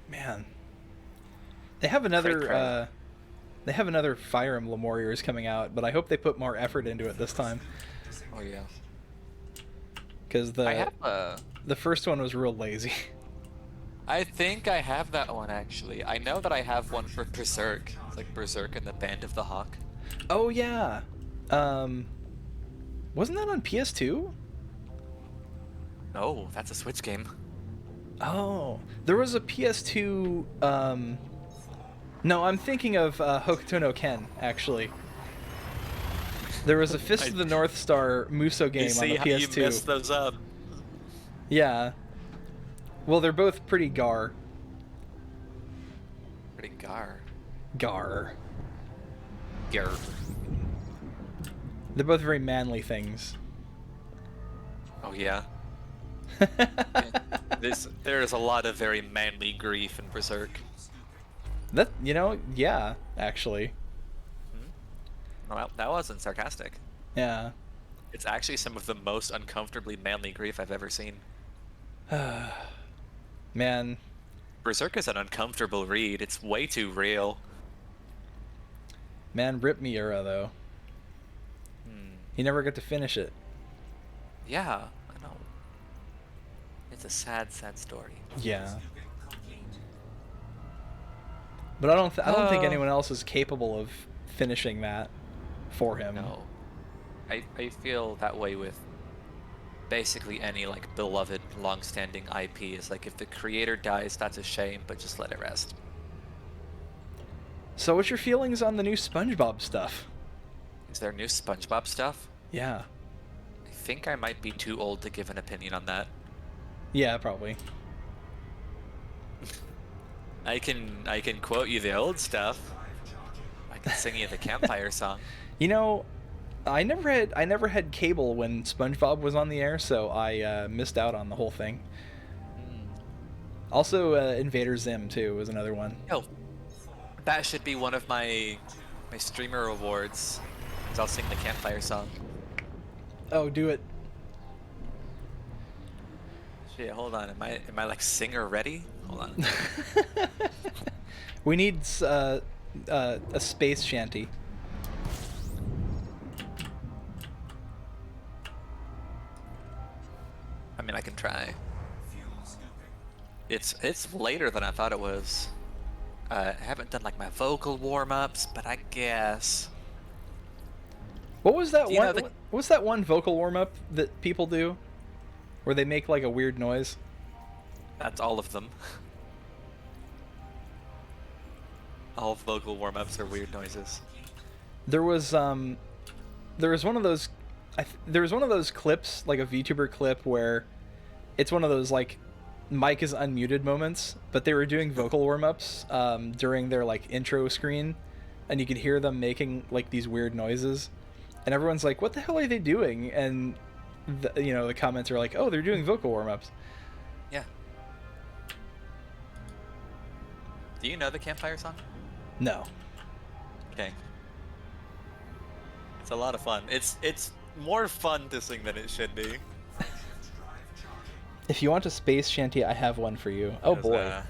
A: Man, they have another
B: Cray-cray.
A: they have another Fire Emblem Warriors coming out, but I hope they put more effort into it this time,
B: Oh yeah.
A: because
B: I have
A: the first one was real lazy.
B: I think I have that one actually. I know that I have one for Berserk. It's like Berserk and the Band of the Hawk.
A: Oh yeah, wasn't that on PS2?
B: No, that's a Switch game.
A: Oh, there was a PS2. No, I'm thinking of Hokuto no Ken, actually. There was a Fist of the North Star Muso game
B: You see
A: on the
B: how
A: PS2.
B: you messed those up.
A: Yeah. Well, they're both pretty gar.
B: Pretty gar.
A: Gar.
B: Gar.
A: They're both very manly things.
B: Oh yeah. There is a lot of very manly grief in Berserk.
A: That, yeah, actually.
B: Well, that wasn't sarcastic.
A: Yeah.
B: It's actually some of the most uncomfortably manly grief I've ever seen.
A: Man,
B: Berserk is an uncomfortable read. It's way too real.
A: rip Miura though. He never got to finish it.
B: Yeah, I know. It's a sad, sad story.
A: Yeah. But I don't think
B: Oh.
A: anyone else is capable of finishing that for him.
B: No. I feel that way with basically any like beloved long-standing IP. Is like if the creator dies, that's a shame, but just let it rest.
A: So what's your feelings on the new SpongeBob stuff?
B: Is there new SpongeBob stuff?
A: Yeah.
B: I think I might be too old to give an opinion on that.
A: Yeah, probably.
B: I can quote you the old stuff. I can sing you the campfire song.
A: I never had cable when SpongeBob was on the air, so I missed out on the whole thing. Also, Invader Zim too was another one.
B: Oh, that should be one of my streamer awards. 'Cause I'll sing the campfire song.
A: Oh, do it.
B: Shit, hold on. Am I like singer ready? Hold on.
A: We need a space shanty.
B: I mean, I can try. It's later than I thought it was. I haven't done like my vocal warm-ups, but I guess.
A: What was that
B: Do you know
A: one?
B: the-
A: What was that one vocal warm up that people do, where they make like a weird noise?
B: That's all of them. All vocal warm-ups are weird noises.
A: There was one of those. There was one of those clips, like a VTuber clip, where it's one of those like mic is unmuted moments, but they were doing vocal warm-ups during their like intro screen, and you could hear them making like these weird noises, and everyone's like, "What the hell are they doing?" And the comments are like, "Oh, they're doing vocal warm-ups."
B: Yeah. Do you know the campfire song?
A: No.
B: Okay. It's a lot of fun. It's more fun to sing than it should be.
A: If you want a space shanty, I have one for you. Oh
B: Because,
A: boy.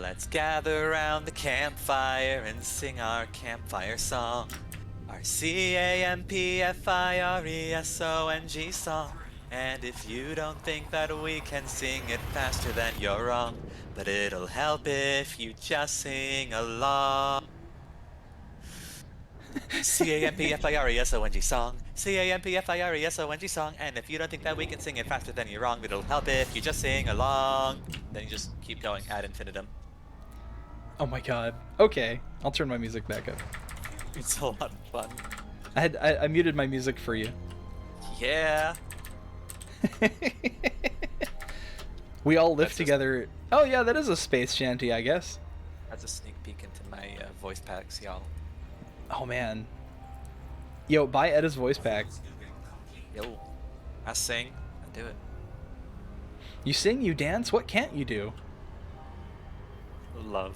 B: Let's gather around the campfire and sing our campfire song. Our CAMPFIRESONG song. And if you don't think that we can sing it faster, then you're wrong. But it'll help if you just sing along. CAMPFIRESONG song. CAMPFIRESONG song. And if you don't think that we can sing it faster, then you're wrong. But it'll help if you just sing along. Then you just keep going ad infinitum.
A: Oh my god. Okay, I'll turn my music back up.
B: It's a lot of fun.
A: I muted my music for you.
B: Yeah.
A: We all live
B: That's just-
A: together. Oh yeah, that is a space shanty, I guess.
B: That's a sneak peek into my voice packs, y'all.
A: Oh man. Yo, buy Edda's voice pack.
B: Yo. I sing. I do it.
A: You sing, you dance. What can't you do?
B: Love.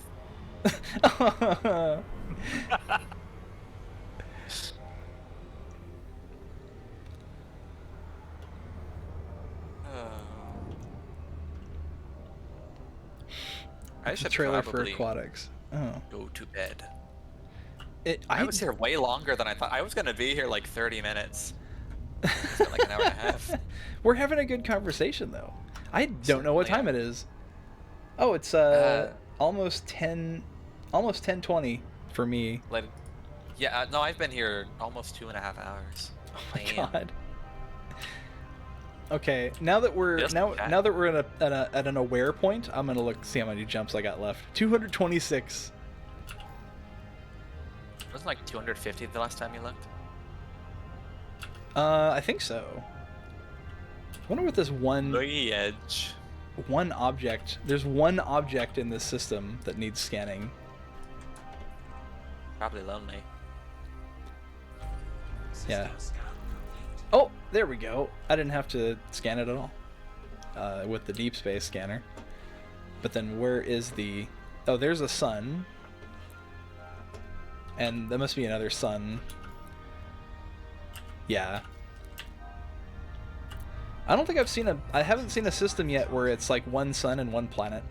B: I
A: It's a
B: should
A: trailer for
B: probably
A: Aquatics. Oh.
B: go to bed.
A: I
B: I was here way longer than I thought. I was gonna be here like 30 minutes. It's been like an hour and a half.
A: We're having a good conversation though. I don't know what
B: Certainly
A: time
B: am.
A: it is. Oh, it's almost 10:20 for me.
B: Like, yeah, no, I've been here almost 2.5 hours.
A: Oh my
B: Damn.
A: god. Okay, now that we're
B: Just
A: now
B: that.
A: now that we're at an aware point, I'm gonna look see how many jumps I got left. 226.
B: Wasn't like 250 the last time you looked?
A: I think so. Wonder what this one
B: Edge.
A: object. There's one object in this system that needs scanning.
B: Probably lonely.
A: Yeah. Oh, there we go. I didn't have to scan it at all with the deep space scanner. But then where is the... Oh, there's a sun. And there must be another sun. Yeah. I don't think I haven't seen a system yet where it's like one sun and one planet.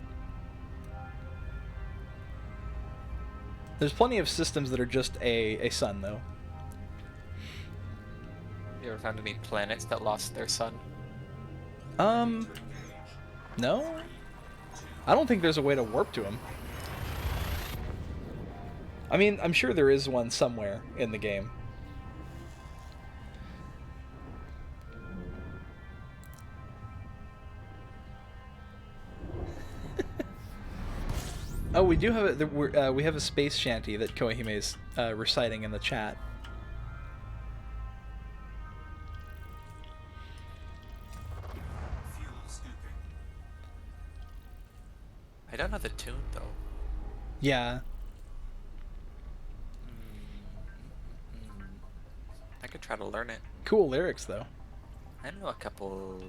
A: There's plenty of systems that are just a sun, though.
B: You ever found any planets that lost their sun?
A: No? I don't think there's a way to warp to them. I mean, I'm sure there is one somewhere in the game. Oh, we do have we have a space shanty that Kohime's reciting in the chat.
B: I don't know the tune though.
A: Yeah.
B: I could try to learn it.
A: Cool lyrics, though.
B: I know a couple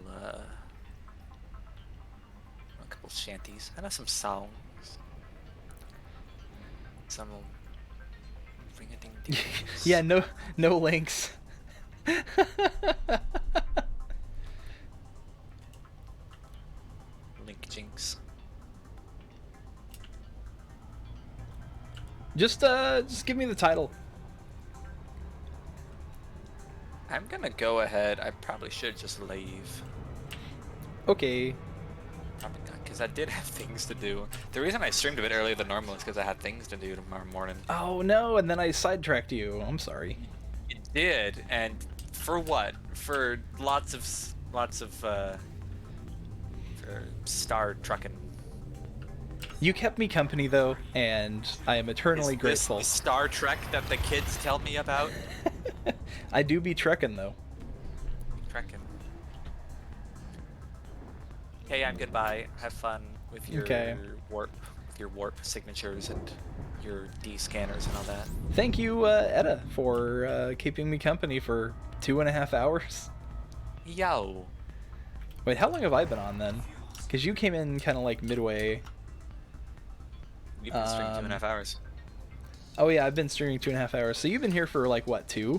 B: shanties. I know some songs. Some ring-a-ding-ding.
A: Yeah, no links.
B: Link jinx.
A: Just give me the title.
B: I'm gonna go ahead. I probably should just leave.
A: Okay.
B: Probably not, because I did have things to do. The reason I streamed a bit earlier than normal is because I had things to do tomorrow morning.
A: Oh no, and then I sidetracked you. I'm sorry.
B: It did, and for what? For lots of for star trucking.
A: You kept me company though, and I am eternally
B: Is
A: grateful.
B: This the Star Trek that the kids tell me about?
A: I do be trekking though.
B: Trekking. Okay, I'm goodbye. Have fun with your
A: Okay.
B: warp signatures and your D scanners and all that.
A: Thank you, Etta, for keeping me company for 2.5 hours.
B: Yo.
A: Wait, how long have I been on then? Because you came in kind of like midway.
B: We've been streaming 2.5 hours.
A: Oh yeah, I've been streaming 2.5 hours. So you've been here for like what, 2?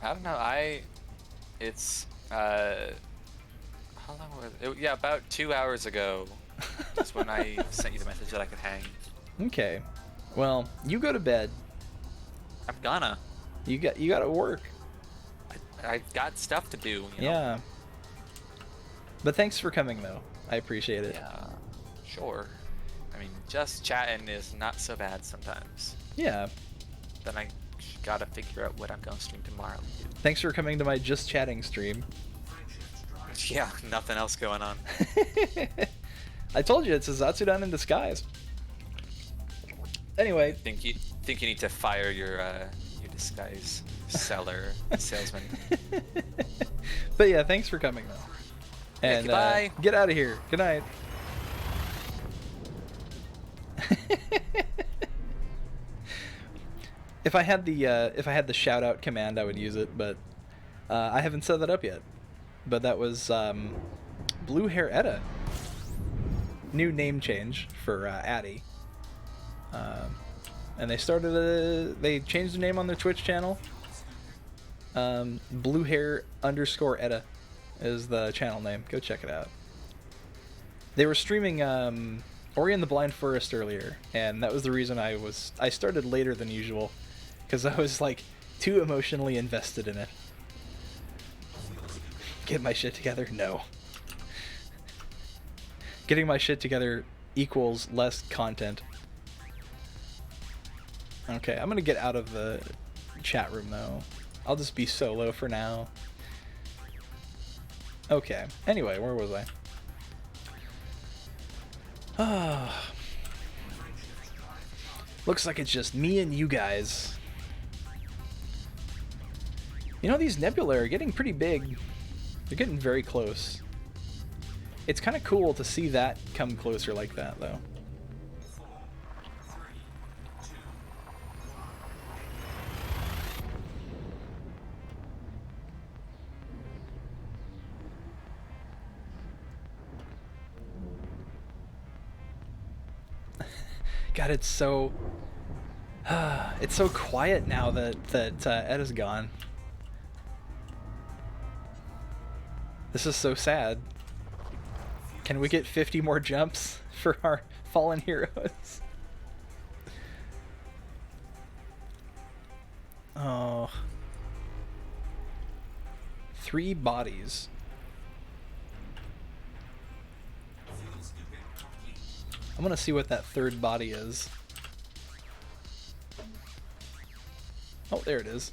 B: I don't know. It's how long was it? Yeah, about 2 hours ago. Is when I sent you the message that I could hang.
A: Okay. Well, you go to bed.
B: I'm gonna.
A: You got to work.
B: I've got stuff to do. You know?
A: Yeah. But thanks for coming though. I appreciate it.
B: Yeah. Sure. I mean, just chatting is not so bad sometimes.
A: Yeah.
B: Then I gotta figure out what I'm gonna stream tomorrow.
A: Thanks for coming to my just chatting stream.
B: Yeah, nothing else going on.
A: I told you it's a Zatsudan in disguise. Anyway,
B: Think you need to fire your disguise salesman.
A: but yeah, thanks for coming though.
B: Yeah,
A: And
B: goodbye.
A: get out of here. Good night. If I had the shout out command, I would use it, but I haven't set that up yet. But that was Blue Hair Etta. New name change for Addy. And they changed the name on their Twitch channel. Blue Hair _ Etta is the channel name. Go check it out. They were streaming Ori and the Blind Forest earlier, and that was the reason I started later than usual, because I was like too emotionally invested in it. Get my shit together? No. Getting my shit together equals less content. Okay, I'm gonna get out of the chat room though. I'll just be solo for now. Okay, anyway, where was I? Looks like it's just me and you guys. You know, these nebulae are getting pretty big. They're getting very close. It's kind of cool to see that come closer like that, though. God, it's so quiet now that Ed is gone. This is so sad. Can we get 50 more jumps for our fallen heroes? Oh. 3 bodies. I'm gonna see what that third body is. Oh, there it is.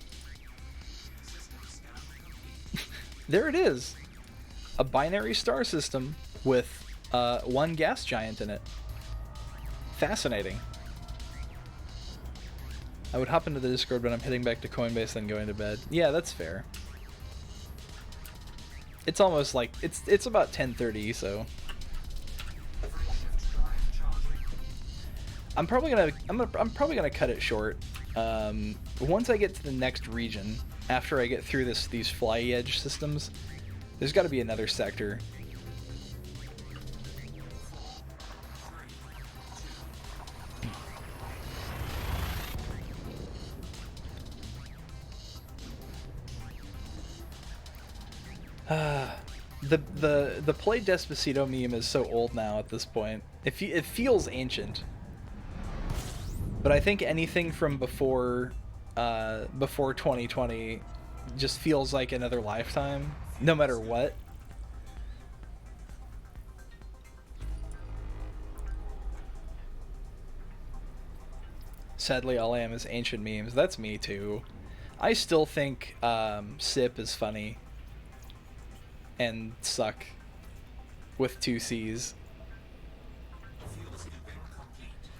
A: There it is. A binary star system with 1 gas giant in it. Fascinating. I would hop into the Discord, but I'm heading back to Coinbase then going to bed. Yeah, that's fair. It's almost like it's about 10:30, so I'm probably gonna cut it short. Once I get to the next region, after I get through these fly edge systems, there's got to be another sector. The Play Despacito meme is so old now at this point. It feels ancient. But I think anything from before 2020 just feels like another lifetime, no matter what. Sadly, all I am is ancient memes. That's me too. I still think Sip is funny. And Suck with 2 C's.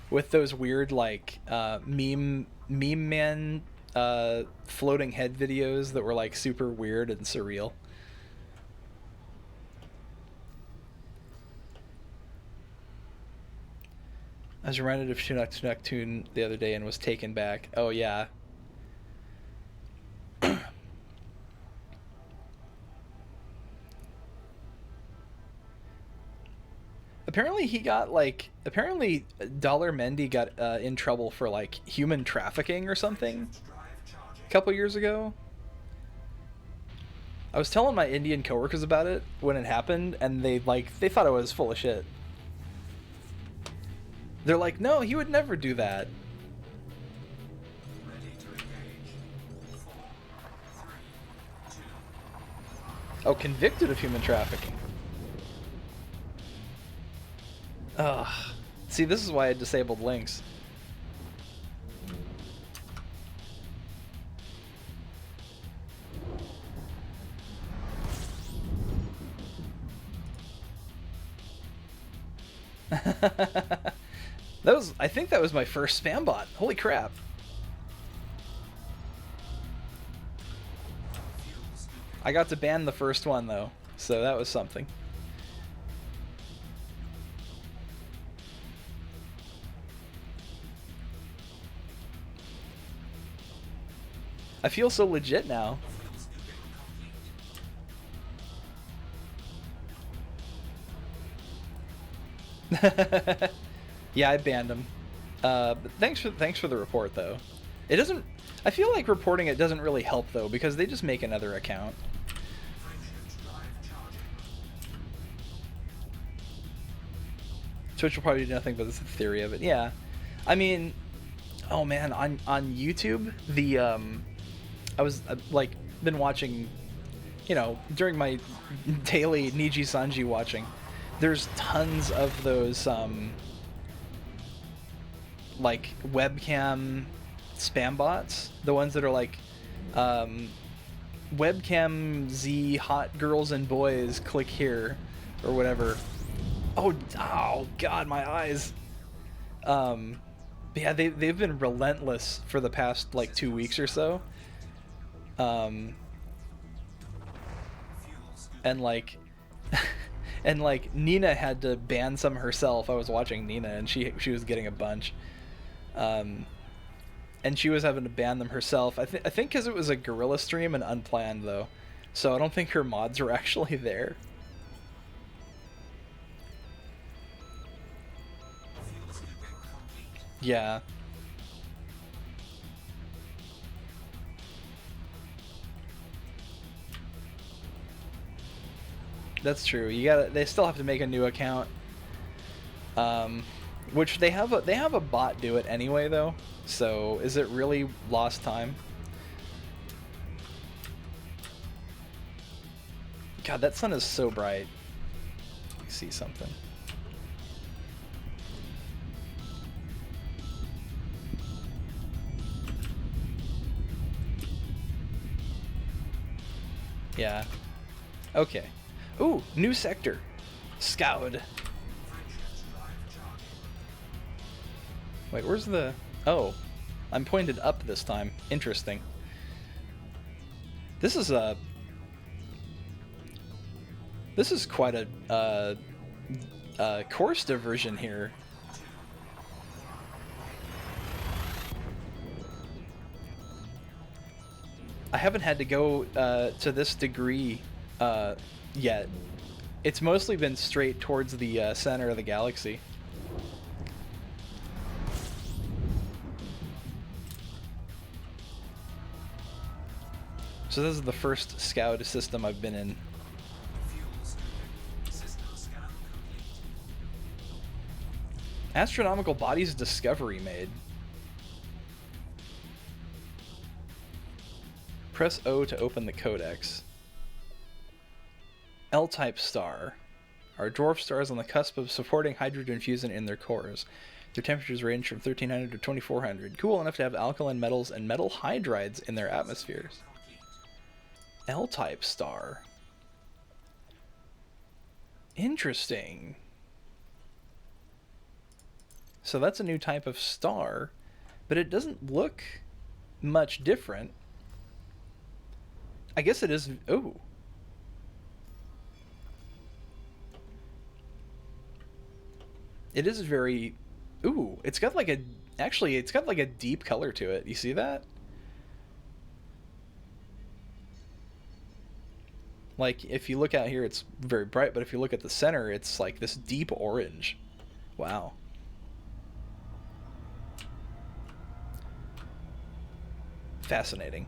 A: With those weird like meme man floating head videos that were like super weird and surreal. I was reminded of Neptune the other day and was taken back. Oh yeah. Apparently Dollar Mendy got in trouble for like human trafficking or something a couple years ago. I was telling my Indian coworkers about it when it happened, and they thought I was full of shit. They're like, no, he would never do that. Oh, convicted of human trafficking. Ugh. See, this is why I disabled links. I think that was my first spam bot. Holy crap. I got to ban the first one though, so that was something. I feel so legit now. Yeah, I banned him. But thanks for the report though. It doesn't. I feel like reporting it doesn't really help though, because they just make another account. Twitch will probably do nothing but the theory of it. Yeah, I mean, oh man, on YouTube, the I was like been watching, you know, during my daily Niji Sanji watching. There's tons of those like webcam spam bots, the ones that are like webcam Z hot girls and boys click here or whatever. Oh god, my eyes. But yeah, they've been relentless for the past like 2 weeks or so. And like and like Nina had to ban some herself. I was watching Nina and she was getting a bunch. And she was having to ban them herself. I think because it was a guerrilla stream and unplanned though, so I don't think her mods were actually there. Yeah. That's true. They still have to make a new account. Which they have a bot do it anyway though. So is it really lost time? God, that sun is so bright. Let me see something. Yeah. Okay. Ooh, new sector. Scout. Wait, where's the... Oh, I'm pointed up this time. Interesting. This is quite a course diversion here. I haven't had to go to this degree yet. It's mostly been straight towards the center of the galaxy. So this is the first scout system I've been in. Astronomical bodies discovery made. Press O to open the codex. L-type star are dwarf stars on the cusp of supporting hydrogen fusion in their cores. Their temperatures range from 1300 to 2400, cool enough to have alkaline metals and metal hydrides in their atmospheres. L-type star. Interesting. So that's a new type of star, but it doesn't look much different. I guess it is... Oh. It is very... Ooh, it's got like a... Actually, it's got like a deep color to it. You see that? Like, if you look out here, it's very bright, but if you look at the center, it's like this deep orange. Wow. Fascinating.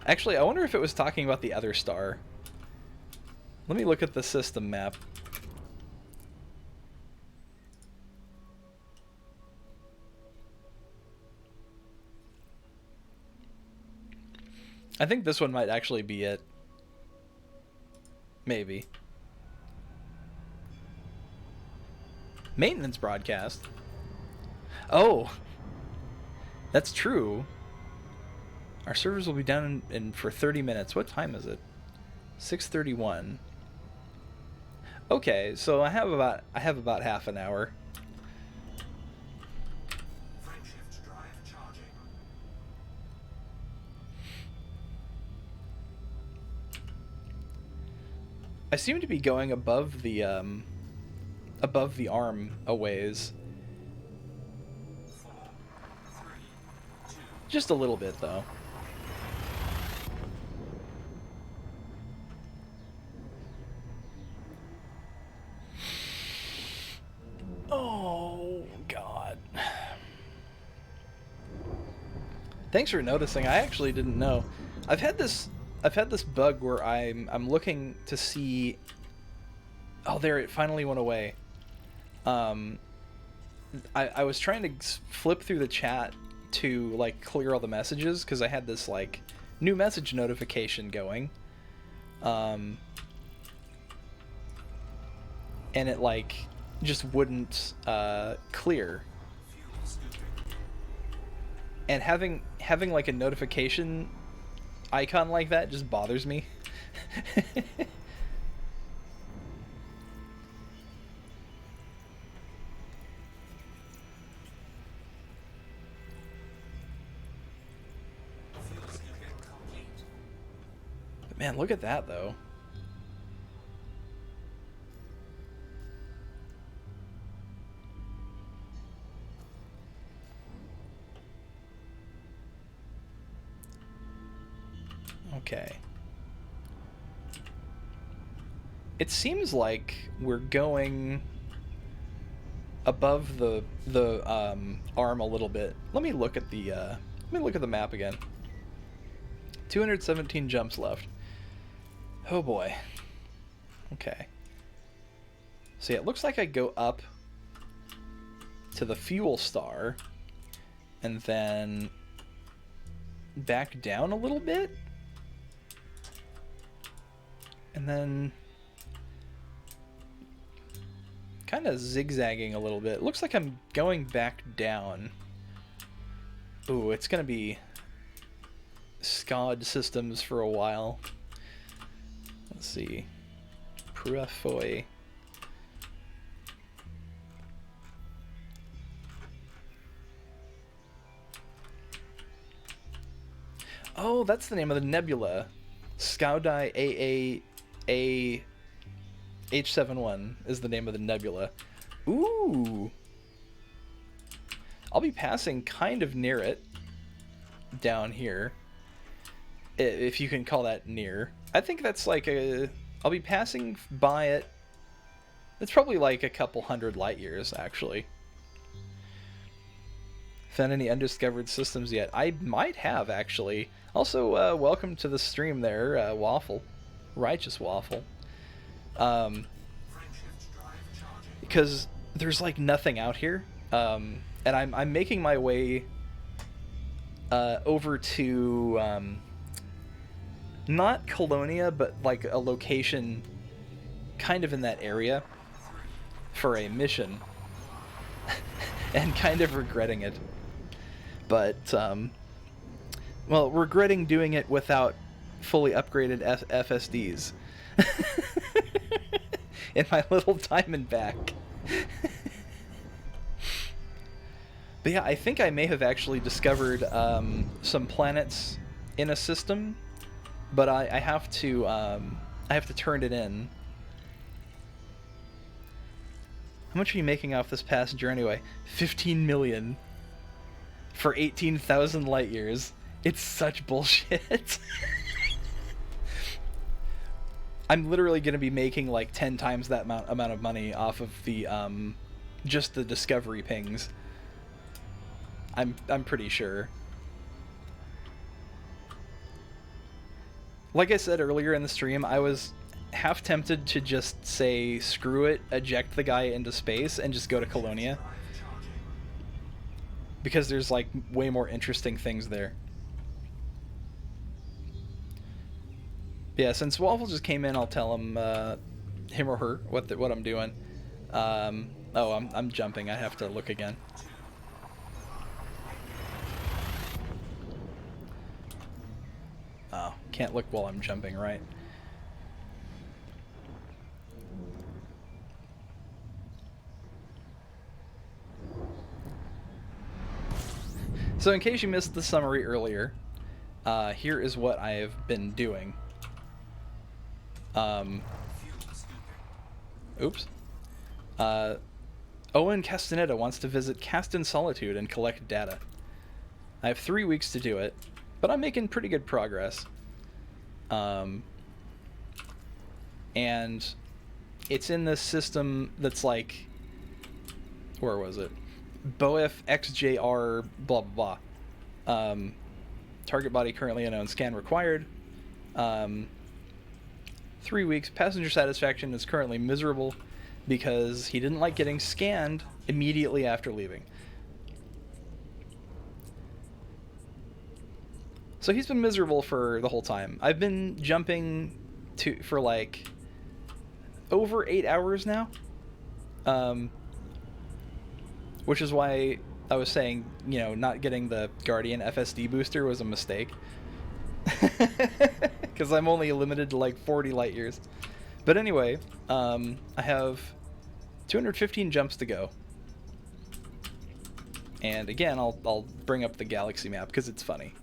A: Actually, I wonder if it was talking about the other star. Let me look at the system map. I think this one might actually be it. Maybe. Maintenance broadcast. Oh, that's true. Our servers will be down in for 30 minutes. What time is it? 6:31. Okay, so I have about half an hour. I seem to be going above the arm a ways. Just a little bit, though. Oh, God. Thanks for noticing. I actually didn't know. I've had this bug where I'm looking to see... Oh, there, it finally went away. I was trying to flip through the chat to like clear all the messages because I had this like new message notification going, and it like just wouldn't clear. And having like a notification icon like that just bothers me. But man, look at that though. Okay. It seems like we're going above the arm a little bit. Let me look at the map again. 217 jumps left. Oh boy. Okay. So yeah, it looks like I go up to the fuel star and then back down a little bit. And then kind of zigzagging a little bit. It looks like I'm going back down. Ooh, it's gonna be SCOD systems for a while. Let's see. Pruafoy. Oh, that's the name of the nebula. Skaudai AA H71 is the name of the nebula. Ooh. I'll be passing kind of near it down here. If you can call that near. I think that's like I'll be passing by it. It's probably like a couple hundred light years, actually. Found any undiscovered systems yet? I might have, actually. Also, welcome to the stream there, Waffle. Righteous Waffle. Because there's like nothing out here. And I'm making my way over to not Colonia, but like a location kind of in that area for a mission. And kind of regretting it. But, well, regretting doing it without fully upgraded FSDs. In my little time and back. But yeah, I think I may have actually discovered some planets in a system, but I have to turn it in. How much are you making off this passenger anyway? 15 million for 18,000 light years. It's such bullshit. I'm literally going to be making like 10 times that amount of money off of the just the discovery pings. I'm pretty sure. Like I said earlier in the stream, I was half tempted to just say screw it, eject the guy into space and just go to Colonia. Because there's like way more interesting things there. Yeah, since Waffle just came in, I'll tell him, him or her, what I'm doing. Oh, I'm jumping. I have to look again. Oh, can't look while I'm jumping, right? So in case you missed the summary earlier, here is what I have been doing. Oops. Owen Castaneda wants to visit Castan Solitude and collect data. I have 3 weeks to do it, but I'm making pretty good progress. And it's in this system that's like, where was it? BOEF XJR blah blah blah. Target body currently unknown, scan required. 3 weeks. Passenger satisfaction is currently miserable. because he didn't like getting scanned immediately after leaving. So he's been miserable for the whole time. I've been jumping for like over 8 hours now, which is why I was saying, you know, not getting the Guardian FSD booster was a mistake, because I'm only limited to like 40 light years. But anyway, I have 215 jumps to go, and again, I'll bring up the galaxy map because it's funny.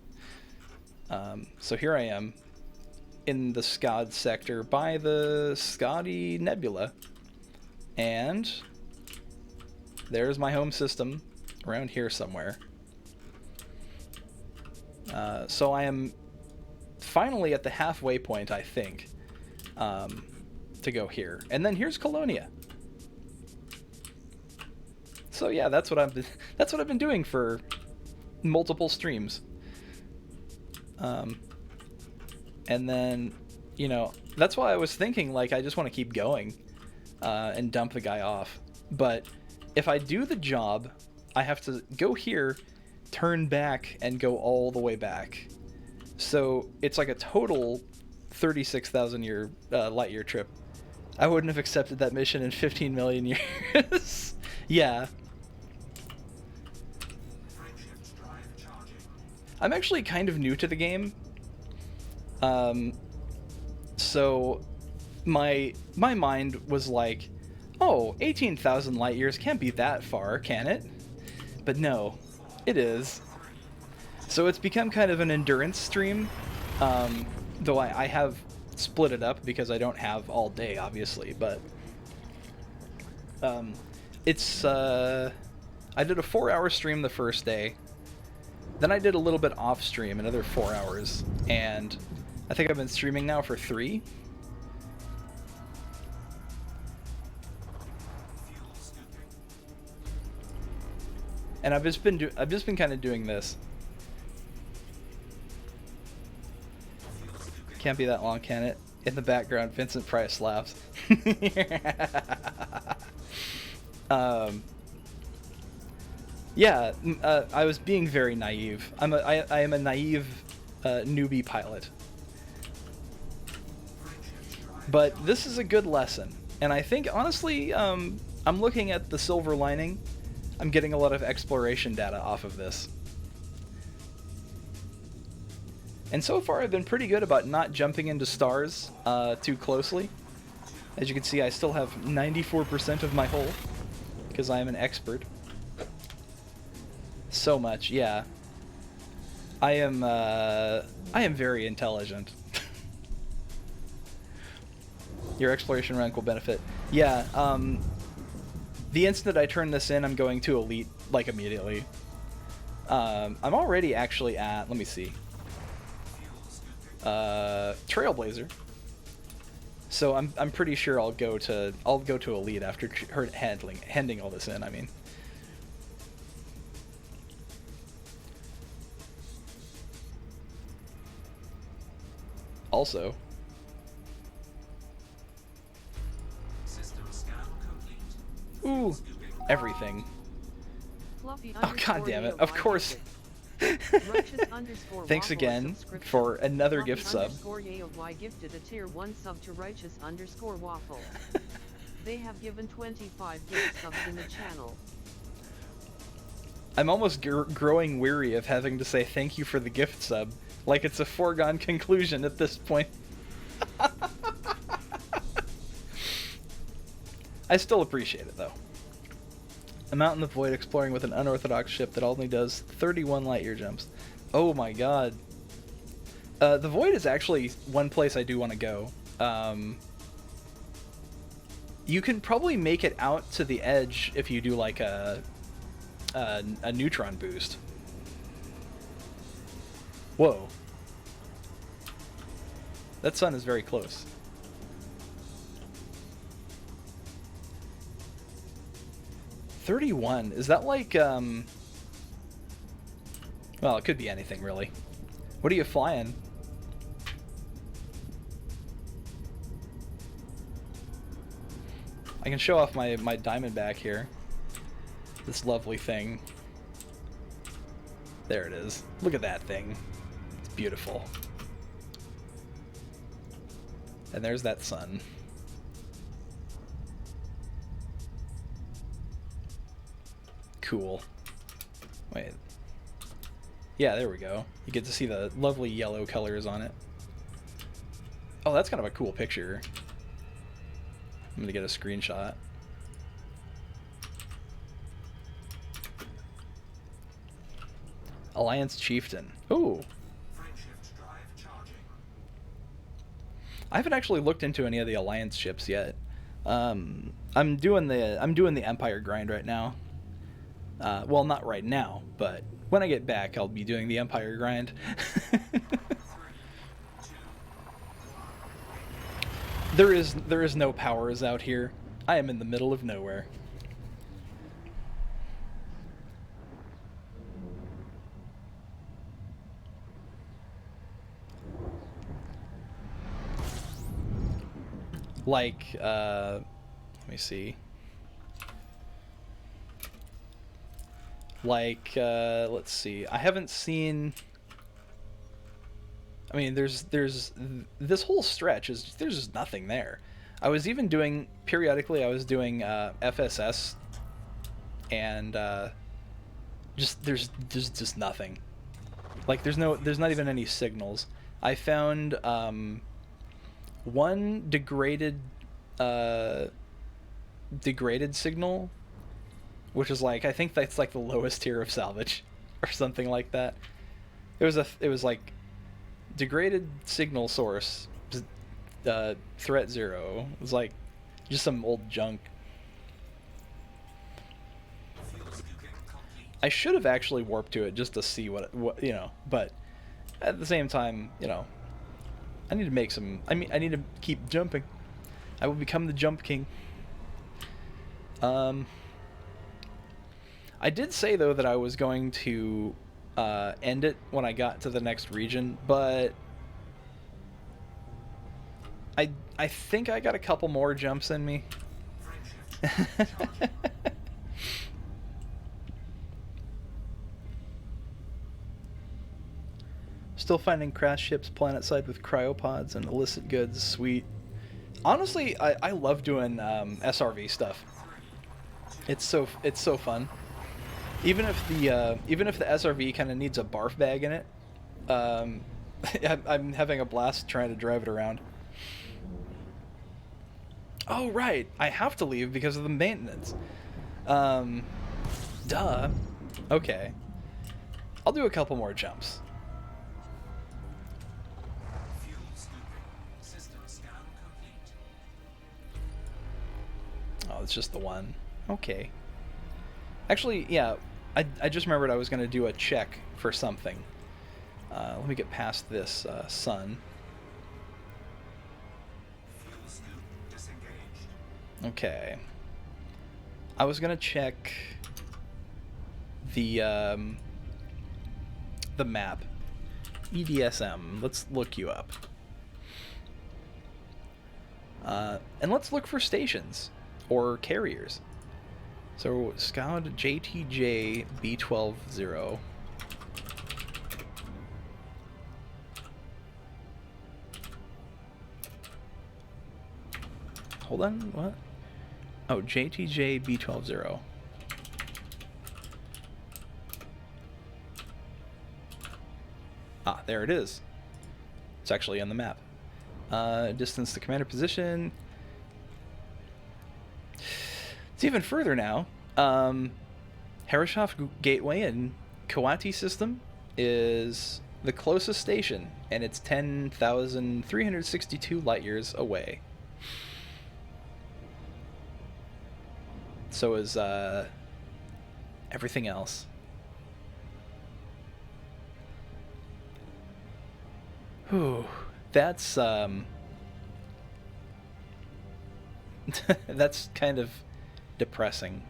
A: So here I am in the Scod sector by the Scotty Nebula, and there's my home system around here somewhere. So I am finally at the halfway point, I think, to go here. And then here's Colonia. So yeah, that's what I've been doing for multiple streams. And then, you know, that's why I was thinking, like, I just want to keep going and dump the guy off. But if I do the job, I have to go here, turn back, and go all the way back. So it's like a total 36,000 light year trip. I wouldn't have accepted that mission in 15 million years. Yeah. I'm actually kind of new to the game. So my mind was like, oh, 18,000 light years can't be that far, can it? But no, it is. So it's become kind of an endurance stream, though I have split it up because I don't have all day, obviously, but it's I did a 4-hour stream the first day. Then I did a little bit off stream, another 4 hours, and I think I've been streaming now for 3. And I've just been kind of doing this. Can't be that long, can it? In the background, Vincent Price laughs. Yeah, I was being very naive. I am a naive newbie pilot. But this is a good lesson, and I think honestly, I'm looking at the silver lining. I'm getting a lot of exploration data off of this. And so far I've been pretty good about not jumping into stars too closely. As you can see, I still have 94% of my hull, because I am an expert. So much, yeah. I am very intelligent. Your exploration rank will benefit. Yeah, the instant I turn this in, I'm going to Elite, like, immediately. I'm already actually at, let me see, Trailblazer. So I'm pretty sure I'll go to Elite after handing all this in, I mean. Also, ooh, everything. Oh, god damn it, of course. Thanks again for another gift sub.
C: Gifted a tier 1 sub to Righteous_Waffle. They have given 25 gift subs in the channel.
A: I'm almost growing weary of having to say thank you for the gift sub, like it's a foregone conclusion at this point. I still appreciate it, though. I'm out in the void exploring with an unorthodox ship that only does 31 light year jumps. Oh my god. The void is actually one place I do want to go. You can probably make it out to the edge if you do like a neutron boost. Whoa. That sun is very close. $31, is that like, well, it could be anything, really. What are you flying? I can show off my Diamondback here. This lovely thing. There it is. Look at that thing. It's beautiful. And there's that sun. Cool. Wait. Yeah, there we go. You get to see the lovely yellow colors on it. Oh, that's kind of a cool picture. I'm gonna get a screenshot. Alliance Chieftain. Ooh. I haven't actually looked into any of the Alliance ships yet. I'm doing the Empire grind right now. Well, not right now, but when I get back, I'll be doing the Empire grind. There is no powers out here. I am in the middle of nowhere. Like, let me see. Like, let's see. I haven't seen. I mean, there's this whole stretch is there's just nothing there. I was even doing periodically. I was doing FSS, and just there's just nothing. Like there's not even any signals. I found one degraded signal, which is like I think that's like the lowest tier of salvage, or something like that. It was like degraded signal source, threat 0. It was like just some old junk. I should have actually warped to it just to see what you know, but at the same time, you know, I need to make some. I mean, I need to keep jumping. I will become the Jump King. I did say though that I was going to end it when I got to the next region, but I think I got a couple more jumps in me. Still finding crash ships planetside with cryopods and illicit goods. Sweet. Honestly, I love doing SRV stuff. It's so fun. Even if the SRV kind of needs a barf bag in it, I'm having a blast trying to drive it around. Oh right, I have to leave because of the maintenance. Duh. Okay. I'll do a couple more jumps. Oh, it's just the one. Okay. Actually, yeah, I just remembered I was going to do a check for something. Let me get past this sun. Okay. I was going to check the map. EDSM. Let's look you up. And let's look for stations or carriers. So Scout JTJ B12-0. Hold on, what? Oh, JTJ B12-0. Ah, there it is. It's actually on the map. Distance to commander position. It's even further now. Harashov Gateway in Kawati system is the closest station, and it's 10,362 light years away. So is everything else. Whew, that's that's kind of depressing.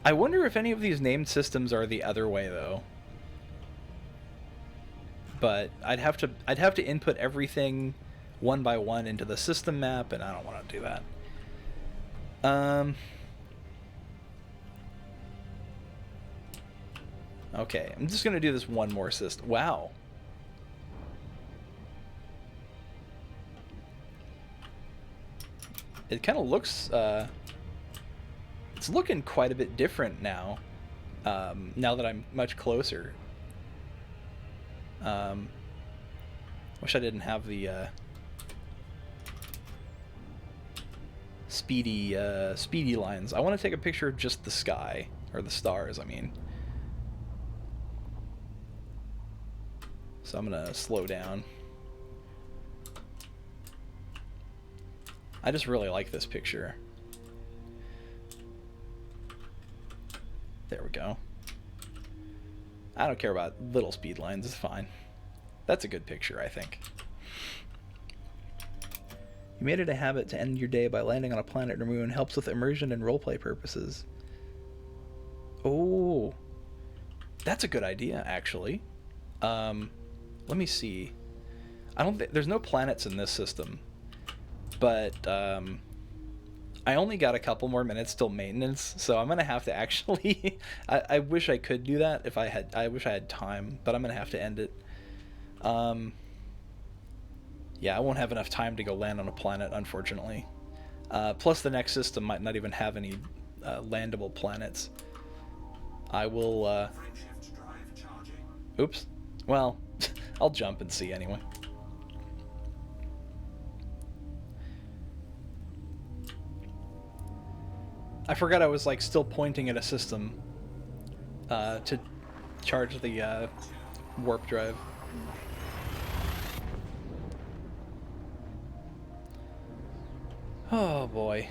A: I wonder if any of these named systems are the other way though. But I'd have to input everything one by one into the system map, and I don't want to do that. Okay, I'm just gonna do this one more system. Wow. It kind of looks, it's looking quite a bit different now, now that I'm much closer. Wish I didn't have the speedy lines. I want to take a picture of just the sky, or the stars, I mean. So I'm gonna slow down. I just really like this picture. There we go. I don't care about little speed lines, it's fine. That's a good picture, I think. You made it a habit to end your day by landing on a planet or moon. Helps with immersion and roleplay purposes. Oh, that's a good idea, actually. Let me see. I don't think there's no planets in this system, but I only got a couple more minutes till maintenance, so I'm gonna have to actually. I wish I could do that if I had. I wish I had time, but I'm gonna have to end it. Yeah, I won't have enough time to go land on a planet, unfortunately. Plus, the next system might not even have any landable planets. I will. Oops. Well, I'll jump and see anyway. I forgot I was like still pointing at a system to charge the warp drive. Oh boy.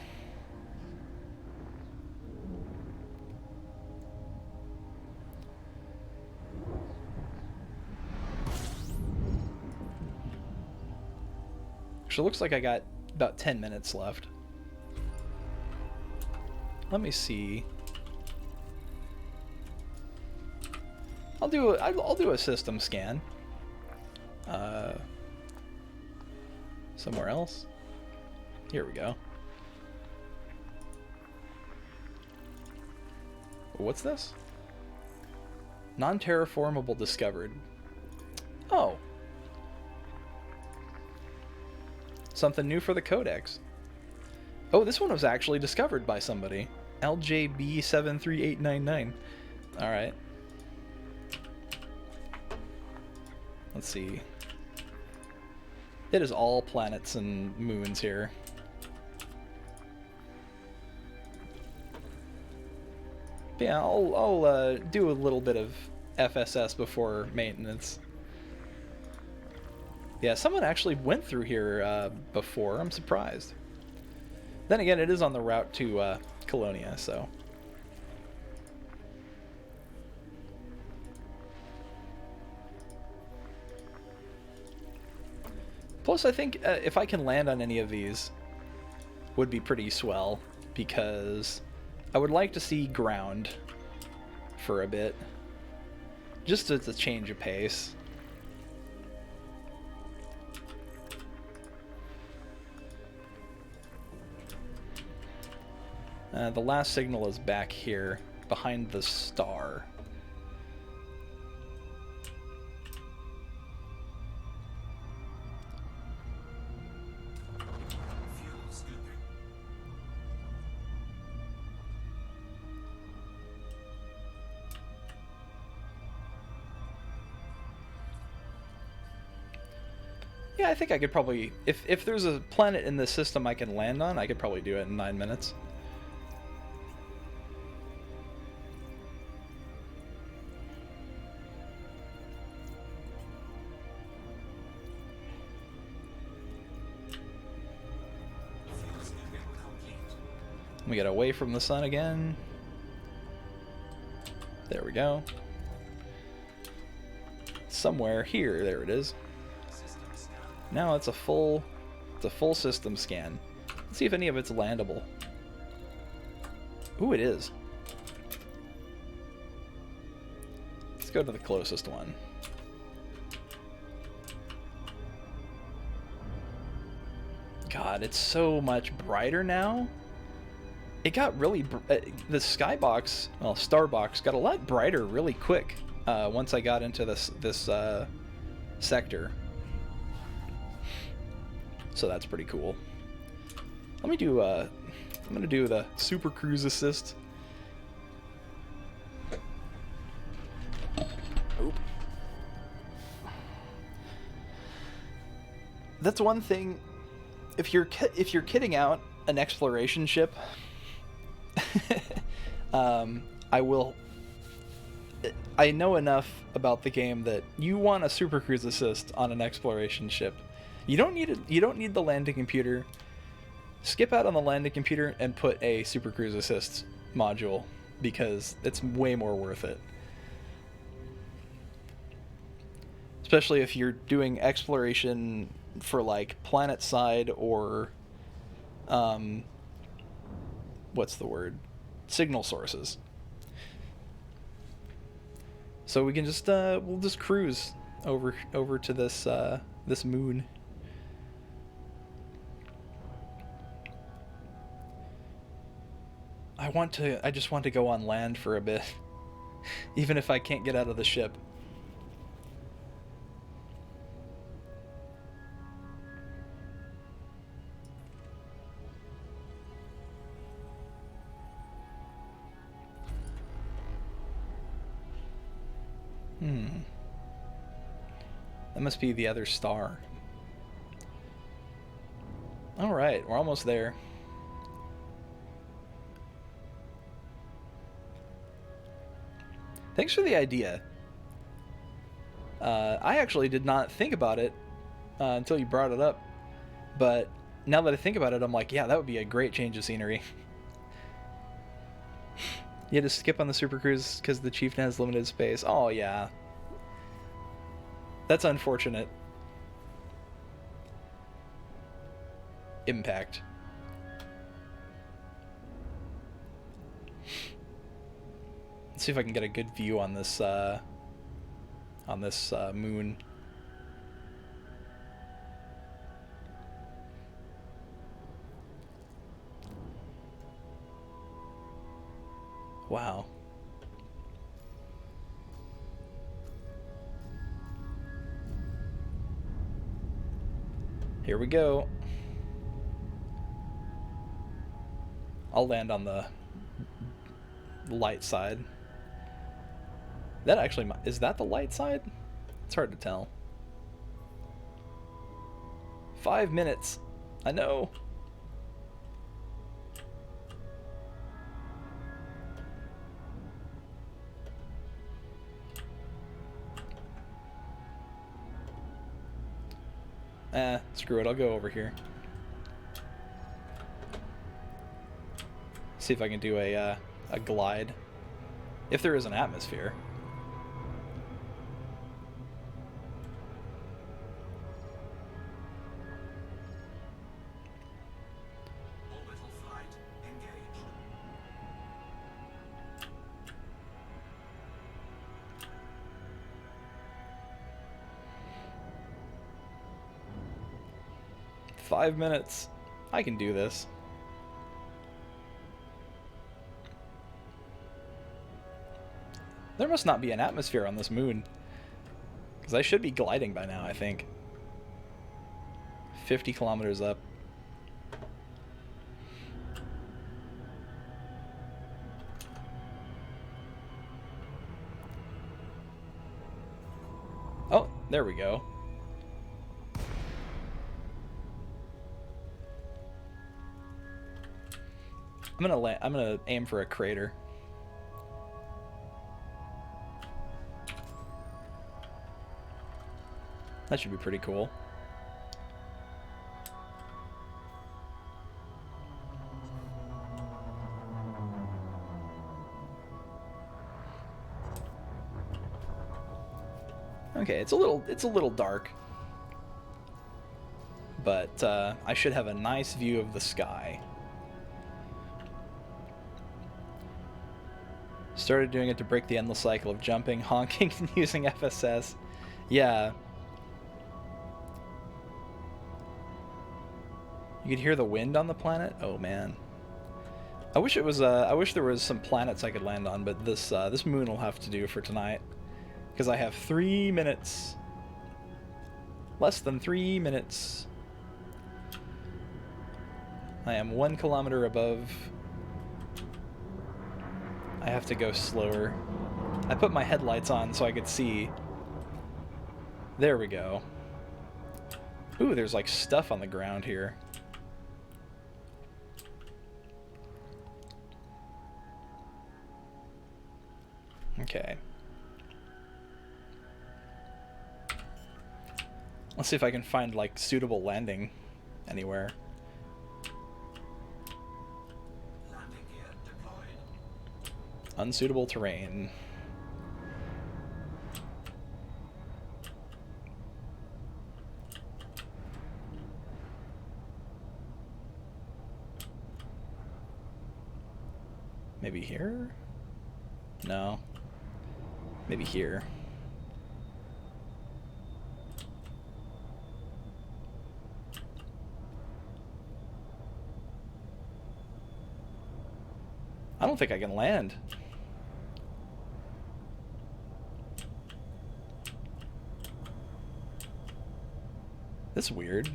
A: So it looks like I got about 10 minutes left. Let me see. I'll do a system scan. Somewhere else. Here we go. What's this? Non-terraformable discovered. Oh. Something new for the Codex. Oh, this one was actually discovered by somebody. LJB73899. Alright. Let's see. It is all planets and moons here. Yeah, I'll do a little bit of FSS before maintenance. Yeah, someone actually went through here before. I'm surprised. Then again, it is on the route to Colonia, so. Plus, I think if I can land on any of these, would be pretty swell, because I would like to see ground for a bit, just as a change of pace. The last signal is back here, behind the star. Yeah, I think I could probably, if there's a planet in this system I can land on, I could probably do it in 9 minutes. We get away from the sun again. There we go. Somewhere here, there it is. Now it's a full system scan. Let's see if any of it's landable. Ooh, it is. Let's go to the closest one. God, it's so much brighter now. It got really the skybox, well, starbox got a lot brighter really quick once I got into this sector. So that's pretty cool. Let me do I'm gonna do the Super Cruise Assist. Oop. That's one thing. If you're kitting out an exploration ship, I know enough about the game that you want a Super Cruise Assist on an exploration ship. You don't need it. You don't need the landing computer. Skip out on the landing computer and put a Super Cruise Assist module because it's way more worth it. Especially if you're doing exploration for like planet side or what's the word? Signal sources. So we can just we'll just cruise over to this this moon. I just want to go on land for a bit. Even if I can't get out of the ship. That must be the other star. Alright, we're almost there. Thanks for the idea. I actually did not think about it until you brought it up. But now that I think about it, I'm like, yeah, that would be a great change of scenery. You had to skip on the Super Cruise because the Chieftain has limited space. Oh, yeah. That's unfortunate. Impact. Let's see if I can get a good view on this moon. Wow. Here we go. I'll land on the light side. That actually, is that the light side? It's hard to tell. 5 minutes. I know. Screw it, I'll go over here. See if I can do a glide. If there is an atmosphere.
D: Orbital flight engaged.
A: Five minutes. I can do this. There must not be an atmosphere on this moon. Because I should be gliding by now, I think. 50 kilometers up. Oh, there we go. I'm gonna aim for a crater. That should be pretty cool. Okay, it's a little dark. But I should have a nice view of the sky. Started doing it to break the endless cycle of jumping, honking, and using FSS. Yeah. You could hear the wind on the planet? Oh man. I wish it was I wish there was some planets I could land on, but this moon will have to do for tonight. Because I have 3 minutes. Less than 3 minutes. I am 1 kilometer above. I have to go slower. I put my headlights on so I could see. There we go. Ooh, there's like stuff on the ground here. Okay. Let's see if I can find like suitable landing anywhere.
D: Landing gear deployed.
A: Unsuitable terrain. Maybe here? No. Maybe here. I don't think I can land. That's weird.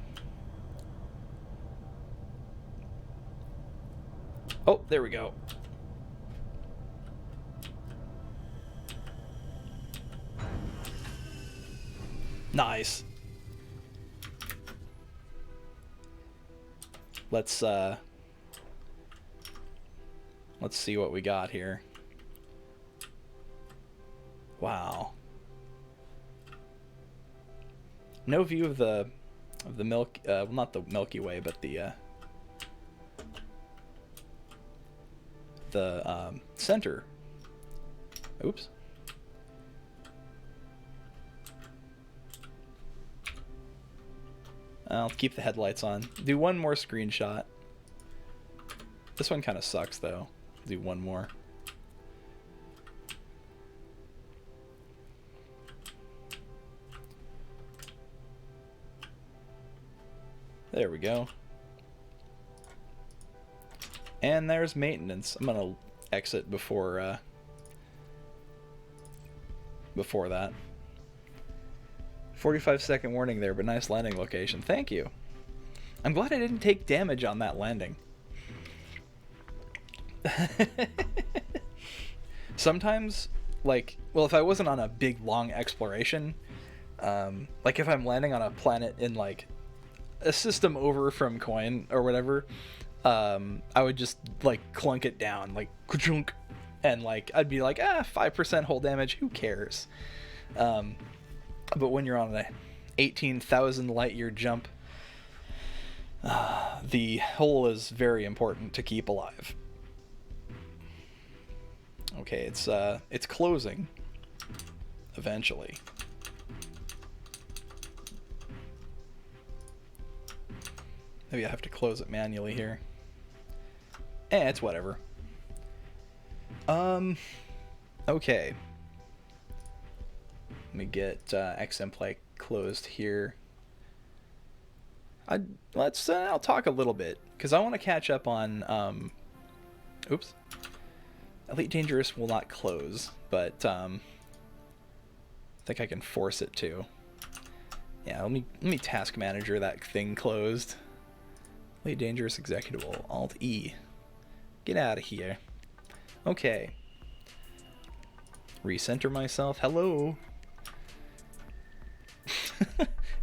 A: Oh, there we go. Nice. Let's see what we got here. Wow. No view of the well, not the Milky Way, but the center. Oops. I'll keep the headlights on. Do one more screenshot. This one kind of sucks, though. Do one more. There we go. And there's maintenance. I'm gonna exit before that. 45-second warning there, but nice landing location. Thank you. I'm glad I didn't take damage on that landing. Sometimes, like, well, if I wasn't on a big, long exploration, like if I'm landing on a planet in, like, a system over from Coin or whatever, I would just, like, clunk it down, like, ka-chunk, and, like, I'd be like, 5% hull damage, who cares? But when you're on an 18,000 light year jump, the hull is very important to keep alive. Okay, it's closing eventually. Maybe I have to close it manually here. It's whatever. Okay. Let me get XMplay closed here. I'll talk a little bit because I want to catch up on. Oops. Elite Dangerous will not close, but I think I can force it to. Yeah, let me task manager that thing closed. Elite Dangerous executable. Alt E. Get out of here. Okay. Recenter myself. Hello.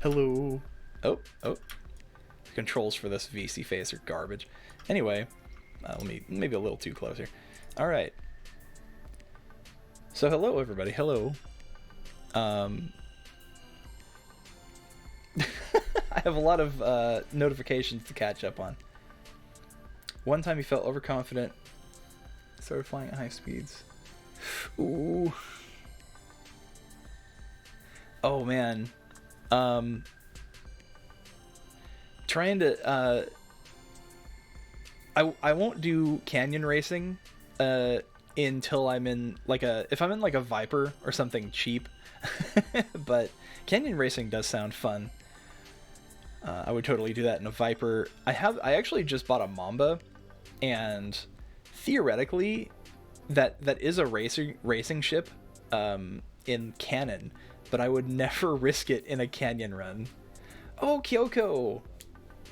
A: Hello. Oh. The controls for this VC face are garbage. Anyway, let me maybe a little too close here. All right. So hello everybody. Hello. I have a lot of notifications to catch up on. One time you felt overconfident, started flying at high speeds. Ooh. Oh man. Trying to I won't do canyon racing until I'm in like if I'm in like a Viper or something cheap. But canyon racing does sound fun. I would totally do that in a Viper. I actually just bought a Mamba, and theoretically, that is a racing ship in canon, but I would never risk it in a canyon run. Oh, Kyoko,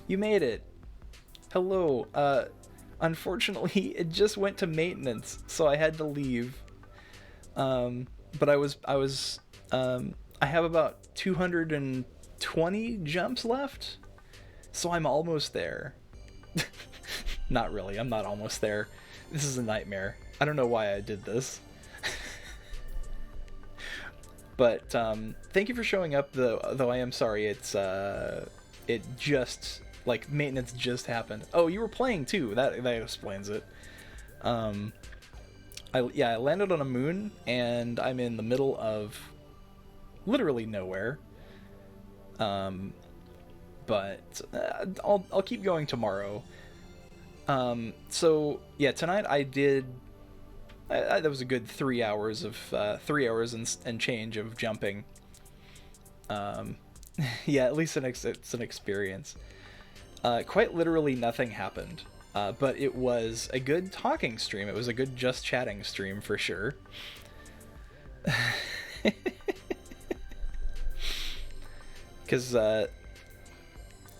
A: you made it. Hello. Unfortunately, it just went to maintenance, so I had to leave. But I have about 220 jumps left, so I'm almost there. Not really, I'm not almost there. This is a nightmare. I don't know why I did this. But thank you for showing up, though I am sorry it just, like, maintenance just happened. Oh, you were playing too. That explains it. I landed on a moon, and I'm in the middle of literally nowhere. But I'll keep going tomorrow. So yeah, tonight I did. That was a good 3 hours of 3 hours and change of jumping. Yeah, at least it's an experience. Quite literally nothing happened, but it was a good talking stream. It was a good just chatting stream for sure. Because I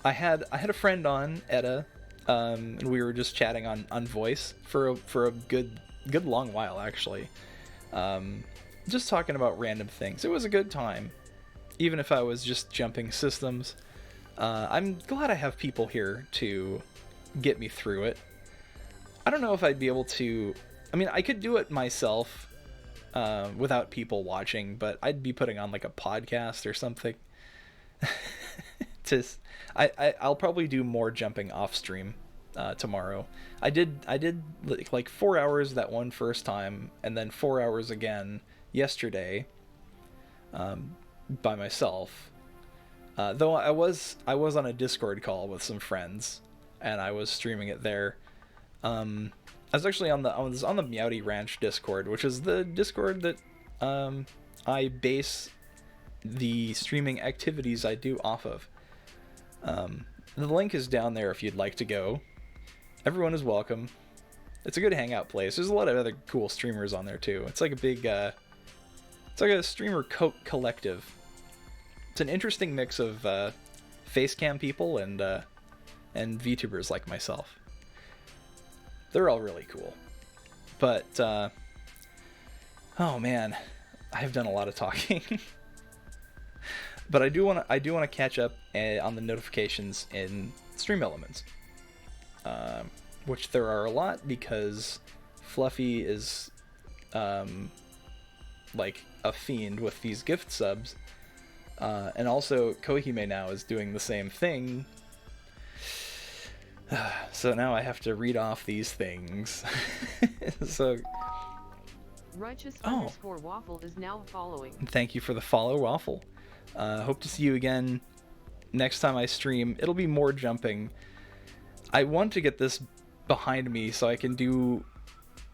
A: had a friend on, Etta, and we were just chatting on voice for a good long while actually, just talking about random things. It was a good time, even if I was just jumping systems. I'm glad I have people here to get me through it. I don't know if I'd be able to. I mean, I could do it myself without people watching, but I'd be putting on like a podcast or something. I'll probably do more jumping off stream tomorrow. I did like 4 hours that one first time, and then 4 hours again yesterday by myself. Though I was on a Discord call with some friends, and I was streaming it there. I was actually on the Meowdy Ranch Discord, which is the Discord that I base the streaming activities I do off of. The link is down there if you'd like to go. Everyone is welcome. It's a good hangout place. There's a lot of other cool streamers on there too. It's like a big, it's like a streamer collective. It's an interesting mix of facecam people and VTubers like myself. They're all really cool. But oh man, I've done a lot of talking. But I do want to catch up on the notifications in Stream Elements, which there are a lot because Fluffy is like a fiend with these gift subs, and also Kohime now is doing the same thing. So now I have to read off these things. So
C: Righteous underscore waffle is now following.
A: Thank you for the follow, Waffle. Hope to see you again next time I stream. It'll be more jumping. I want to get this behind me so I can do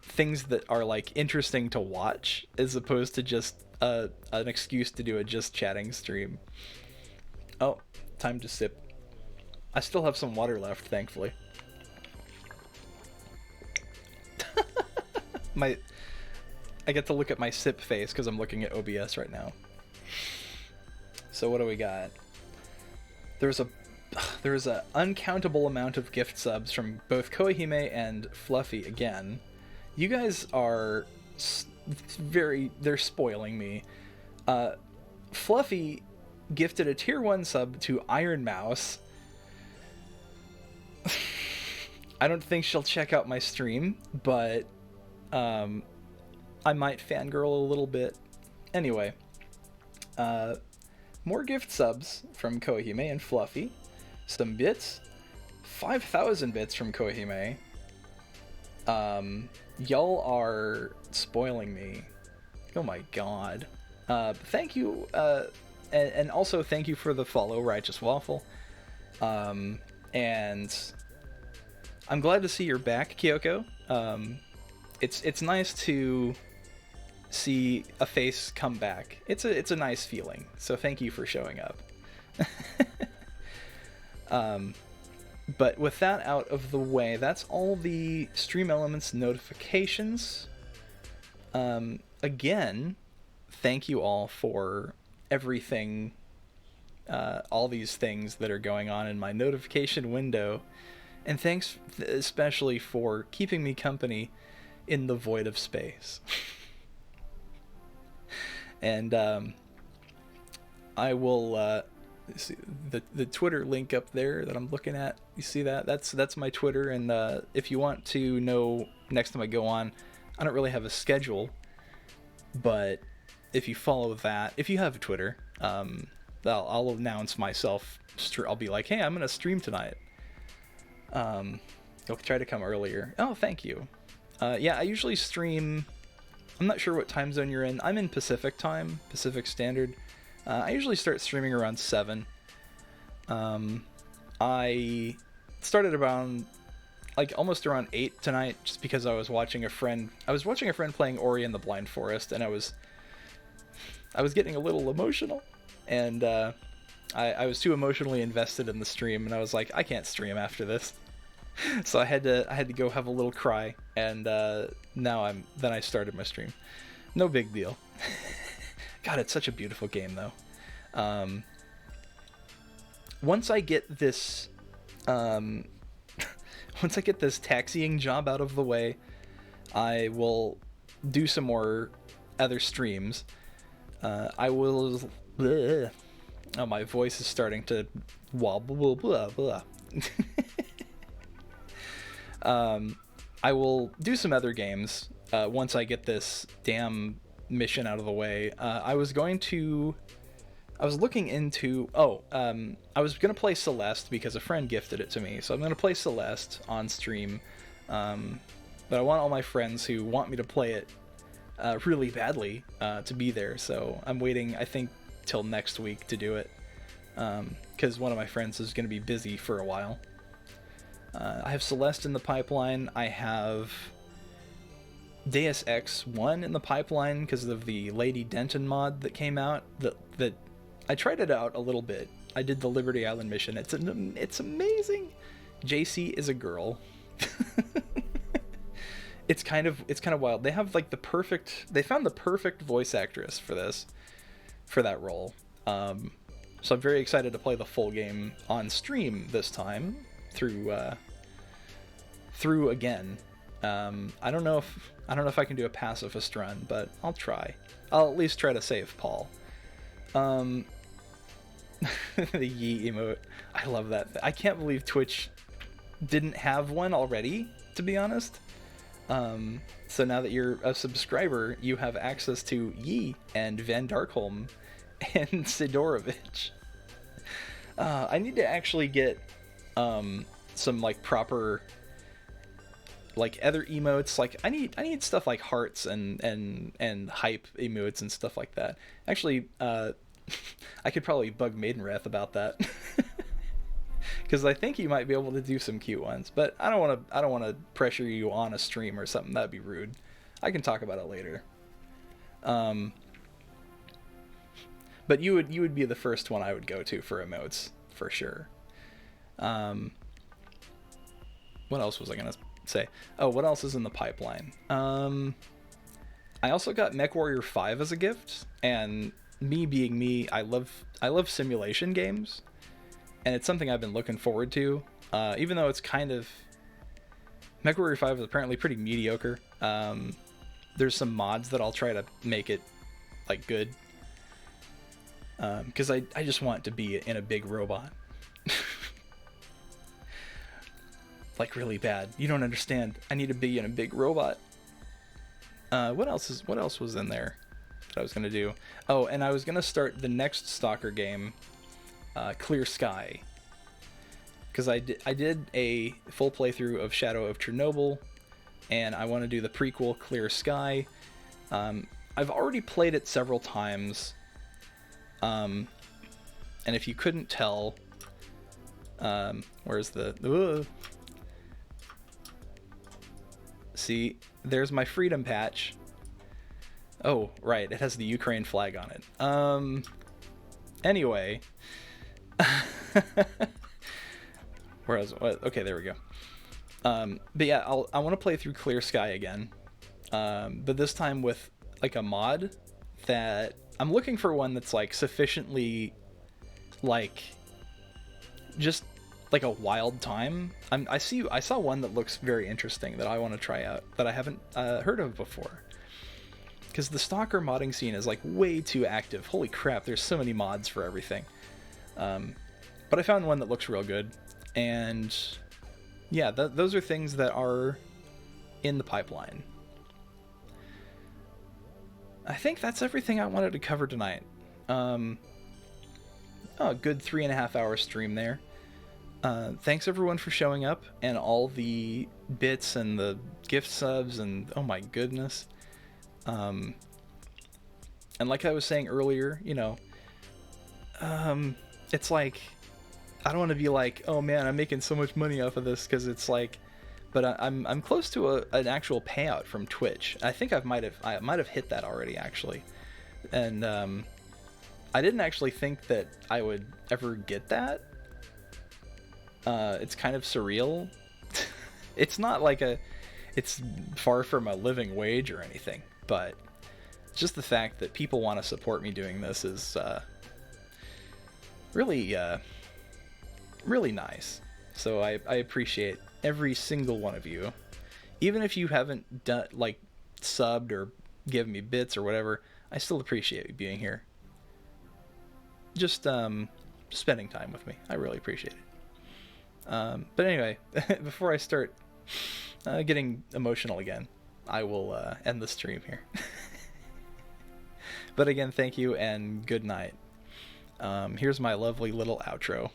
A: things that are like interesting to watch as opposed to just an excuse to do a just chatting stream. Oh, time to sip. I still have some water left, thankfully. I get to look at my sip face because I'm looking at OBS right now. So what do we got? There's a uncountable amount of gift subs from both Kohime and Fluffy again. You guys are they're spoiling me. Fluffy gifted a tier 1 sub to Iron Mouse. I don't think she'll check out my stream, but I might fangirl a little bit. Anyway, more gift subs from Kohime and Fluffy. Some bits. 5,000 bits from Kohime. Y'all are spoiling me. Oh my god. Thank you, and also thank you for the follow, Righteous Waffle. And I'm glad to see you're back, Kyoko. It's nice to see a face come back. It's a nice feeling. So thank you for showing up. But with that out of the way, that's all the Stream Elements notifications. Again, thank you all for everything, all these things that are going on in my notification window. And thanks especially for keeping me company in the void of space. And I will see the Twitter link up there that I'm looking at. You see that? That's my Twitter. And if you want to know next time I go on, I don't really have a schedule, but if you follow that, if you have a Twitter, I'll announce myself. I'll be like, hey, I'm gonna stream tonight. I'll try to come earlier. Oh, thank you. Yeah, I usually stream. I'm not sure what time zone you're in. I'm in Pacific time, Pacific Standard. I usually start streaming around 7. I started around, like, almost around 8 tonight, just because I was watching a friend. I was watching a friend playing Ori and the Blind Forest, and I was getting a little emotional, and I was too emotionally invested in the stream, and I was like, I can't stream after this. So I had to go have a little cry, and then I started my stream. No big deal. God, it's such a beautiful game, though. Once I get this, once I get this taxiing job out of the way, I will do some more other streams. I will. Bleh. Oh, my voice is starting to wobble. Blah, blah. I will do some other games once I get this damn mission out of the way. I was looking into. I was gonna play Celeste because a friend gifted it to me, so I'm gonna play Celeste on stream. But I want all my friends who want me to play it really badly to be there. So I'm waiting, I think, till next week to do it, because one of my friends is gonna be busy for a while. I have Celeste in the pipeline. I have Deus Ex 1 in the pipeline because of the Lady Denton mod that came out. That I tried it out a little bit. I did the Liberty Island mission. It's amazing. JC is a girl. It's kind of wild. They have like they found the perfect voice actress for that role. So I'm very excited to play the full game on stream this time through again. I don't know if I can do a pacifist run, but I'll try. I'll at least try to save Paul. The Yee emote. I love that. I can't believe Twitch didn't have one already, to be honest. So now that you're a subscriber, you have access to Yee and Van Darkholm and Sidorovich. I need to actually get some like proper like other emotes. Like I need stuff like hearts and hype emotes and stuff like that. Actually, I could probably bug Maidenwrath about that. Because I think you might be able to do some cute ones, but I don't want to pressure you on a stream or something. That'd be rude. I can talk about it later. But you would be the first one I would go to for emotes for sure. What else was I gonna say? Oh, what else is in the pipeline? I also got MechWarrior 5 as a gift, and me being me, I love simulation games. And it's something I've been looking forward to, even though it's kind of... MechWarrior 5 is apparently pretty mediocre. There's some mods that I'll try to make it, like, good. Because I just want it to be in a big robot. Like, really bad. You don't understand. I need to be in a big robot. What else was in there that I was going to do? Oh, and I was going to start the next Stalker game... Clear Sky, because I did a full playthrough of Shadow of Chernobyl, and I want to do the prequel Clear Sky. I've already played it several times, and if you couldn't tell, where's the... See, there's my freedom patch. Oh, right, it has the Ukraine flag on it. Anyway... Whereas, okay, there we go. But yeah, I want to play through Clear Sky again, but this time with like a mod that I'm looking for one that's like sufficiently like just like a wild time. I saw one that looks very interesting that I want to try out that I haven't heard of before. Because the Stalker modding scene is like way too active. Holy crap, there's so many mods for everything. But I found one that looks real good, and yeah, those are things that are in the pipeline. I think that's everything I wanted to cover tonight. Oh, a good 3.5 hour stream there. Thanks everyone for showing up, and all the bits and the gift subs, and oh my goodness. And like I was saying earlier, you know, it's like, I don't want to be like, oh man, I'm making so much money off of this, because it's like, but I'm close to an actual payout from Twitch. I think I might have hit that already, actually. And I didn't actually think that I would ever get that. It's kind of surreal. It's not like it's far from a living wage or anything, but just the fact that people want to support me doing this is really really nice. So I appreciate every single one of you, even if you haven't done like subbed or given me bits or whatever. I still appreciate you being here, just spending time with me. I really appreciate it. But anyway, before I start getting emotional again, I will end the stream here. But again, thank you and good night. Here's my lovely little outro.